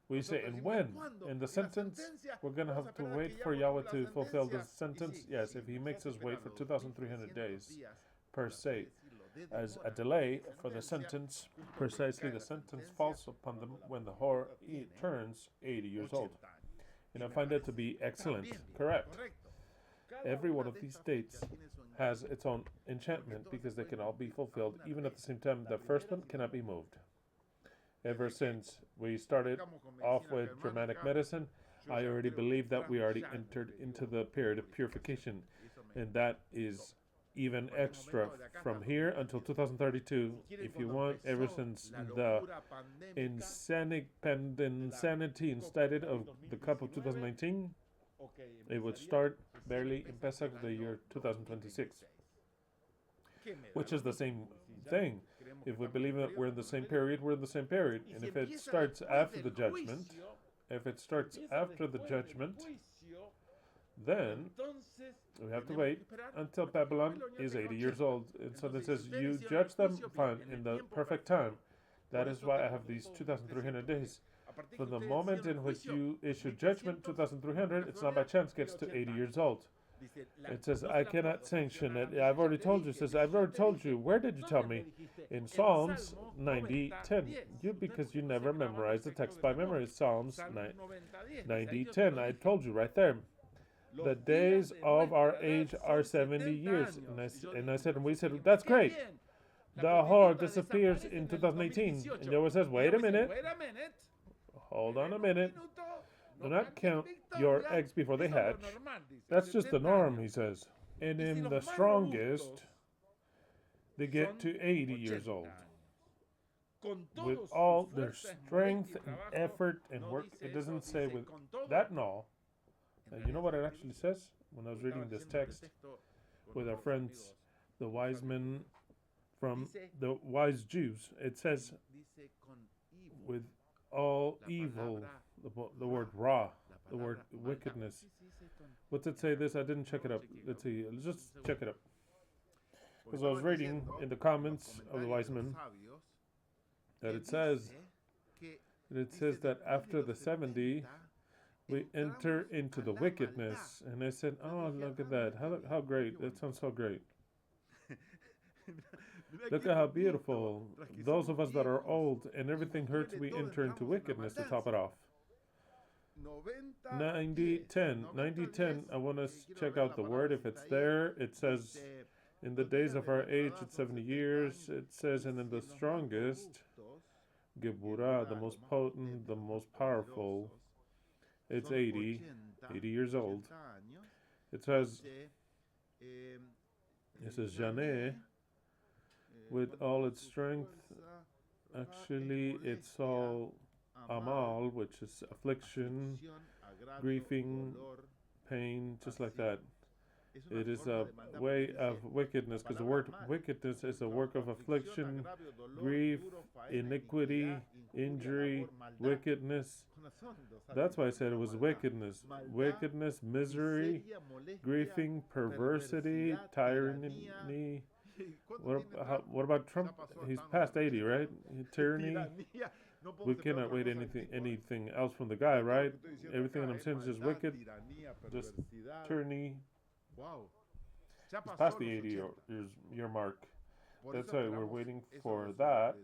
We say, and when? In the sentence, we're going to have to wait for Yahweh to fulfill the sentence. Yes, if he makes us wait for 2,300 days per se as a delay for the sentence, precisely the sentence falls upon them when the whore turns 80 years old. And I find that to be excellent. Correct. Every one of these dates has its own enchantment because they can all be fulfilled even at the same time. The first one cannot be moved. Ever since we started off with Germanic medicine, I already believe that we already entered into the period of purification, and that is even extra from here until 2032. If you want, ever since the insanity instead of the cup of 2019, it would start barely in Pesach the year 2026, which is the same thing. If we believe that we're in the same period, we're in the same period. And if it starts after the judgment, then we have to wait until Babylon is 80 years old. And so it says, you judge them fine in the perfect time. That is why I have these 2,300 days. From the moment in which you issue judgment, 2,300, it's not by chance, gets to 80 years old. It says, I cannot sanction it. I've already told you. It says, I've already told you. Where did you tell me? In Psalms 90:10. Because you never memorize the text by memory. Psalms 90:10. I told you right there. The days of our age are 70 years. And we said, that's great. The whore disappears in 2018. And Yahweh says, wait a minute. Hold on a minute. Do not count your eggs before they hatch. That's just the norm, he says. And in the strongest, they get to 80 years old. With all their strength and effort and work. It doesn't say with that and all. You know what it actually says? When I was reading this text with our friends, the wise men from the wise Jews, it says with all evil, the word ra, the word wickedness. What's it say this? I didn't check it up. Let's see. Let's just check it up. Because I was reading in the comments of the wise men that it says that after the 70, we enter into the wickedness. And I said, oh, look at that. How great. That sounds so great. Look at how beautiful. Those of us that are old and everything hurts, we enter into wickedness to top it off. 90:10. 90:10. I want to check out the word. If it's there, it says, in the days of our age, it's 70 years. It says, and in the strongest, Geburah, the most potent, the most powerful, it's 80 years old. It says, Janeh, with all its strength. Actually, it's all amal, which is affliction, grieving, pain, just like that. It is a way of wickedness, because the word wickedness is a work of affliction, grief, iniquity, injury, wickedness. That's why I said it was wickedness. Wickedness, misery, grieving, perversity, tyranny. What about Trump? He's past 80, right? Tyranny. We cannot wait anything else from the guy, right? Everything that I'm saying is just wicked. Just tyranny. He's past the 80-year mark. That's why we're waiting for that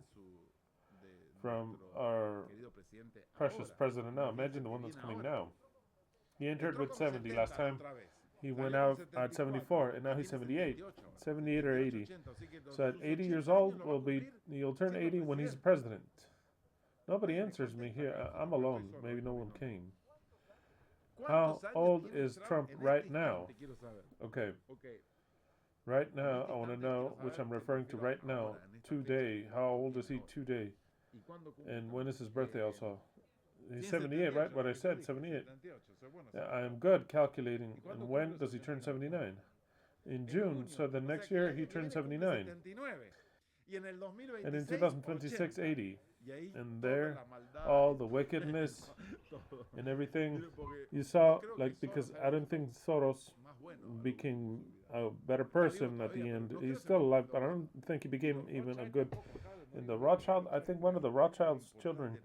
from our precious president now. Imagine the one that's coming now. He entered with 70 last time. He went out at 74, and now he's 78. 78 or 80. So at 80 years old, he'll turn 80 when he's president. Nobody answers me here. I'm alone. Maybe no one came. How old is Trump right now? Okay. Right now, I want to know, which I'm referring to right now, today. How old is he today? And when is his birthday also? He's 78, right? What I said, 78. Yeah, I am good calculating. And when does he turn 79? In June, so the next year he turns 79. And in 2026, 80. And there, all the wickedness and everything. You saw, because I don't think Soros became a better person at the end. He's still alive, but I don't think he became even a good. And the Rothschild, I think one of the Rothschild's children,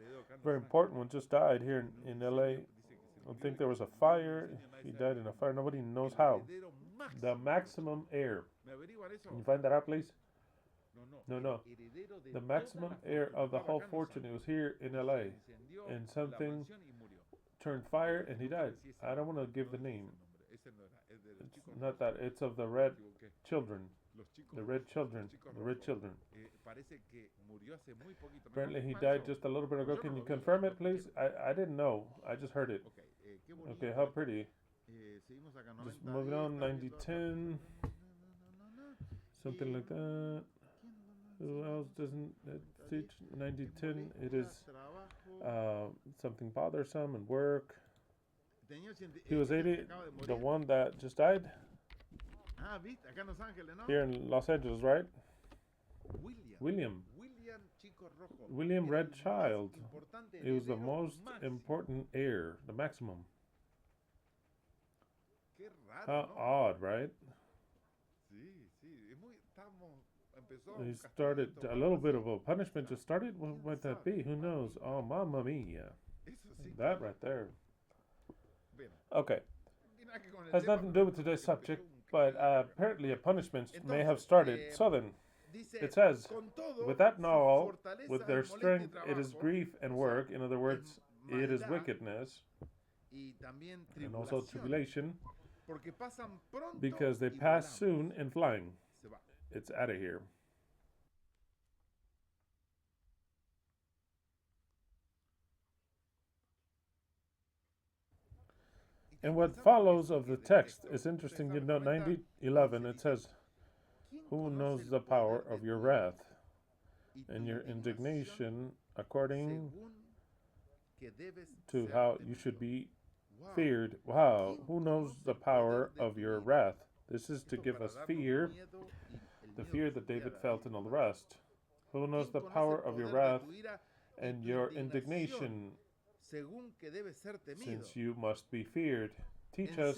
very important one, just died here in LA. I think there was a fire. He died in a fire. Nobody knows how. The maximum heir. Can you find that out, please? No. The maximum heir of the whole fortune. It was here in LA. And something turned fire and he died. I don't want to give the name. It's not that. It's of the red children. The red children. The red children. Apparently he died just a little bit ago. Can you confirm it, please? I didn't know. I just heard it. Okay, how pretty. Just moving on. 9010. Something like that. Who else doesn't teach 9010? It is something bothersome and work. He was 80. The one that just died? Here in Los Angeles, right? William Red Child. He was the most important heir, the maximum. How odd, right? He started a little bit of a punishment. Just started. What might that be? Who knows? Oh, mamma mia! That right there. Okay, has nothing to do with today's subject, but apparently a punishment may have started. So then, it says, with that know, with their strength, it is grief and work. In other words, it is wickedness and also tribulation, because they pass soon in flying. It's out of here. And what follows of the text is interesting. You know, 90:11, it says, who knows the power of your wrath and your indignation according to how you should be feared? Wow, who knows the power of your wrath? This is to give us fear, the fear that David felt and all the rest. Who knows the power of your wrath and your indignation, since you must be feared? Teach us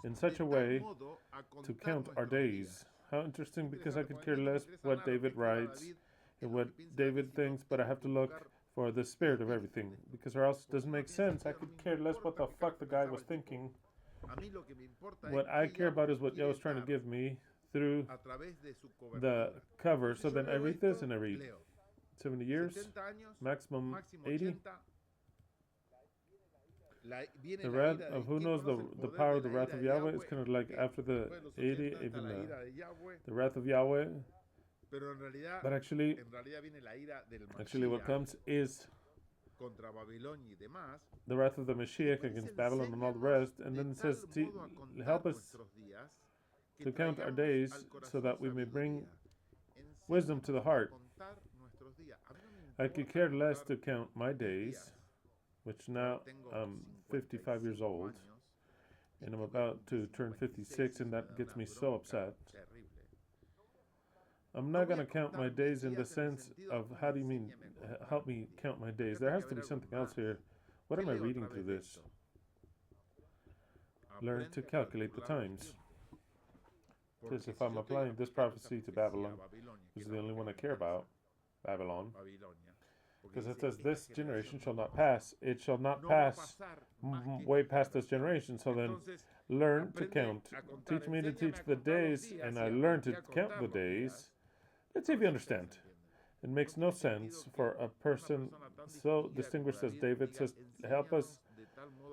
in such a way to count our days. How interesting, because I could care less what David writes and what David thinks, but I have to look for the spirit of everything, because or else it doesn't make sense. I could care less what the fuck the guy was thinking. What I care about is what Yah was trying to give me through the cover. So then I read this and I read 70 years, maximum 80. The wrath of who knows the power of the wrath of Yahweh is kind of like after the 80, even the wrath of Yahweh. But actually what comes is the wrath of the Mashiach against Babylon and all the rest. And then it says, help us to count our days so that we may bring wisdom to the heart. I could care less to count my days, which now I'm 55 years old, and I'm about to turn 56, and that gets me so upset. I'm not going to count my days in the sense of, how do you mean, help me count my days? There has to be something else here. What am I reading through this? Learn to calculate the times. Because if I'm applying this prophecy to Babylon, which is the only one I care about, Babylon, because it says this generation shall not pass. It shall not pass way past this generation. So then learn to count. Teach me to teach the days, and I learn to count the days. Let's see if you understand. It makes no sense for a person so distinguished as David says, help us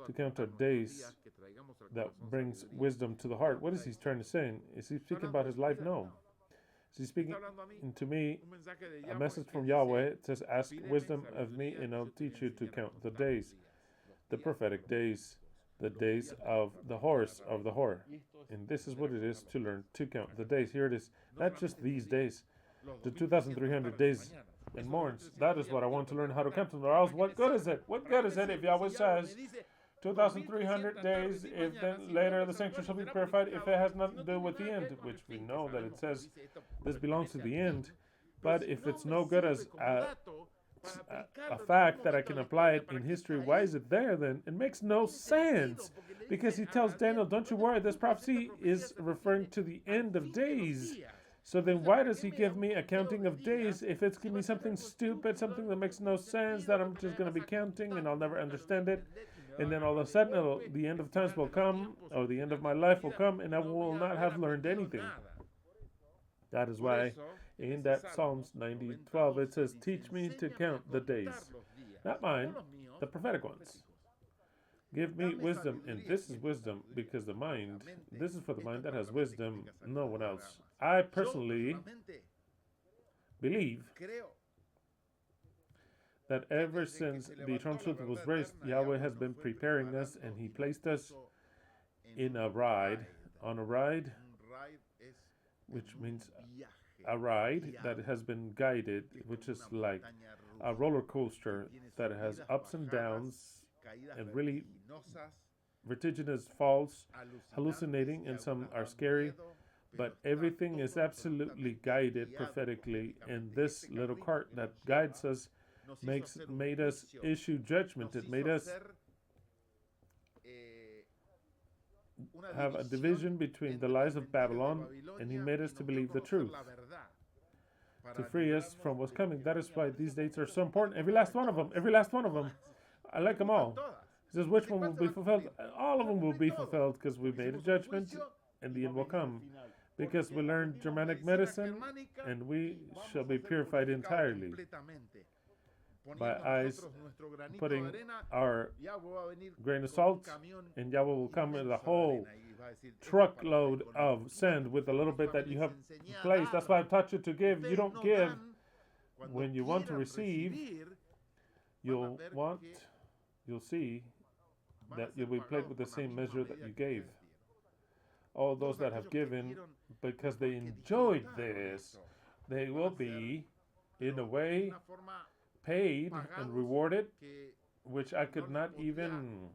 to count our days that brings wisdom to the heart. What is he trying to say? Is he speaking about his life? No. Is he speaking to me a message from Yahweh? It says, ask wisdom of me and I'll teach you to count the days, the prophetic days, the days of the horse, of the whore. And this is what it is to learn to count the days. Here it is, not just these days, the 2,300 days and morns. That is what I want to learn how to count them. Or else, what good is it? What good is it if Yahweh says 2,300 days, if then later the sanctuary shall be purified, if it has nothing to do with the end, which we know that it says this belongs to the end. But if it's no good as a fact that I can apply it in history, why is it there then? It makes no sense. Because he tells Daniel, don't you worry, this prophecy is referring to the end of days. So then why does he give me a counting of days if it's giving me something stupid, something that makes no sense, that I'm just going to be counting and I'll never understand it? And then all of a sudden the end of times will come, or the end of my life will come, and I will not have learned anything. That is why in that Psalms 90:12 it says, teach me to count the days. Not mine, the prophetic ones. Give me wisdom, and this is wisdom because the mind, this is for the mind that has wisdom, no one else. I personally believe that ever since the eternal truth was raised, Yahweh has been preparing us, and he placed us in a ride, on a ride, which means a ride that has been guided, which is like a roller coaster that has ups and downs and really vertiginous falls, hallucinating, and some are scary, but everything is absolutely guided prophetically, and this little cart that guides us made us issue judgment. It made us have a division between the lies of Babylon, and he made us to believe the truth, to free us from what's coming. That is why these dates are so important. Every last one of them. Every last one of them. I like them all. He says, which one will be fulfilled? All of them will be fulfilled because we made a judgment, and the end will come. Because we learned Germanic medicine, and we shall be purified entirely. By eyes putting our grain of salt, and Yahweh will come with a whole truckload of sand with a little bit that you have placed. That's why I taught you to give. You don't give when you want to receive. You'll see that you'll be paid with the same measure that you gave. All those that have given because they enjoyed this, they will be, in a way, paid and rewarded, which I could not even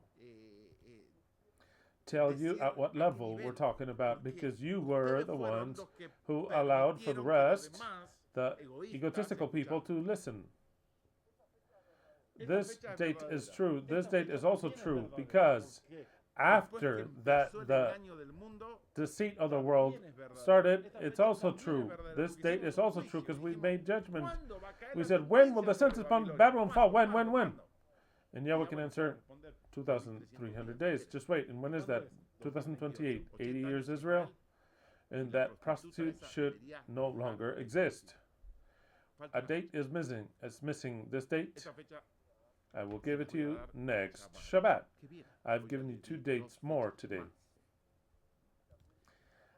tell you at what level we're talking about, because you were the ones who allowed for the rest, the egotistical people, to listen. This date is true. This date is also true because after that the deceit of the world started, it's also true. This date is also true because we made judgment. We said, when will the census upon Babylon fall? When? And Yahweh can answer, 2,300 days. Just wait. And when is that? 2028. 80 years Israel. And that prostitute should no longer exist. A date is missing. It's missing. This date, I will give it to you next Shabbat. I've given you 2 dates more today.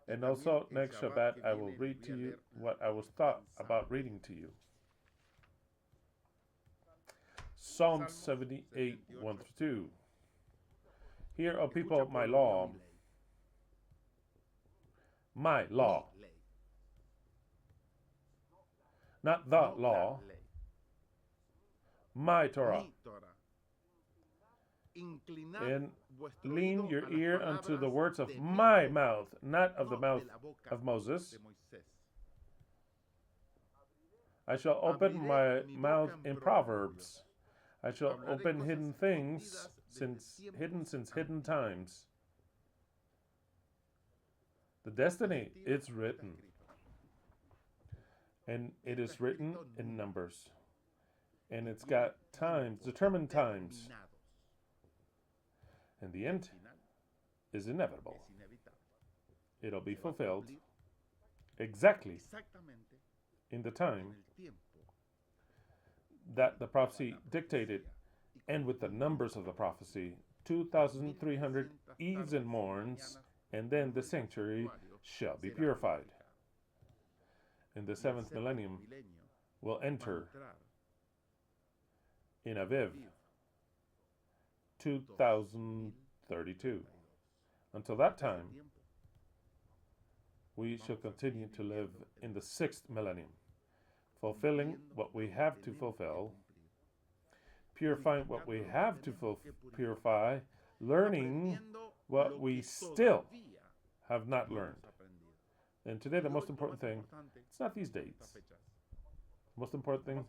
And also next Shabbat, I will read to you what I was thought about reading to you. Psalm 78, 1-2. Hear, O people, my law. My law. Not the law. My Torah. And lean your ear unto the words of my mouth, not of the mouth of Moses. I shall open my mouth in Proverbs. I shall open hidden things since hidden times. The destiny, it's written. And it is written in numbers. And it's got times, determined times. And the end is inevitable. It'll be fulfilled exactly in the time that the prophecy dictated, and with the numbers of the prophecy, 2,300 eves and morns, and then the sanctuary shall be purified. In the seventh millennium, will enter in Aviv 2032. Until that time, we shall continue to live in the sixth millennium, fulfilling what we have to fulfill, purifying what we have to purify, learning what we still have not learned. And today, the most important thing, it's not these dates. The most important thing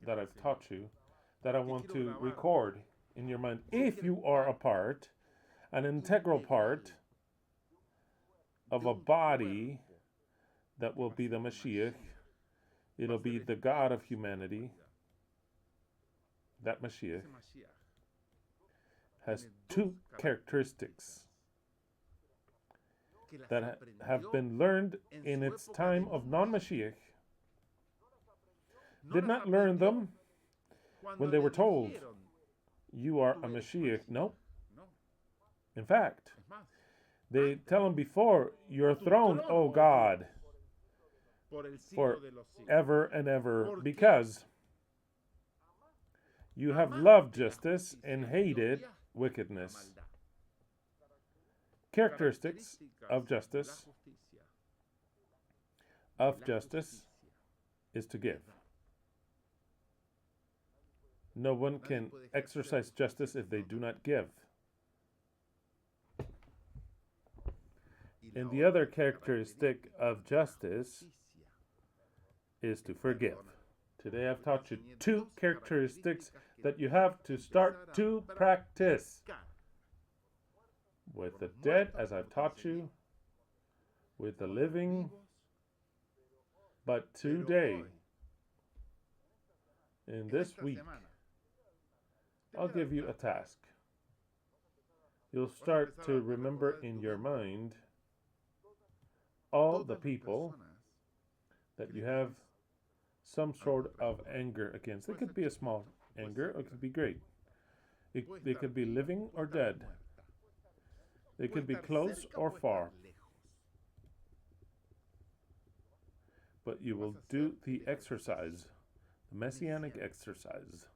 that I've taught you, that I want to record in your mind, if you are a part, an integral part of a body that will be the Mashiach, it'll be the God of humanity. That Mashiach has two characteristics that have been learned in its time of non-Mashiach. Did not learn them when they were told, you are a Mashiach. No. In fact, they tell him before, your throne, O God, for ever and ever, because you have loved justice and hated wickedness. Characteristics of justice is to give. No one can exercise justice if they do not give. And the other characteristic of justice is to forgive. Today I've taught you two characteristics that you have to start to practice. With the dead, as I've taught you, with the living, but today, in this week, I'll give you a task. You'll start to remember in your mind all the people that you have some sort of anger against. It could be a small anger, or it could be great. They could be living or dead. They could be close or far. But you will do the exercise, the messianic exercise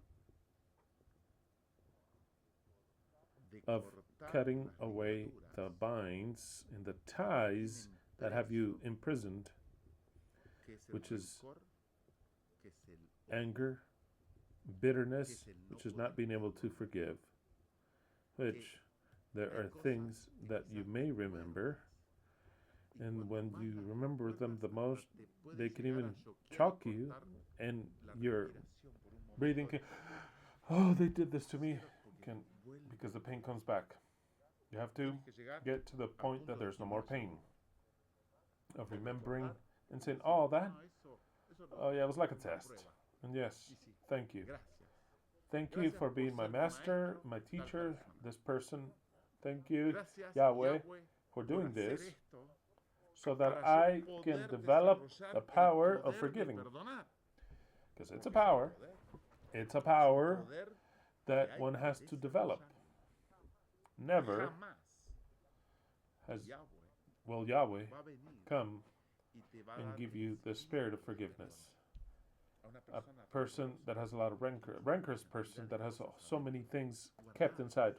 of cutting away the binds and the ties that have you imprisoned, which is anger, bitterness, which is not being able to forgive, which there are things that you may remember, and when you remember them the most, they can even shock you, and your breathing can, oh, they did this to me, because the pain comes back. You have to get to the point that there's no more pain, of remembering and saying, oh, yeah, it was like a test. And yes, thank you. Thank you for being my master, my teacher, this person. Thank you, Yahweh, for doing this, so that I can develop the power of forgiving. Because it's a power. It's a power that one has to develop. Never will Yahweh come and give you the spirit of forgiveness. A person that has a lot of rancor, a rancorous person that has so many things kept inside.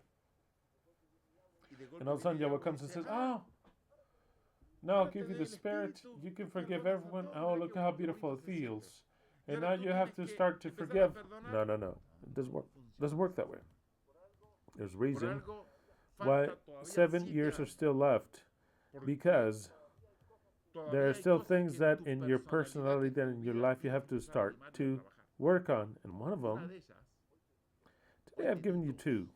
And all of a sudden Yahweh comes and says, oh, now I'll give you the spirit. You can forgive everyone. Oh, look how beautiful it feels. And now you have to start to forgive. No. It doesn't work. It doesn't work that way. There's a reason why 7 years are still left. Because there are still things that in your personality, that in your life, you have to start to work on. And one of them, today I've given you two.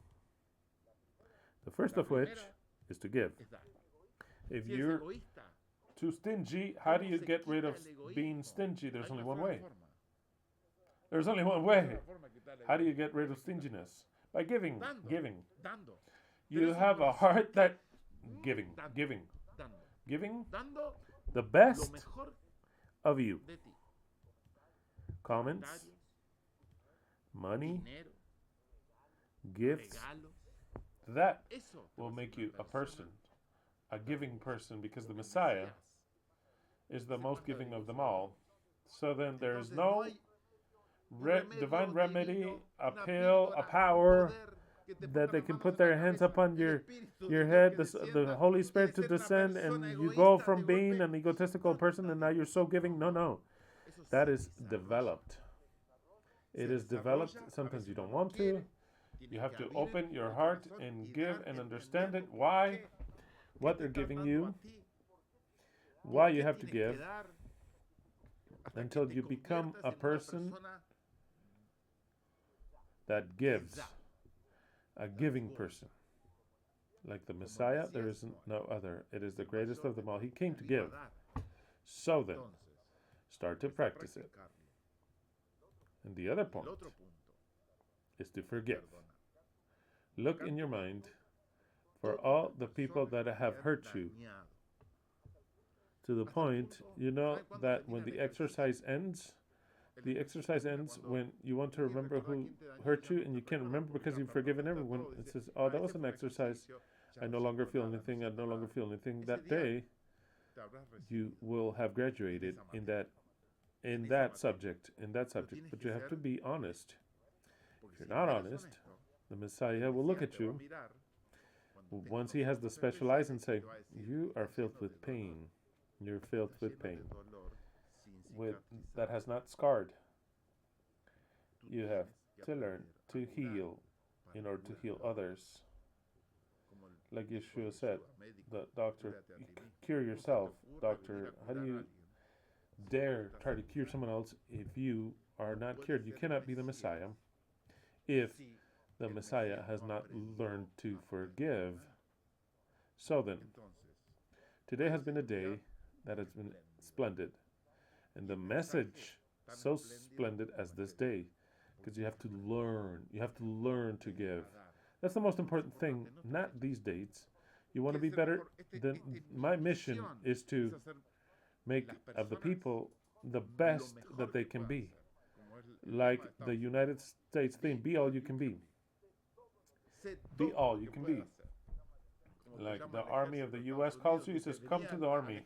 The first of which is to give. If you're too stingy, how do you get rid of being stingy? There's only one way. There's only one way. How do you get rid of stinginess? By giving. You have a heart that giving the best of you. Comments, money, gifts, That will make you a person, a giving person, because the Messiah is the most giving of them all. So then there is no divine remedy, a pill, a power that they can put their hands upon your head, the Holy Spirit to descend, and you go from being an egotistical person and now you're so giving. No, no. That is developed. It is developed. Sometimes you don't want to. You have to open your heart and give and understand it. Why? What they're giving you. Why you have to give. Until you become a person that gives. A giving person. Like the Messiah, there is no other. It is the greatest of them all. He came to give. So then, start to practice it. And the other point is to forgive. Look in your mind for all the people that have hurt you. To the point, you know that when the exercise ends when you want to remember who hurt you, and you can't remember because you've forgiven everyone. It says, oh, that was an exercise. I no longer feel anything. I no longer feel anything. That day, you will have graduated in that subject. But you have to be honest. If you're not honest, the Messiah will look at you once he has the special eyes and say, you are filled with pain. You're filled with pain. That has not scarred. You have to learn to heal in order to heal others. Like Yeshua said, the doctor, cure yourself. Doctor, how do you dare try to cure someone else if you are not cured? You cannot be the Messiah if the Messiah has not learned to forgive. So then, today has been a day that has been splendid. And the message so splendid as this day, because you have to learn to give. That's the most important thing, not these dates. You want to be better? Then my mission is to make of the people the best that they can be. Like the United States theme, be all you can be. Be all you can be. Like the army of the U.S. calls you, he says, come to the army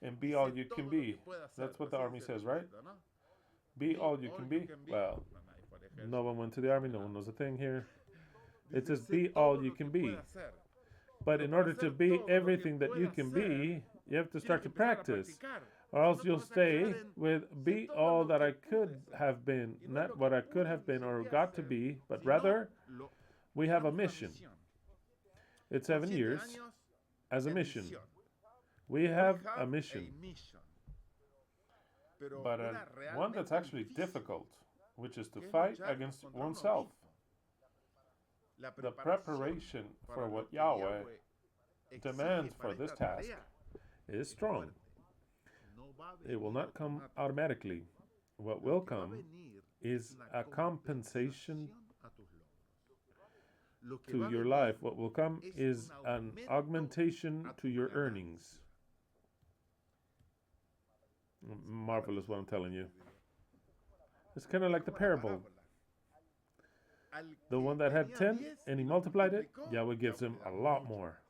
and be all you can be. That's what the army says, right? Be all you can be. Well, no one went to the army. No one knows a thing here. It says, be all you can be. But in order to be everything that you can be, you have to start to practice. Or else you'll stay with be all that I could have been. Not what I could have been or got to be, but rather we have a mission. It's 7 years as a mission. We have a mission. But one that's actually difficult, which is to fight against oneself. The preparation for what Yahweh demands for this task is strong. It will not come automatically. What will come is a compensation to your life. What will come is an augmentation to your earnings. Marvelous what I'm telling you. It's kind of like the parable. The one that had 10 and he multiplied it, Yahweh gives him a lot more.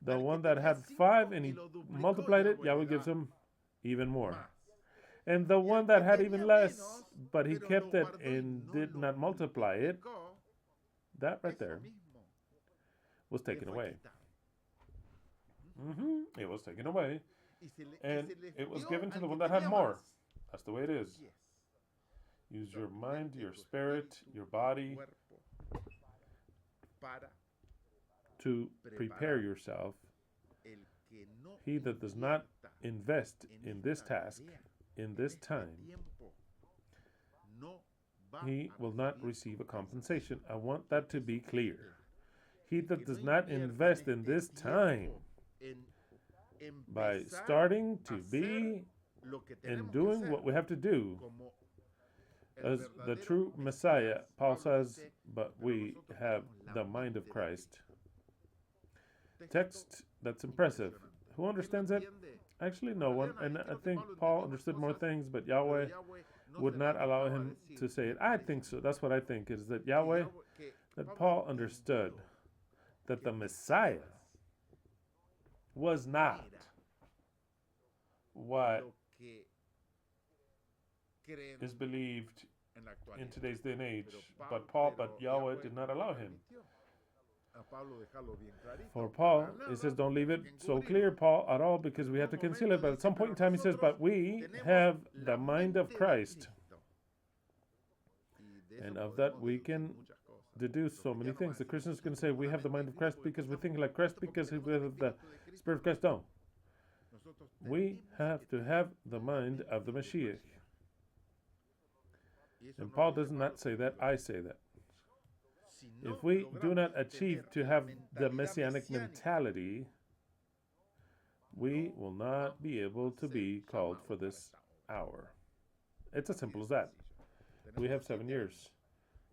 The one that had 5 and he multiplied it, Yahweh gives him even more. And the one that had even less, but he kept it and did not multiply it, that right there was taken away. It was taken away. And it was given to the one that had more. That's the way it is. Use your mind, your spirit, your body to prepare yourself. He that does not invest in this task, in this time, he will not receive a compensation. I want that to be clear. He that does not invest in this time by starting to be and doing what we have to do as the true Messiah, Paul says, but we have the mind of Christ. Text that's impressive. Who understands it? Actually, no one. And I think Paul understood more things, but Yahweh would not allow him to say it. I think so. That's what I think, is that Yahweh, that Paul understood that the Messiah was not what is believed in today's day and age. But Yahweh did not allow him. For Paul, he says, don't leave it so clear, Paul, at all, because we have to conceal it. But at some point in time, he says, but we have the mind of Christ. And of that, we can deduce so many things. The Christians can say, we have the mind of Christ because we think like Christ, because we have the Spirit of Christ. No. We have to have the mind of the Mashiach. And Paul does not say that, I say that. If we do not achieve to have the messianic mentality, we will not be able to be called for this hour. It's as simple as that. We have 7 years.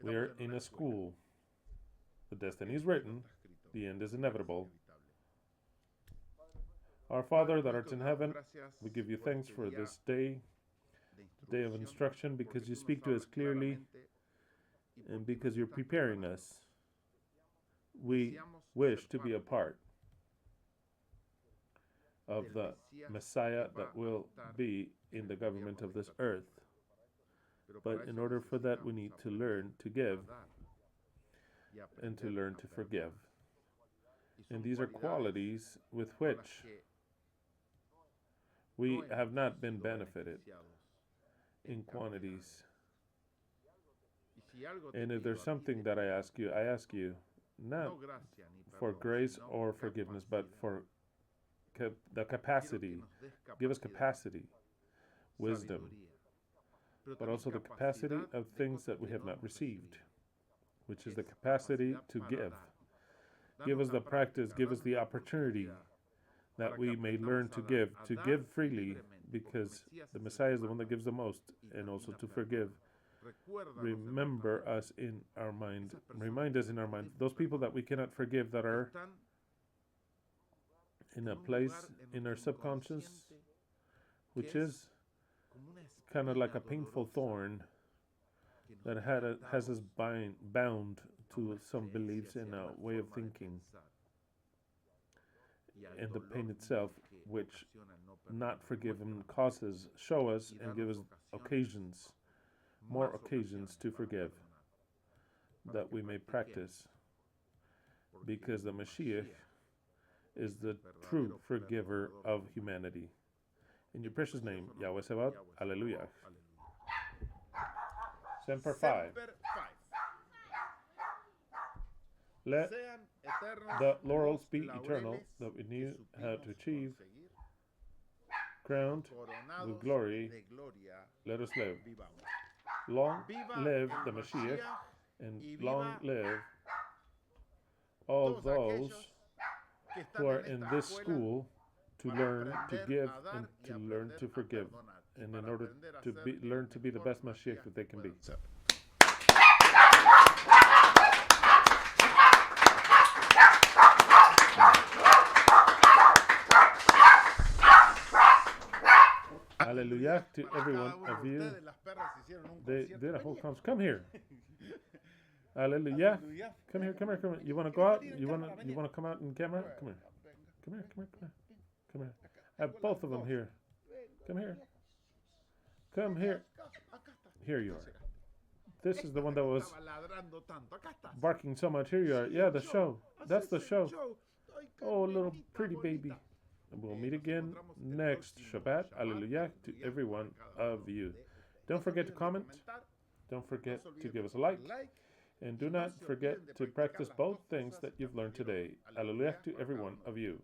We are in a school. The destiny is written. The end is inevitable. Our Father that art in heaven, we give you thanks for this day of instruction, because you speak to us clearly and because you're preparing us. We wish to be a part of the Messiah that will be in the government of this earth. But in order for that, we need to learn to give and to learn to forgive. And these are qualities with which we have not been benefited in quantities. And if there's something that I ask you not for grace or forgiveness, but for the capacity. Give us capacity, wisdom, but also the capacity of things that we have not received, which is the capacity to give. Give us the practice, give us the opportunity that we may learn to give freely, because the Messiah is the one that gives the most, and also to forgive. Remember us in our mind. Remind us in our mind. Those people that we cannot forgive, that are in a place in our subconscious, which is kind of like a painful thorn that has us bound to some beliefs and a way of thinking, and the pain itself, which not forgiven causes, show us and give us occasions, more occasions to forgive, that we may practice, because the Mashiach is the true forgiver of humanity. In your precious name, Yahweh Sabaoth, Hallelujah. Semper Fi. Let the laurels be eternal that we knew how to achieve. Crowned with glory, let us live. Long live the Mashiach, and long live all those who are in this school to learn to give and to learn to forgive, and in order to learn to be the best Mashiach that they can be. Hallelujah to every one of you. They did a whole conference. Come here. Hallelujah. Come here. You want to go out? You want to come out in camera? Come here. Come here. I have both of them here. Come here. Here you are. This is the one that was barking so much. Here you are. Yeah, the show. That's the show. Oh, little pretty baby. And we'll meet again next Shabbat. Hallelujah to every one of you. Don't forget to comment. Don't forget to give us a like. And do not forget to practice both things that you've learned today. Hallelujah to every one of you.